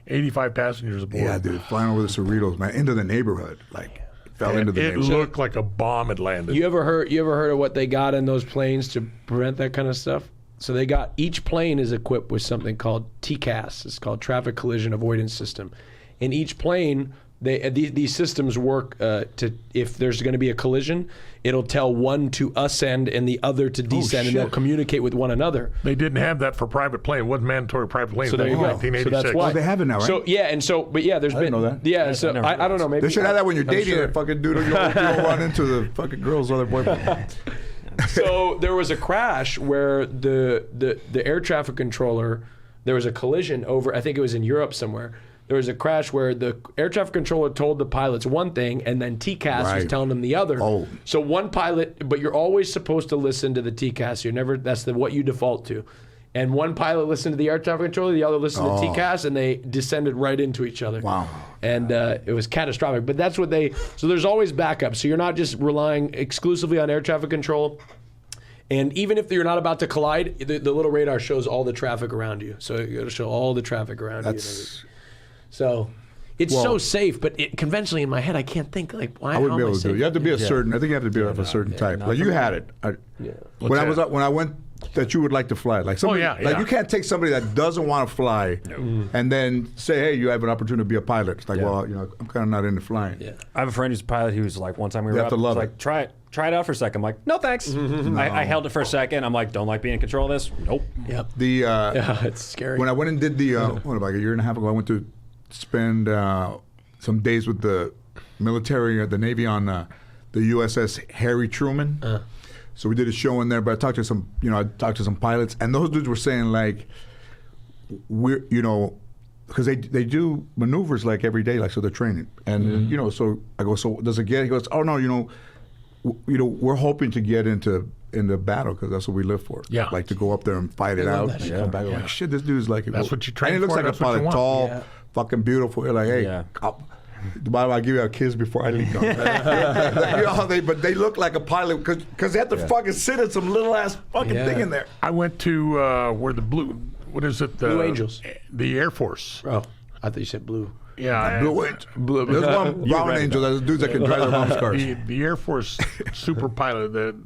85 passengers aboard. Yeah, dude, flying over the Cerritos, man, into the neighborhood, like fell into the It neighborhood. looked like a bomb had landed. You ever heard of what they got in those planes to prevent that kind of stuff? So they got, each plane is equipped with something called TCAS. It's called Traffic Collision Avoidance System. In each plane, these systems work to, if there's going to be a collision, it'll tell one to ascend and the other to descend, and they'll communicate with one another. They didn't have that for private plane. It wasn't mandatory private plane So there back you in go. 1986. So that's why. Oh, they have it now, right? So there's I been didn't know that. yeah. So never I don't know. Maybe They should have that when you're I'm dating sure. a fucking dude. You don't run into the fucking girl's other boyfriend. So there was a crash where the air traffic controller, there was a collision over, I think it was in Europe somewhere. There was a crash where the air traffic controller told the pilots one thing and then TCAS was Right. telling them the other. Oh. So one pilot, but you're always supposed to listen to the TCAS. You're never, that's what you default to. And one pilot listened to the air traffic controller, the other listened to TCAS, and they descended right into each other. Wow. And it was catastrophic. But that's what so there's always backup. So you're not just relying exclusively on air traffic control. And even if you're not about to collide, the little radar shows all the traffic around you. So it'll show all the traffic around you. So it's so safe, but conventionally in my head, I can't think like why. I wouldn't how be am able to do it. You have to be a certain. I think you have to be of a certain type. Like you had it. When I went, that you would like to fly. Like somebody, like you can't take somebody that doesn't want to fly, and then say, hey, you have an opportunity to be a pilot. It's like, well, I'm kind of not into flying. Yeah. I have a friend who's a pilot who's like, one time we were You have up, to love he's it. like, try it out for a second. I'm like, no thanks. I held it for a second. I'm like, don't like being in control of this. Nope. Yep. The It's scary. when I went and did the what about a year and a half ago, I went to spend some days with the military, the Navy on the USS Harry Truman. So we did a show in there, but I talked to some pilots, and those dudes were saying like, we're, because they do maneuvers like every day, like so they're training, and so I go, so does it get? He goes, oh no, we're hoping to get into battle because that's what we live for. Yeah. Like to go up there and fight it out. And come back like, shit, this dude's like, That's what you train and he looks for, like that's a what you pilot, want. tall, fucking beautiful. You're like, hey, Yeah. I'll give you a kiss before I leave. But they look like a pilot because they have to fucking sit in some little ass fucking thing in there. I went to where the what is it? Blue Angels. The Air Force. Oh, I thought you said blue. Yeah. Blue Angel. There's one brown angel. There's dudes that can drive their mom's cars. The Air Force super pilot.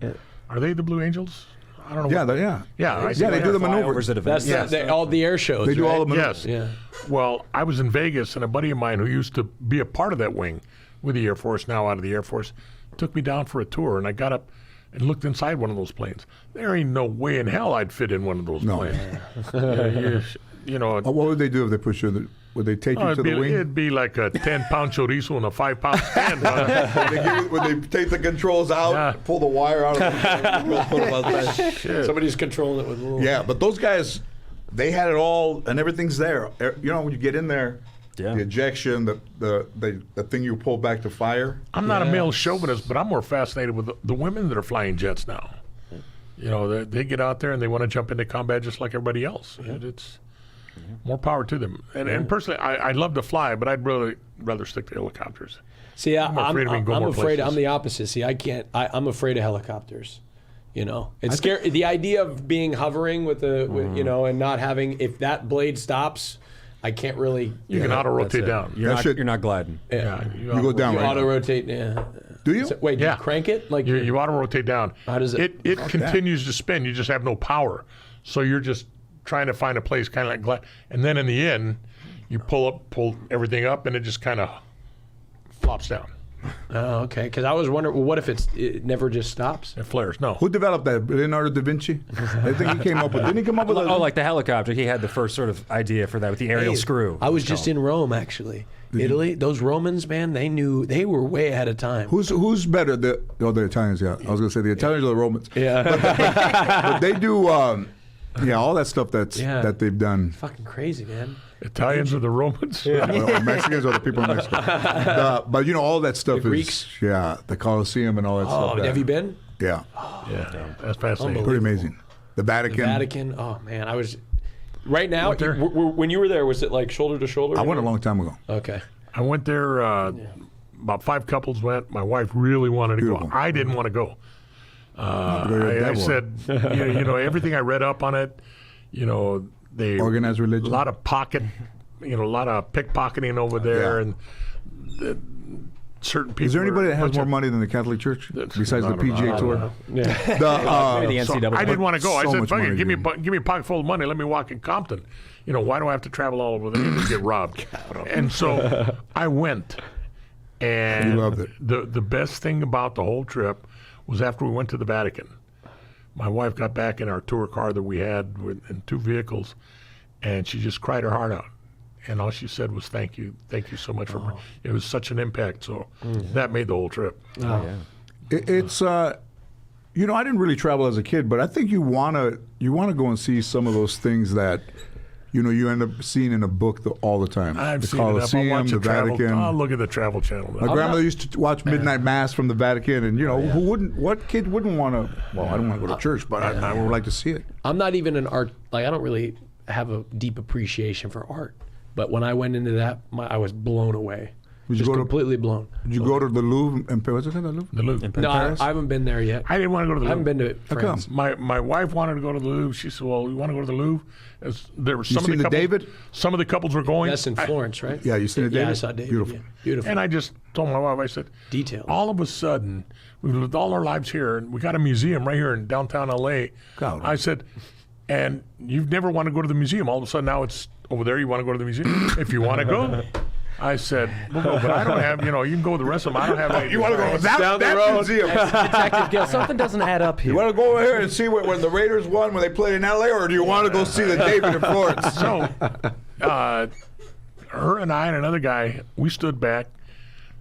Are they the Blue Angels? I don't know. Yeah, right. they do the maneuvers. Flyovers at events. That's all the air shows. They do all the right? maneuvers. Yes. Yeah. Well, I was in Vegas, and a buddy of mine who used to be a part of that wing with the Air Force, now out of the Air Force, took me down for a tour, and I got up and looked inside one of those planes. There ain't no way in hell I'd fit in one of those planes. What would they do if they push you in would they take you to the wing? It'd be like a 10-pound chorizo and a 5-pound stand. When they take the controls out, pull the wire out of Somebody's controlling it with a little. Yeah, but those guys, they had it all, and everything's there. When you get in there, the ejection, the thing you pull back to fire. I'm not a male chauvinist, but I'm more fascinated with the women that are flying jets now. They get out there and they want to jump into combat just like everybody else. It's more power to them. And personally, I love to fly, but I'd really rather stick to helicopters. See, I'm afraid of me going more places. I'm the opposite. See, I can't. I'm afraid of helicopters. It's scary. The idea of being hovering with and not having, if that blade stops, I can't really. You can auto rotate down. You're not gliding. Yeah, You go down, right? Auto rotate. Yeah. Do you? So, wait, do you crank it? Like you auto rotate down. How does it? It continues to spin. You just have no power, so you're just trying to find a place, kind of like glide. And then in the end, you pull everything up, and it just kind of flops down. Oh, okay. Because I was wondering, well, what if it never just stops? It flares. No. Who developed that? Leonardo da Vinci? I think he came up with. Didn't he come up with? Like the helicopter. He had the first sort of idea for that with the aerial screw. I was just in Rome, actually. Italy. Those Romans, man, they were way ahead of time. Who's better? The Italians. Yeah, I was gonna say the Italians or the Romans. Yeah. But they do. All that stuff that they've done. Fucking crazy, man. Italians or the Romans? Well, Mexicans are the people in Mexico. But all that stuff The Greeks? is the Colosseum and all that stuff. Oh, have you been? Yeah, Yeah, that's fascinating. pretty amazing. The Vatican. Vatican. Oh man, I was. Right now, when you were there, was it like shoulder to shoulder? I went a long time ago. Okay. I went there, about 5 couples went. My wife really wanted to Beautiful. go. I didn't want to go. You're a I devil. said, everything I read up on it, they Organized religion. a lot of pocket a lot of pickpocketing over there, Yeah. and certain people. Is there anybody that has bunch more of- money than the Catholic Church besides the I don't know. PGA I Tour? don't Yeah. Maybe the So NCAA. I didn't want to go. I So said, much "Fuck it, money, give me dude. give me a pocket full of money. Let me walk in Compton. Why do I have to travel all over there to get robbed?" And so I went. And You loved it. The best thing about the whole trip was after we went to the Vatican. My wife got back in our tour car that we had in 2 vehicles, and she just cried her heart out. And all she said was, "Thank you so much for." It was such an impact. So that made the whole trip. It's I didn't really travel as a kid, but I think you wanna go and see some of those things that you end up seeing in a book all the time. I've the seen it. I'll Colosseum, watch the the travel. Vatican. I'll look at the Travel Channel. My grandmother used to watch midnight mass from the Vatican, and who wouldn't? What kid wouldn't want to? Well, I don't want to go to church, but I would like to see it. I'm not even an art. Like I don't really have a deep appreciation for art. But when I went into that, I was blown away. Did you Just go to- completely blown. Did you go to the Louvre and what's it called? The Louvre? The Louvre. No, I Paris? haven't been there yet. I didn't want to go to the I haven't Louvre. been to How France. come? My wife wanted to go to the Louvre. She said, "Well, you want to go to the Louvre?" There were some seen of the the couples, David? Some of the couples were going. That's in Florence, right? Yeah, you seen the Yeah, I David? saw David. Beautiful. Yeah. Beautiful. And I just told my wife, I said, Detailed. all of a sudden, we've lived all our lives here, and we got a museum right here in downtown L.A. God. I said, and you've never wanted to go to the museum. All of a sudden, now it's over there. You want to go to the museum? If you want to go. I said, we'll go, but I don't have, you can go with the rest of them. I don't have any. You want to go to Down the that road. museum? Detective Gill, something doesn't add up here. You want to go over here and see when the Raiders won when they played in LA, or do you want to go see the David in Florence? So, her and I and another guy, we stood back.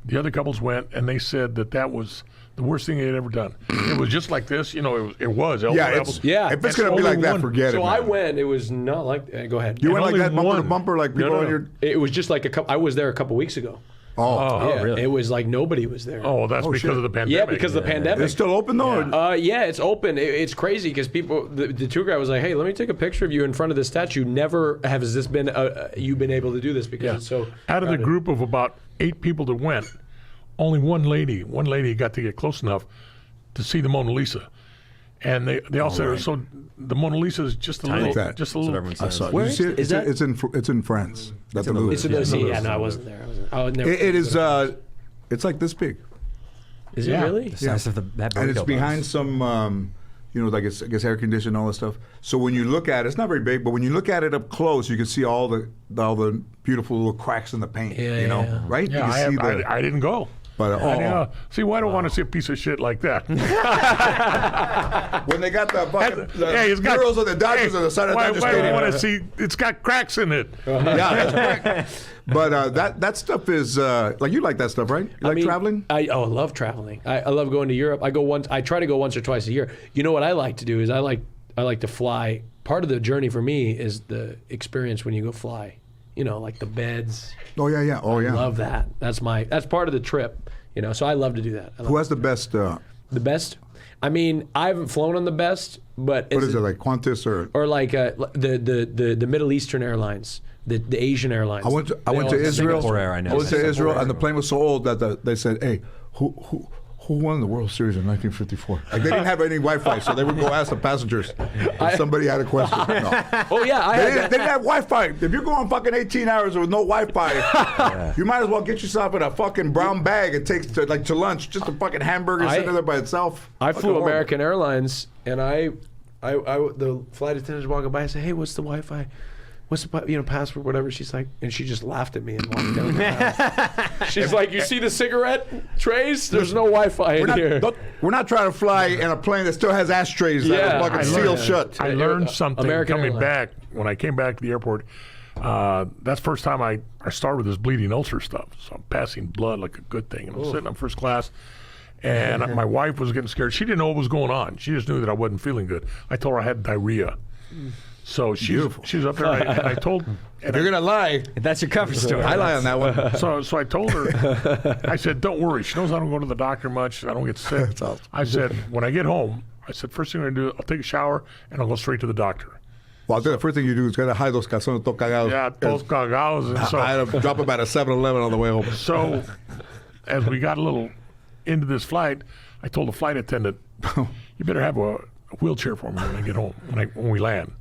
The other couples went, and they said that was the worst thing they'd ever done. It was just like this, it was. Yeah, if it's going to be like that, forget it. So man. I went. It was not like. Go ahead. You went like only that, bumper to one. bumper, like people on your. It was just like a couple. I was there a couple weeks ago. Oh, Yeah, really? It was like nobody was there. Oh, that's because shit. of the pandemic. yeah, because of the pandemic. it's still open though. Yeah, it's open. It's crazy because people. The tour guide was like, "Hey, let me take a picture of you in front of the statue. Never has this been. You've been able to do this because it's so." Out of the crowded." group of about 8 people that went, only one lady got to get close enough to see the Mona Lisa. And they all said, so the Mona Lisa is just a Like little, that. just a That's what little. everyone I says. saw it. Where Did you see it? is that? It's in France. That's the Louvre. It's in the yeah, no, I wasn't there. I was never. It is. It's like this big, Is it Yeah. really? The size of that and it's burrito behind box. some. Like I guess air conditioned, all that stuff. So when you look at it, it's not very big, but when you look at it up close, you can see all the beautiful little cracks in the paint. Yeah. Right? Yeah, you can see the. I didn't go. But See, why do I want to see a piece of shit like that? when they got the fucking Hey, it's got girls on the Dodgers on the side of why, Dodger why do I Stadium. want to see? It's got cracks in it. Yeah, that's correct. But that stuff is like you like that stuff, right? You like traveling? I love traveling. I love going to Europe. I try to go once or twice a year. You know what I like to do is I like to fly. Part of the journey for me is the experience when you go fly. Like the beds. Oh yeah. Love that. That's part of the trip. So I love to do that. Who has the best? The best? I mean, I haven't flown on the best, but What is it like Qantas or? like the Middle Eastern airlines, the Asian airlines. I went to They all- Israel. Singapore Air, I know. I went to Singapore Israel, Air. and the plane was so old that they said, "Hey, who won the World Series in 1954?" Like they didn't have any Wi-Fi, so they would go ask the passengers if somebody had a question. No. Oh yeah, I They had didn't have Wi-Fi. If you're going fucking 18 hours with no Wi-Fi, you might as well get yourself in a fucking brown bag and take to lunch just a fucking hamburger sitting there by itself. I Fucking flew horrible. American Airlines, and the flight attendant was walking by. I said, "Hey, what's the Wi-Fi? What's the password, whatever?" She's like, and she just laughed at me and walked down the aisle. She's like, "You see the cigarette trays? There's no Wi-Fi in here." We're not trying to fly in a plane that still has ashtrays that Yeah, are fucking I sealed learned- shut. I learned something American coming Airlines. back when I came back to the airport. That's the first time I started with this bleeding ulcer stuff. So I'm passing blood like a good thing. And I'm sitting on first class. And my wife was getting scared. She didn't know what was going on. She just knew that I wasn't feeling good. I told her I had diarrhea. So she was up there, and I told. If you're gonna lie, That's your cover story. I lie on that one. So I told her, I said, don't worry. She knows I don't go to the doctor much. I don't get sick. I said, when I get home, first thing I'm going to do, I'll take a shower, and I'll go straight to the doctor. Well, I think the first thing you do is gotta hide those calzones todo cagados. Yeah, todos cagados. And so, I had to drop them at a 7-Eleven on the way home. so as we got a little into this flight, I told the flight attendant, you better have a wheelchair for me when I get home, when we land.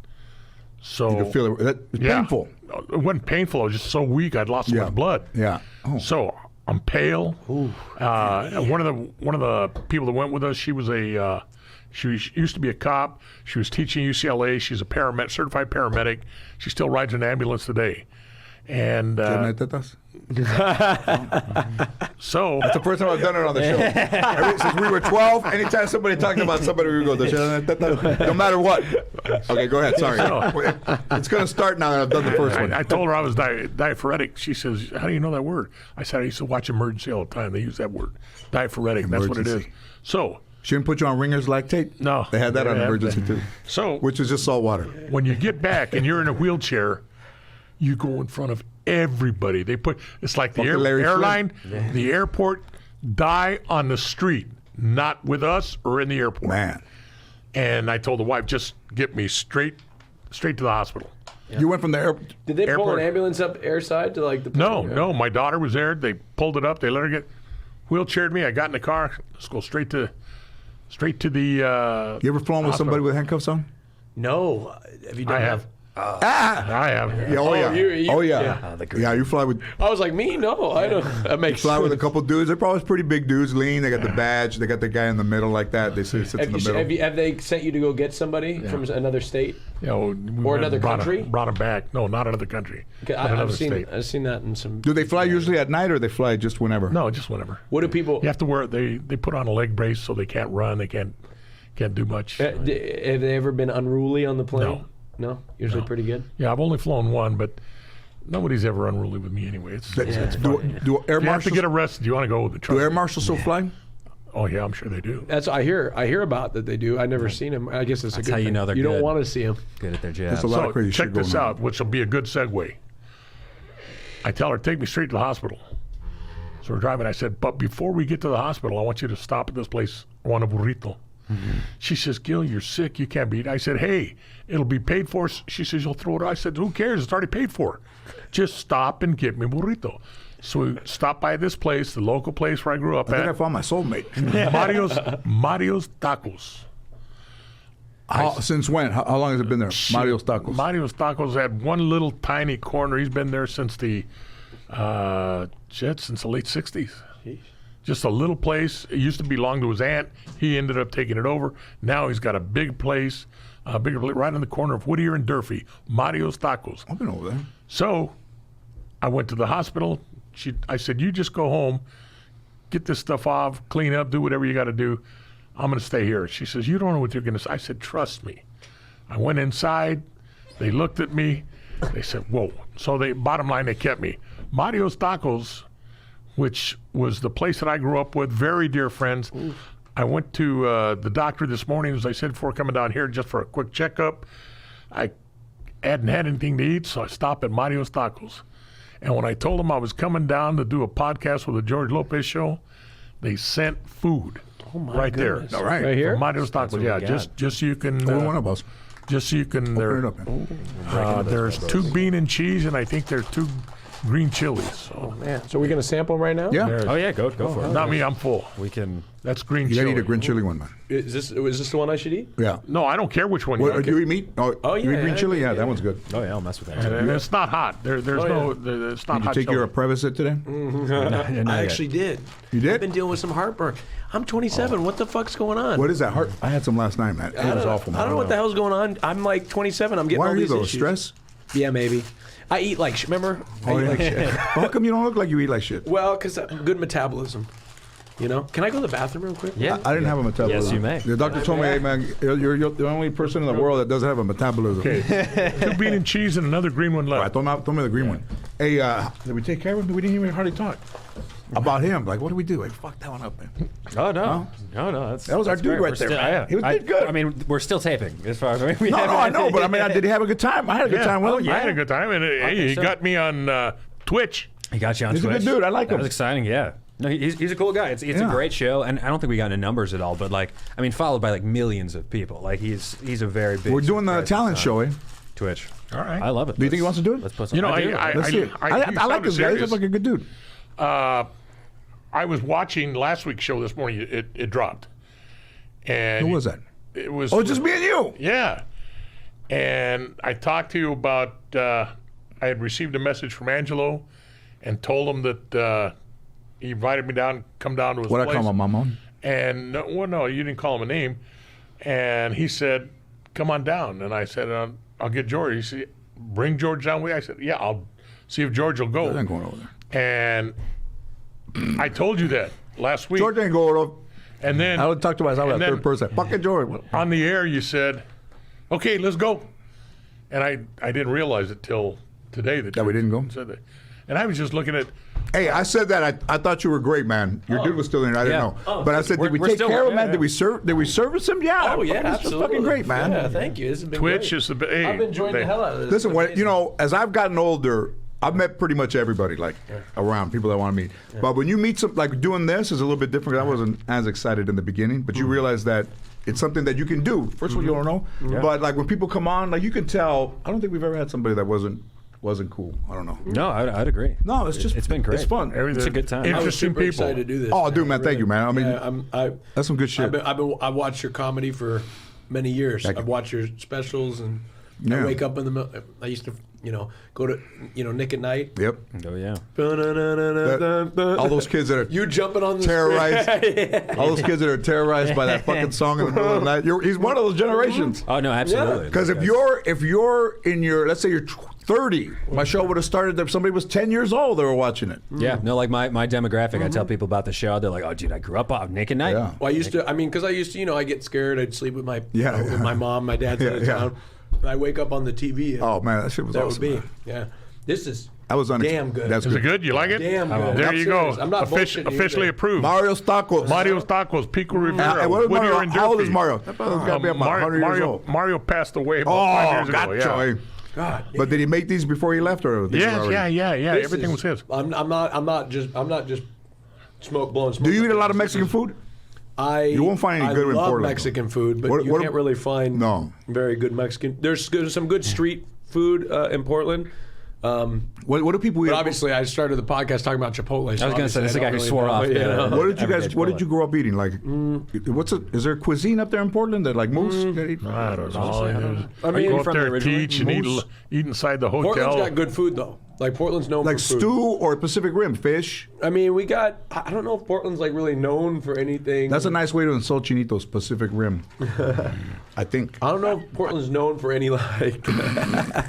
So You could feel it. It's painful. It wasn't painful. I was just so weak. I'd lost so much blood. Yeah. Oh. So I'm pale. One of the people that went with us, she was she used to be a cop. She was teaching UCLA. She's a certified paramedic. She still rides an ambulance today. And so That's the first time I've done it on the show. Since we were 12, anytime somebody talked about somebody, we would go, no matter what. Okay, go ahead. Sorry. It's going to start now that I've done the first one. I told her I was diaphoretic. She says, how do you know that word? I said, I used to watch Emergency all the time. They use that word. Diaphoretic. That's what it is. So Shouldn't put you on Ringer's lactate? No. They had that on Emergency too. So which is just salt water. when you get back and you're in a wheelchair, you go in front of everybody. It's like the airline, the airport, die on the street, not with us or in the airport. Man. And I told the wife, just get me straight to the hospital. You went from the airport. Did they pull Airport. an ambulance up airside to like the? No. My daughter was there. They pulled it up. They let her get wheelchaired me. I got in the car. Let's go straight to the. You ever flown with somebody with handcuffs on? No. Have you done I that? have. I have. Yeah, oh yeah. you- yeah. Yeah, you fly with I was like, me? No, I don't. That makes fly sense. with a couple dudes. They're probably pretty big dudes, lean. They got the badge. They got the guy in the middle like that. They sit in the middle. Have they sent you to go get somebody from another state? We Or another brought country? Brought them back. No, not another country. But another I've state. seen that in some. Do they fly usually at night or they fly just whenever? No, just whenever. What do people? You have to wear. They put on a leg brace so they can't run. They can't do much. Have they ever been unruly on the plane? No. No, usually pretty good. Yeah, I've only flown one, but nobody's ever unruly with me anyway. It's Do air if you have to marshals? get arrested, you want to go with the truck. Do air marshals still fly? Oh yeah, I'm sure they do. That's I hear about that they do. I've never seen him. I guess it's a good how you thing. know they're You don't good. want to see him. Good at their job. There's a lot So of crazy check shit going this on. out, which will be a good segue. I tell her, take me straight to the hospital. So we're driving. I said, but before we get to the hospital, I want you to stop at this place. I want a burrito. She says, Gil, you're sick. You can't beat. I said, hey, it'll be paid for. She says, you'll throw it out. I said, who cares? It's already paid for. Just stop and get me burrito. So we stopped by this place, the local place where I grew up I think I at. found my soulmate. Mario's Tacos. Since when? How long has it been there? Mario's Tacos. Mario's Tacos had one little tiny corner. He's been there since the since the late 60s. Just a little place. It used to belong to his aunt. He ended up taking it over. Now he's got a big place, right on the corner of Whittier and Durfee. Mario's Tacos. I've been over there. So I went to the hospital. I said, you just go home, get this stuff off, clean up, do whatever you got to do. I'm going to stay here. She says, you don't know what you're going to say. I said, trust me. I went inside. They looked at me. They said, whoa. So bottom line, they kept me. Mario's Tacos, which was the place that I grew up with, very dear friends. Ooh. I went to the doctor this morning, as I said before, coming down here just for a quick checkup. I hadn't had anything to eat, so I stopped at Mario's Tacos. And when I told them I was coming down to do a podcast with the George Lopez show, they sent food right goodness. there. All right. Right here? Mario's Tacos, yeah, just so you can. One of us. Just so you can. Open it up. There's 2 bean and cheese, and I think there's 2 green chilies. So. Man, so we're gonna sample them right now? Yeah. Oh yeah, go for it. Not me, I'm full. We can. That's green You chili. gotta eat a green chili one, man. Is this the one I should eat? Yeah. No, I don't care which one What, you do you eat meat? Oh, You eat yeah, green chili? Yeah, yeah. that one's good. Oh yeah, I'll mess with that. And it's not hot. It's not Did you hot. take your Prevacid today? I actually did. You did? I've been dealing with some heartburn. I'm 27. What the fuck's going on? What is that? Heart? I had some last night, man. It was awful. I don't know what the hell's going on. I'm like 27. I'm getting Why all are you these though? issues. Stress? Yeah, maybe. I eat like remember? I eat like shit. How come you don't look like you eat like shit? Well, because good metabolism. You know? Can I go to the bathroom real quick? Yeah. I didn't have a metabolism. Yes, you may. The doctor told me, hey man, you're the only person in the world that doesn't have a metabolism. Okay. 2 bean and cheese and another green one All right, left. told me the green one. Hey, did we take care of him? We didn't even hardly talk about him. Like, what do we do? Like, fuck that one up, man. Oh no, no, That was our that's dude great. right We're there, still- man. He did good. I mean, we're still taping as far as we No, haven't- I know, but I mean, did he have a good time? I had a good time with him. I had a good time, and he so. got me on Twitch. He got you on He's a Twitch. good dude. I like That him. was exciting. Yeah. No, he's a cool guy. It's Yeah. a great show, and I don't think we got into numbers at all. But like, I mean, followed by like millions of people. Like he's a very big. We're doing the presence talent on show, eh? Twitch. All right. I love it. Do you think he wants to do it? Let's put some. You know, I do. Let's see it. I like this guy. He's a fucking good dude. I was watching last week's show this morning. It dropped. And Who was that? It was. Oh, just me and you. Yeah. And I talked to you about, I had received a message from Angelo and told him that he invited me down, come down to his What place. I call my mom? And, no, you didn't call him a name. And he said, come on down. And I said, I'll get George. He said, bring George down with you. I said, yeah, I'll see if George will go. George ain't going over there. And I told you that last week. George ain't going over. And then I would talk to myself and in then third person. Fucking George. on the air you said, okay, let's go. And I didn't realize it till today that we didn't go? Said that. And I was just looking at, Hey, I said that. I thought you were great, man. Your dude was still in there. I didn't Yeah. know. But I said, did we We're take still- care of him, yeah, man? yeah. Did we service him? Yeah. Oh, yeah, This is absolutely. fucking great, man. Yeah, thank you. This has been Twitch great. is the hey, I've enjoyed the hell out of this. Listen, It's amazing. as I've gotten older, I've met pretty much everybody, like around people that want to meet. But when you meet some, like doing this is a little bit different. I wasn't as excited in the beginning, but you realize that it's something that you can do. First of all, you don't know, but like when people come on, like you can tell. I don't think we've ever had somebody that wasn't cool. I don't know. No, I'd agree. No, it's just it's been great. It's fun. It's a good time. I was Interesting super people. excited to do this. Oh, dude, man, thank you, man. I mean, that's some good shit. I've watched your comedy for many years. I've watched your specials, and I Yeah. wake up in the middle. I used to, go to, Nick at Night. Yep. Oh yeah. All those kids that are You jumping on the terrorized. All those kids that are terrorized by that fucking song in the middle of the night. He's one of those generations. Oh no, absolutely. Because if you're in your, let's say you're 30, my show would have started if somebody was 10 years old. They were watching it. Yeah, no, like my demographic, I tell people about the show, they're like, oh, dude, I grew up on Naked Night. Yeah. Well, I used to, because I used to, I get scared. I'd sleep with my Yeah. my mom. My dad's out of Yeah. town. I wake up on the TV. And Oh man, that shit was that awesome. would be. Man. Yeah. This is That was damn good. That's is good. it good? You like it? Damn good. There I'm you serious. go. I'm not bullshitting you Officially either. approved. Mario's Tacos. Mario's Tacos, Pico Rivera. What is Whittier Mario? and How old is Durfee. Mario? That brother's got to be about 100 years old. Mario passed away about Oh, 5 years ago. gotcha. Yeah. God. But did he make these before he left, or? these were Yes, already- yeah. This Everything was is- his. I'm not just blowing smoke. Do you eat a lot of Mexican food? You won't find any good in I love Portland, though. Mexican food, but What- you what- can't really find No. very good Mexican. There's some good street food in Portland. What do people eat? But obviously, I started the podcast talking about Chipotle. So I was gonna say, this is the guy who obviously swore I off don't really the- know. What did you Everyday guys? What did Chipotle. you grow up eating? Like, is there cuisine up there in Portland that like moose? that eat? I don't know. I mean, go up from there, there originally? teach, and eat inside the hotel. Portland's got good food though. Like Portland's known Like for food. stew or Pacific Rim fish? I mean, we got. I don't know if Portland's like really known for anything. That's a nice way to insult Chinitos, Pacific Rim. I think. I don't know if Portland's known for any like.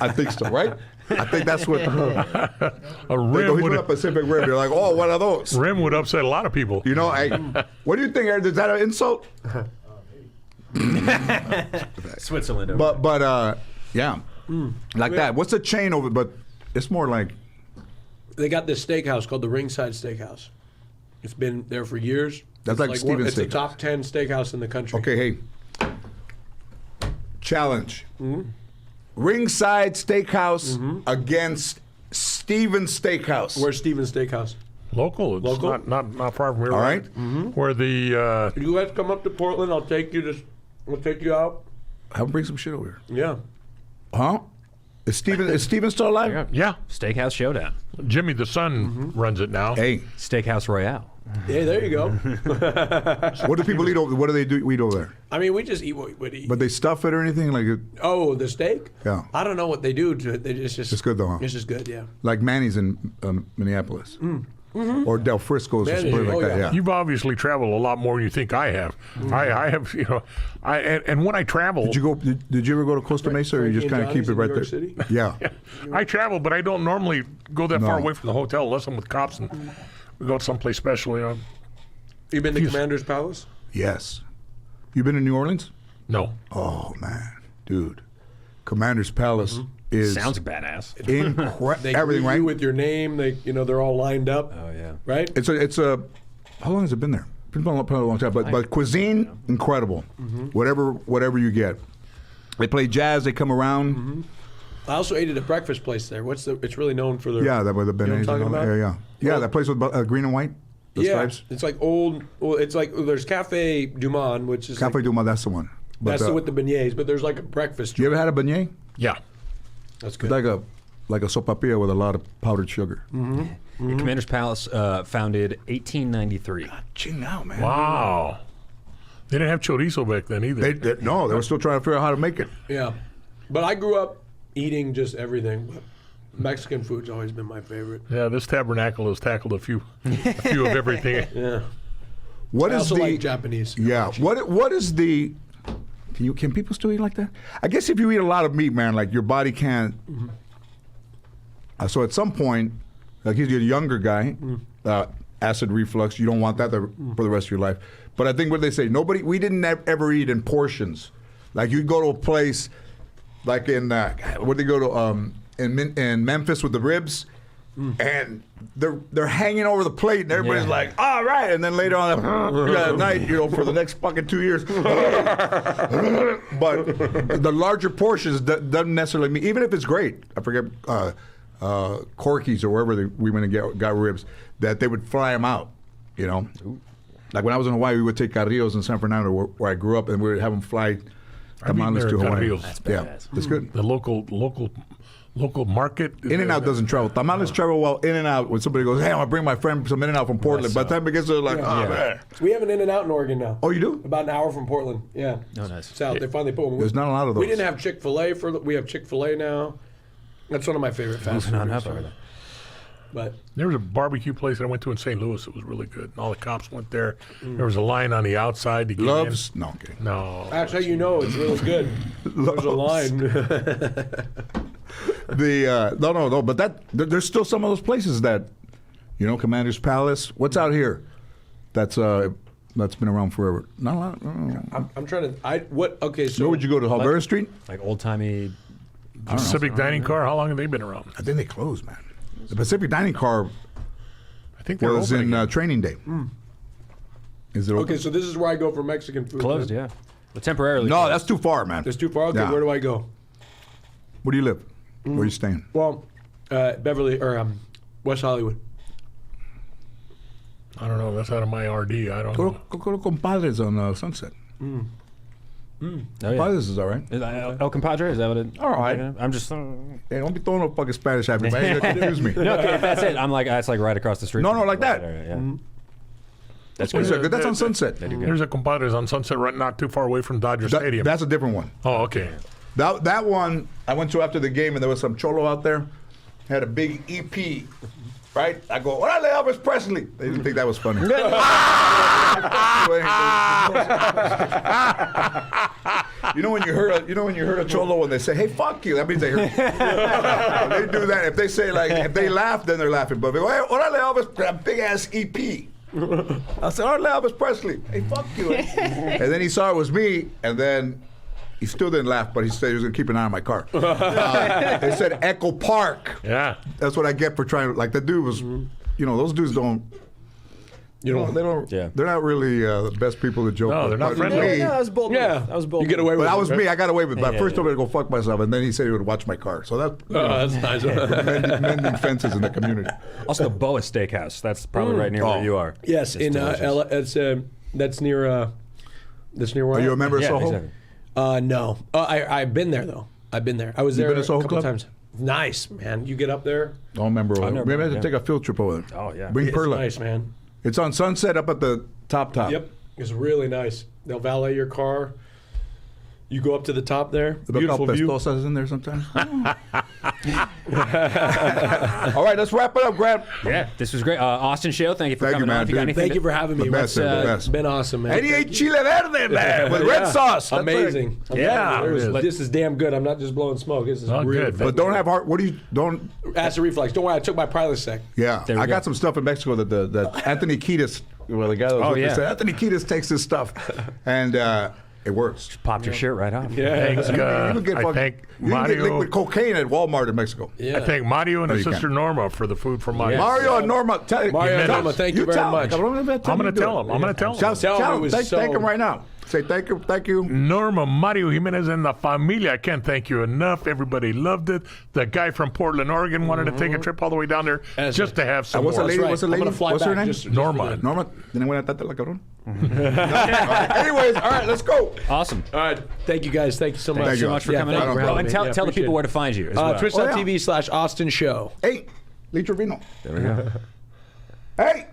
I think so, right? I think that's what. A They go, rim he's from the Pacific Rim. You're like, oh, what are those? would upset a lot of people. You know, what do you think, Aaron? Is that an insult? Switzerland. But yeah, like that. What's the chain over? But it's more like They got this steakhouse called the Ringside Steakhouse. It's been there for years. That's It's like Steven's It's the Steakhouse. top 10 steakhouse in the country. okay. Hey, challenge. Ringside Steakhouse against Steven's Steakhouse. Where's Steven's Steakhouse? Local. It's Local? Not far from here. All right. Where the You guys come up to Portland, I'll take you out. Have him bring some shit over here. Yeah. Huh? Is Steven still alive? yeah, Steakhouse Showdown. Jimmy the son runs it now. Hey, Steakhouse Royale. Yeah, there you go. what do people eat over? What do they do eat over there? I mean, we just eat what we would eat. But they stuff it or anything like it, Oh, the steak? Yeah. I don't know what they do to it. It's just. It's good though, huh? It's just good, yeah. like Manny's in Minneapolis or Del Frisco's or Manny's, something like oh, that. yeah. Yeah. You've obviously traveled a lot more than you think I have. I have, and when I travel, Did you go? Did you ever go to Costa Mesa, or you just kind of Frankie keep and it right Johnny's there? in New York Yeah. I travel, but I don't normally go that far No. away from the hotel unless I'm with cops and we go someplace special. You been to Commander's Palace? Yes. You been in New Orleans? No. Oh man, dude, Commander's Palace is Sounds badass. incredible. They Everything greet right. you with your name. They're all lined up. Oh yeah. Right? It's a. How long has it been there? It's been a long time. But cuisine, incredible. Whatever you get. They play jazz. They come around. I also ate at a breakfast place there. It's really known for their. Yeah, that with the You know beignets. what I'm and talking all that. about? Yeah. That place with green and white. The Yeah, stripes. it's like old. Well, it's like there's Cafe Du Monde, which is Cafe like, Du Monde, that's the one. But that's with the beignets, but there's like a breakfast. you ever had a beignet? Yeah. That's It's good. like a sopapilla with a lot of powdered sugar. Commander's Palace, founded 1893. Ching out, man. Wow. They didn't have chorizo back then either. No, they were still trying to figure out how to make it. Yeah. But I grew up eating just everything. But Mexican food's always been my favorite. Yeah, this tabernacle has tackled a few of everything. Yeah. What I is also the like Japanese. Yeah. What is the? Can people still eat like that? I guess if you eat a lot of meat, man, like your body can't. So at some point, like you're a younger guy, acid reflux. You don't want that for the rest of your life. But I think what they say, we didn't ever eat in portions. Like you'd go to a place, like in where they go to in Memphis with the ribs. And they're hanging over the plate, and everybody's like, "All right." And then later on at night, for the next fucking 2 years. But the larger portions doesn't necessarily mean, even if it's great. I forget Corky's or wherever we went and got ribs, that they would fly them out. Like when I was in Hawaii, we would take carrillos in San Fernando, where I grew up, and we would have them fly tamales to Hawaii. Carrillos. That's Yeah, badass. that's good. The local market. In-N-Out doesn't travel. Tamales travel well. In-N-Out, when somebody goes, "Hey, I'm gonna bring my friend some In-N-Out from Portland." By the time it gets there, like, "Oh man." We have an In-N-Out in Oregon now. Oh, you do? About an hour from Portland. Yeah. Oh, nice. South. They finally put one. There's not a lot of We those. didn't have Chick-fil-A we have Chick-fil-A now. That's one of my favorite fast food Moving on up restaurants. over there. But There was a barbecue place that I went to in St. Louis. It was really good. And all the cops went there. There was a line on the outside to get Loves? No, I'm kidding. in. No. that's how you know it's really good. There's a line. No, but there's still some of those places that, Commander's Palace. What's out here? That's been around forever. Not a lot. I'm trying to. Okay, so. Where would you go to? Halvera Street? Like old timey. Pacific Dining Car, how long have they been around? I think they closed, man. The Pacific Dining Car I think they're was open in again. Training Day. Is it open? Okay, so this is where I go for Mexican food. Closed, yeah. Well, temporarily. No, closed. that's too far, man. It's too far. Okay, Yeah. where do I go? Where do you live? Where are you staying? Well, Beverly or West Hollywood. I don't know. That's out of my RD. I don't know. Go to Compadres on Sunset. Oh, yeah. Compadres is all right. Is El Compadre? Is that what it? All right. I'm just. Hey, don't be throwing no fucking Spanish at me, man. You're gonna confuse me. No, okay, if that's it. I'm like, it's like right across the street. No, from no, like that. area, Yeah. That's That's good. good. That's on Sunset. There's a Compadres on Sunset, right not too far away from Dodger Stadium. That's a different one. Oh, okay. That one I went to after the game, and there was some cholo out there, had a big EP, right? I go, "Órale, Elvis Presley." They didn't think that was funny. You know when you heard a cholo when they say, "Hey, fuck you," that means they heard. They do that. If they say if they laugh, then they're laughing. But if they go, "Hey, órale, Elvis," that big ass EP. I said, "Órale, Elvis Presley." Hey, fuck you. And then he saw it was me, and then. He still didn't laugh, but he said he was going to keep an eye on my car. They said Echo Park. Yeah. That's what I get for trying to, like, the dude was, those dudes don't, they don't, Yeah. they're not really the best people to joke No, with. they're not But friendly. me- that was bold. Yeah, That was bold. You get away with But it. that was me. I got away with it. But Yeah, first yeah. I told him to go fuck myself, and then he said he would watch my car. So that's, That's nice. mending fences in the community. Also, the Boa Steakhouse. That's probably right near where you are. Yes, It's in delicious. that's near where Are you a I am. member of Yeah, Soho? exactly. No. I've been there though. I've been there. I was You there been to Soho a couple Club? times. Nice, man. You get up there. Don't remember. never Maybe I have been, to yeah. take a field trip over there. Oh, yeah. Bring It's Perla. nice, man. It's on Sunset up at the top. Yep. It's really nice. They'll valet your car. You go up to the top there. The Beautiful view. Pestosas in there sometimes. All right, let's wrap it up, Grant. Yeah, this was great. Austin Show, thank you for Thank you, coming man, on. If you got dude. anything Thank to- you for having me. The best, It's, the best. It's been awesome, man. And he ate chile verde, man, with red sauce. That's Amazing. right. Yeah, There's- it is. this is damn good. I'm not just blowing smoke. This is Oh, really good. But don't have heart. What do you don't? acid reflux. Don't worry. I took my Prilosec. Yeah, There we I go. got some stuff in Mexico that Anthony Kiedis, well, the guy that was Oh, with me yeah. said, Anthony Kiedis takes this stuff, and it works. Popped your shirt right off. Thanks, You can get I fucking- thank you can get Mario. liquid cocaine at Walmart in Mexico. Yeah. I thank Mario and No, his you sister can't. Norma for the food from Mario. Mario and Norma, Mario and Norma, thank you very tell much. them. I'm going to tell him. I'm going to tell him. Tell Tell him it him. was Thank so- him right now. Say thank you. Norma, Mario Jimenez, and the familia. I can't thank you enough. Everybody loved it. The guy from Portland, Oregon wanted to take a trip all the way down there That's just to have some What's the more. lady? right. What's the I'm lady? gonna fly What's her back name? just Norma. Norma. Then I went at that like cabrón. Anyways, all right, let's go. Awesome. All right. Thank you guys. Thank you so much. Thank you. So much for Yeah, coming thank on. you for Oh, having and me. tell Yeah, the appreciate people it. where to find you as well. Twitch.tv/Austin Show. Hey, Litro Vino. There we go. Hey.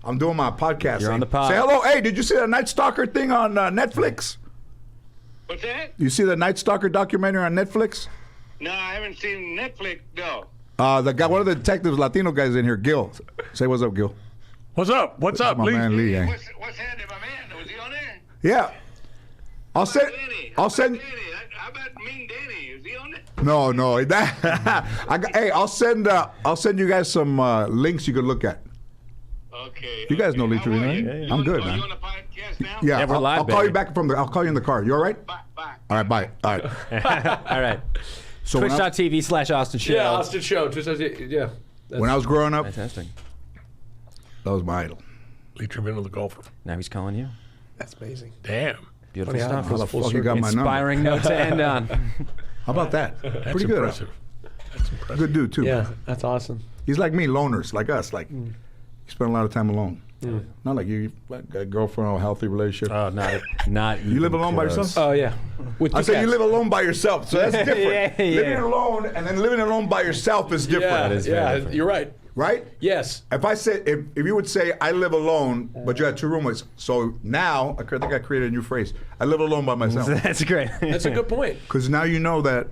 I'm doing my podcast. You're on the pod. Say hello. Hey, did you see that Night Stalker thing on Netflix? What's that? You see the Night Stalker documentary on Netflix? No, I haven't seen Netflix, no. The guy, one of the detectives, Latino guys in here, Gil. Say what's up, Gil. What's up? What's up, My Lee? man Lee. Eh? What's happening, my man? Was he on there? Yeah. I'll send. Danny. I'll send. Danny. How about Mean Danny? Is he on there? No. Hey, I'll send you guys some links you could look at. Okay. You guys know Lee How Trevino, are right? you? I'm good, Are man. you on the podcast now? Yeah, Yeah, we're live, I'll call you baby. back I'll call you in the car. You all right? Bye. All right, bye. All right. All right. So when I, Twitch.tv/Austin Show. Yeah, Austin Show. Yeah. when I was growing up, Fantastic. that was my idol. Lee Trevino, the golfer. Now he's calling you. That's amazing. Damn. Beautiful Funny how stuff. it goes How the full fuck you circle. got my number? Inspiring note to end on. How about that? That's Pretty good. impressive. That's impressive. Good dude too. Yeah, that's awesome. He's like me, loners, like us. Like you spend a lot of time alone. Not like you, like a girlfriend or a healthy relationship. Oh, not You live even alone by close. yourself? Oh yeah. With I two say you cats. live alone by yourself, so that's different. Yeah. Living alone and then living alone by yourself is different, Yeah, is very yeah. different. You're right. right? Yes. If I said, if you would say, I live alone, but you had two roommates, so now I think I created a new phrase. I live alone by myself, That's great. That's a good point. because now you know that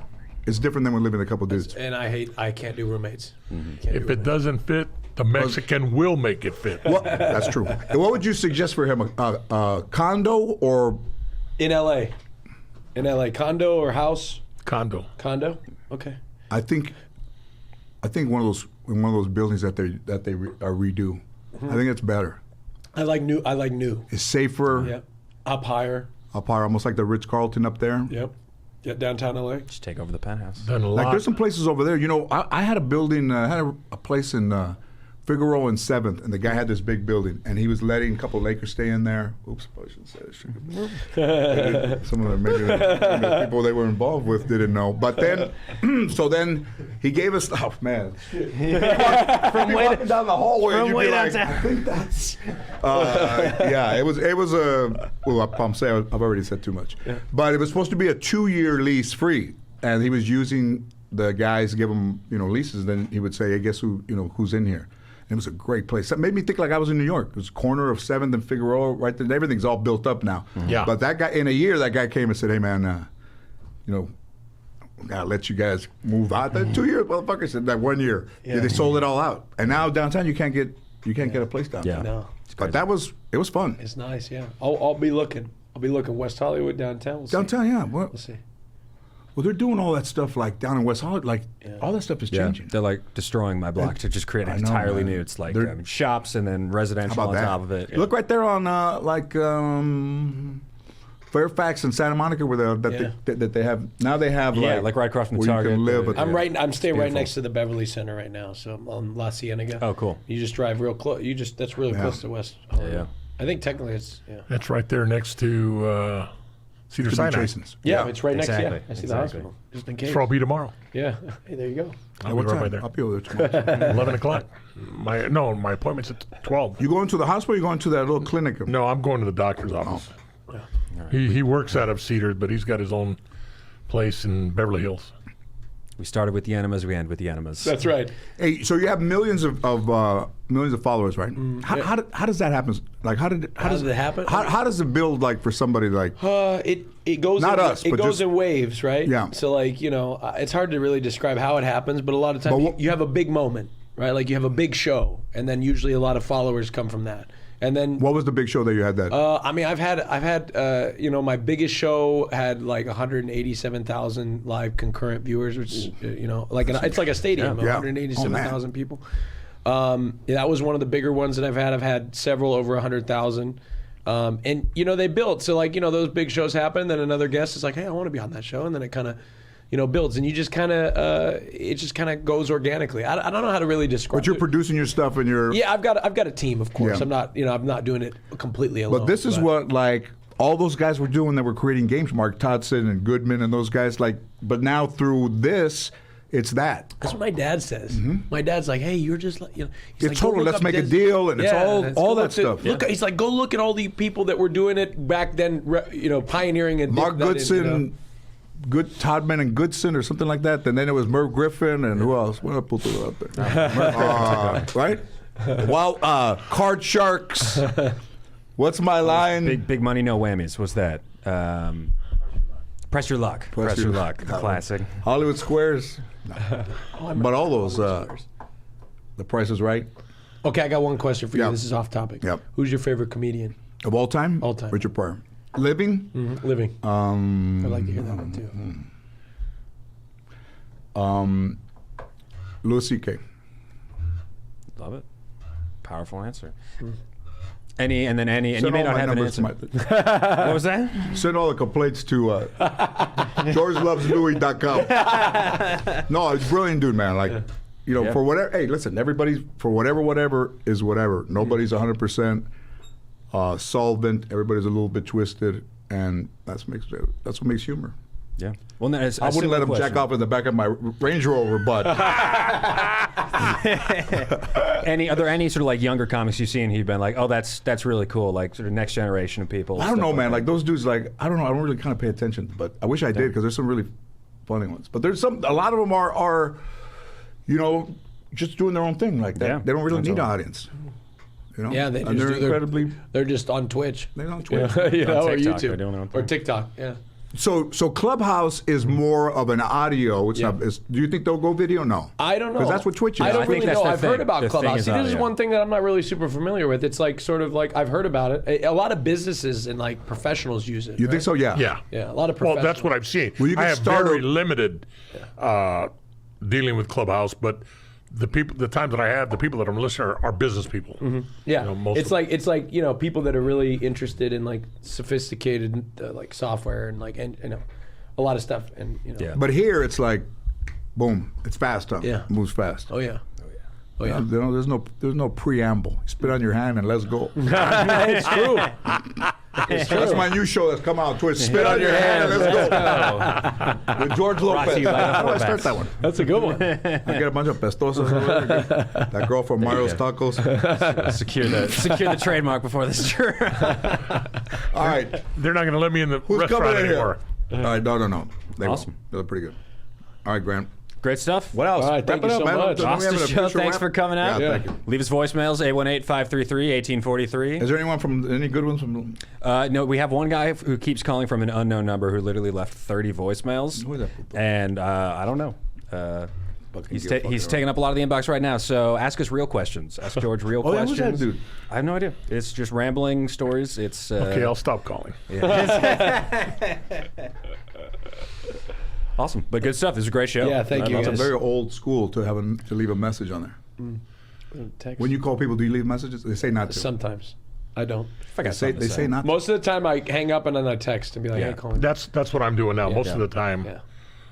it's different than when living with a couple dudes. And I can't do roommates. If it doesn't fit, the Mexican will make it fit. Well, that's true. And what would you suggest for him? A condo or In LA. In LA, condo or house? Condo. Condo. Okay. I think one of those buildings that they redo. I think it's better. I like new. It's safer. Yep. Up higher. Up higher, almost like the Ritz Carlton up there. Yep. Yeah, downtown LA. Just take over the penthouse. Done a Like lot. there's some places over there. You know, I had a building, a place in Figueroa and 7th, and the guy had this big building, and he was letting a couple Lakers stay in there. Oops, I shouldn't say that. Some of the maybe the people they were involved with didn't know. But then, so then he gave us. Oh man, from walking down the hallway, and you'd be like, I think that's. Yeah, it was a. Well, I'm saying I've already said too much, but it was supposed to be a 2-year lease free, and he was using the guys to give him leases. Then he would say, "Hey, guess who's in here." It was a great place. That made me think like I was in New York. It was corner of 7th and Figueroa, right there. Everything's all built up now. Yeah. But that guy, in a year, that guy came and said, "Hey, man, gotta let you guys move out." That 2 years, motherfucker said that 1 year. Yeah, they sold it all out, and now downtown you can't get a place downtown. Yeah. No. But it was fun. It's nice, yeah. I'll be looking. West Hollywood, downtown. We'll see. Downtown, yeah. Well, We'll see. they're doing all that stuff like down in West Hollywood. Like all that stuff is Yeah, changing. they're like destroying my block to just create I an know, entirely man. new. It's like They're- shops and then residential How about on that? top of it. Look right there on Fairfax and Santa Monica, where that they have now. They have like right across from the where you Target. can live. I'm staying right beautiful. next to the Beverly Center right now, so I'm on La Cienega. Oh, cool. You just drive real close. That's really close to West Hollywood. Yeah. I think technically it's That's right there next to Cedar Sinai. Jason's. Yeah, it's right next. Exactly, Yeah, I see the exactly. hospital. Just in case. That's where I'll be tomorrow. Yeah. Hey, there you go. I'll be What right by time? there. I'll be over there tomorrow. 11 o'clock. My appointment's at 12. You going to the hospital? Or you going to that little clinic? No, I'm going to the doctor's office. He works out of Cedar, but he's got his own place in Beverly Hills. We started with the enemas, we end with the enemas. That's right. Hey, so you have millions of followers, right? How does that happen? Like, how does it happen? How does it build like for somebody like? It goes Not in, us, it but goes just- in waves, right? Yeah. So like it's hard to really describe how it happens, but a lot of times But you have a big moment, right? Like you have a big show, and then usually a lot of followers come from that. And then What was the big show that you had that? I mean, I've had my biggest show had like 187,000 live concurrent viewers, which is, it's like a stadium, Yeah. 187,000 people. That was one of the bigger ones that I've had. I've had several over 100,000. And they build. So like, those big shows happen, then another guest is like, "Hey, I want to be on that show." And then it kind of builds, and you just kind of it just kind of goes organically. I don't know how to really describe. But you're it. producing your stuff and you're. Yeah, I've got a team, of course. Yeah. I'm not doing it completely alone. But this is what like all those guys were doing that were creating games. Mark Todson and Goodman and those guys. Like, but now through this, it's that. That's what my dad says. My dad's like, "Hey, you're just like, he's It's like, total, go look let's up make a Des- deal, and it's all let's that go look stuff. Look, he's like, go look at all the people that were doing it back then, pioneering and Mark Goodson, Todman and Goodson or something like that. And then it was Merv Griffin and who else? What I put out there? Right? Card Sharks. What's my line? Big money, no whammies. What's that? Press your luck. Press your luck. The classic. Hollywood Squares. No. But all those, The Price is Right. Okay, I got one question for you. Yep. This is off topic. Yep. Who's your favorite comedian? Of all time? All time. Richard Pryor. Living? Living. I'd like to hear that one too. Louis C.K. Love it. Powerful answer. Any, and you Send may all not my have an numbers answer. to my- What was that? Send all the complaints to GeorgeLovesLouis.com. No, it's brilliant dude, man. Like, you know, Yeah. for whatever. Hey, listen, everybody's for whatever is whatever. Nobody's 100% solvent. Everybody's a little bit twisted, and that's what makes humor. Yeah. Well, no, I wouldn't let him jack off in the back of my Range Rover, but Are there any sort of like younger comics you've seen who've been like, oh, that's really cool, like sort of next generation of people? I don't stuff know, man. that? Like those dudes, like I don't know. I don't really kind of pay attention, but I wish I did because there's some really funny ones. But there's some. A lot of them are, you know, just doing their own thing like that. Yeah, They don't really that's need an all. audience. You know? Yeah, they and just they're do incredibly. They're just on Twitch. They're on Twitch. you know, or TikTok, they're YouTube. doing their own Or thing. TikTok, yeah. So Clubhouse is more of an audio. It's not. It's, do you think they'll go video? No. I don't know. Because that's what Twitch is. I don't I think really that's know. their I've heard thing. about Their thing Clubhouse. is See, this is audio. one thing that I'm not really super familiar with. It's like sort of like I've heard about it. A lot of businesses and like professionals use it. You right? think so? Yeah. Yeah. Yeah, a lot of Well, professionals. that's what I've seen. Well, you I can have start very a- limited dealing with Clubhouse, but the times that I have, the people that I'm listening are business people. Yeah, You know, most it's of like you know people that are really interested in like sophisticated like software and like and you know a lot of stuff and you know. Yeah. But here it's like, boom, it's fast, huh? Yeah. It moves fast. Oh yeah. Oh yeah. You know, there's no preamble. You spit on your hand and let's go. It's true. That's my new show that's come out on Twitch. Spit on your hand and let's go. With George Lopez. to you by the How do I start Formats. that one? That's a good one. I get a bunch of pestosos over there. That girl from Mario's Tacos. secure the trademark before this. All right. They're not going to let me in the Who's restaurant coming in anymore. here? All right. No. They won't. Awesome. They're pretty good. All right, Grant. Great stuff. What else? All right, thank you so much. Don't we have Austin an Show, official thanks wrap? for coming out. Yeah, thank you. Leave us voicemails, 818-533-1843. Is there anyone from any good ones from? No, we have one guy who keeps calling from an unknown number who literally left 30 voicemails. Who is that? And I don't know. He's give a fuck, taking up a lot of the inbox right now. So ask us real questions. Ask George real Oh, yeah, questions. who's that dude? I have no idea. It's just rambling stories. It's Okay, I'll stop calling. awesome, but good stuff. This is a great show. Yeah, thank you, It's guys. very old school to leave a message on there. Text. When you call people, do you leave messages? They say not to. Sometimes I don't. They say not to. Most of the time I hang up and then I text and be like, Yeah. hey, call me. That's what I'm doing now. Most of the time. Yeah.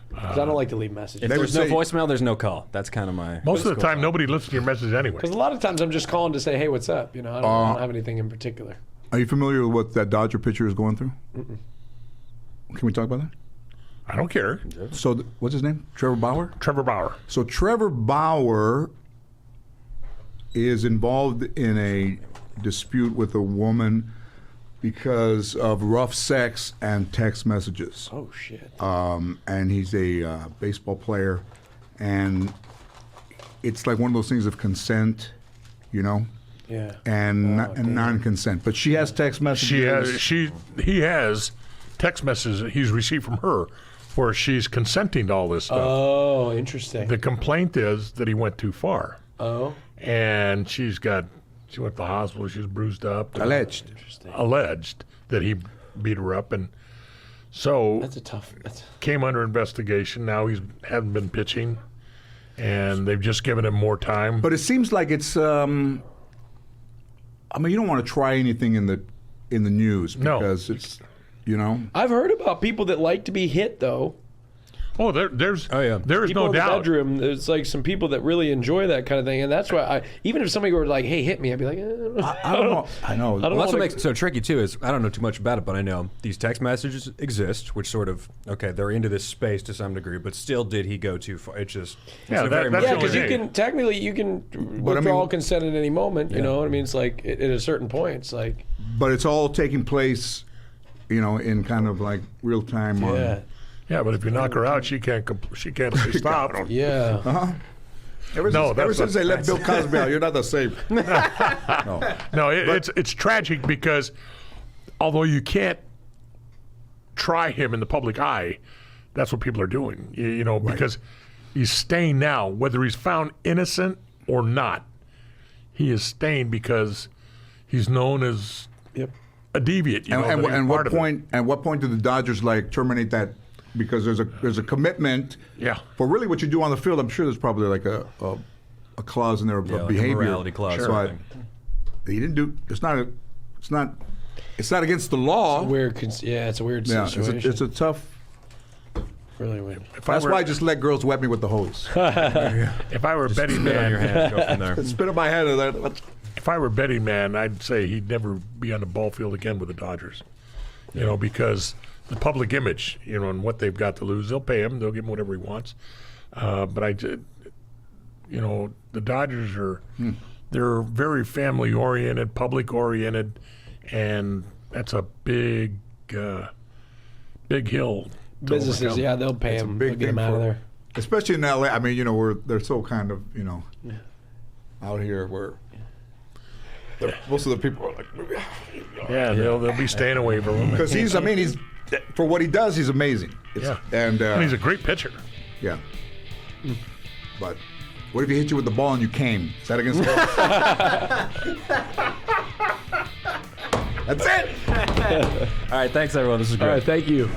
Because I don't like to leave messages. If They there's would no say- voicemail, there's no call. That's kind of my. Most of the time, nobody listens to your message anyway. Because a lot of times I'm just calling to say, hey, what's up? You know, I don't have anything in particular. Are you familiar with what that Dodger pitcher is going through? Can we talk about that? I don't care. So, what's his name? Trevor Bauer? Trevor Bauer. So, Trevor Bauer is involved in a dispute with a woman because of rough sex and text messages. Oh, shit. And he's a baseball player, and it's like one of those things of consent, you know, Yeah. and non-consent. But she has text messages. He has text messages that he's received from her where she's consenting to all this stuff. Oh, interesting. The complaint is that he went too far. Oh. And she went to the hospital, she was bruised up. Alleged. Alleged that he beat her up, and so That's a tough. came under investigation. Now he hasn't been pitching, and they've just given him more time. But it seems like it's. I mean, you don't want to try anything in the news No. because it's, you know. I've heard about people that like to be hit, though. Oh, there's there is People no in the doubt. bedroom, there's like some people that really enjoy that kind of thing, and that's why even if somebody were like, "Hey, hit me," I'd be like, I don't know. I know. I don't Well, that's wanna- what makes it so tricky too. Is I don't know too much about it, but I know these text messages exist, which sort of they're into this space to some degree, but still, did he go too far? It's just Yeah, it's a that- very that's Yeah, the because only you thing. can technically withdraw consent at any moment. You know what I mean? It's like at a certain point, it's like But it's all taking place, you know, in kind of like real time. yeah, Yeah, but if you knock her out, she can't say stop. yeah. Ever since they let Bill Cosby out, you're not the same. No, it's tragic because although you can't try him in the public eye, that's what people are doing. You know, because he's staying now, whether he's found innocent or not. He is staying because he's known as a deviant. You know, that he's And part what of it. point? And what point did the Dodgers like terminate that? Because there's a commitment. Yeah. For really what you do on the field, I'm sure there's probably like a clause in there of like a behavior. morality clause So or he didn't do. It's not against the law. It's a weird Yeah, situation. it's a tough. really weird. That's why I just let girls wet me with the hose. If I were a betting Spit on your man, hand, go from there. Spit on my head. if I were a betting man, I'd say he'd never be on the ball field again with the Dodgers. You know, because the public image, you know, and what they've got to lose, they'll pay him, they'll give him whatever he wants. But you know, the Dodgers they're very family oriented, public oriented, and that's a big hill. to Businesses, overcome. yeah, they'll pay It's a him. big They'll get him thing out of for- there. Especially in LA. I mean, you know, they're so kind of, you know, out here where most of the people are like, Yeah, they'll be staying away from him. because he's for what he does, he's amazing. Yeah. And he's a great pitcher. yeah. But what if he hit you with the ball and you came? Is that against the law? That's it. All right, thanks everyone. This is All great. right, thank you.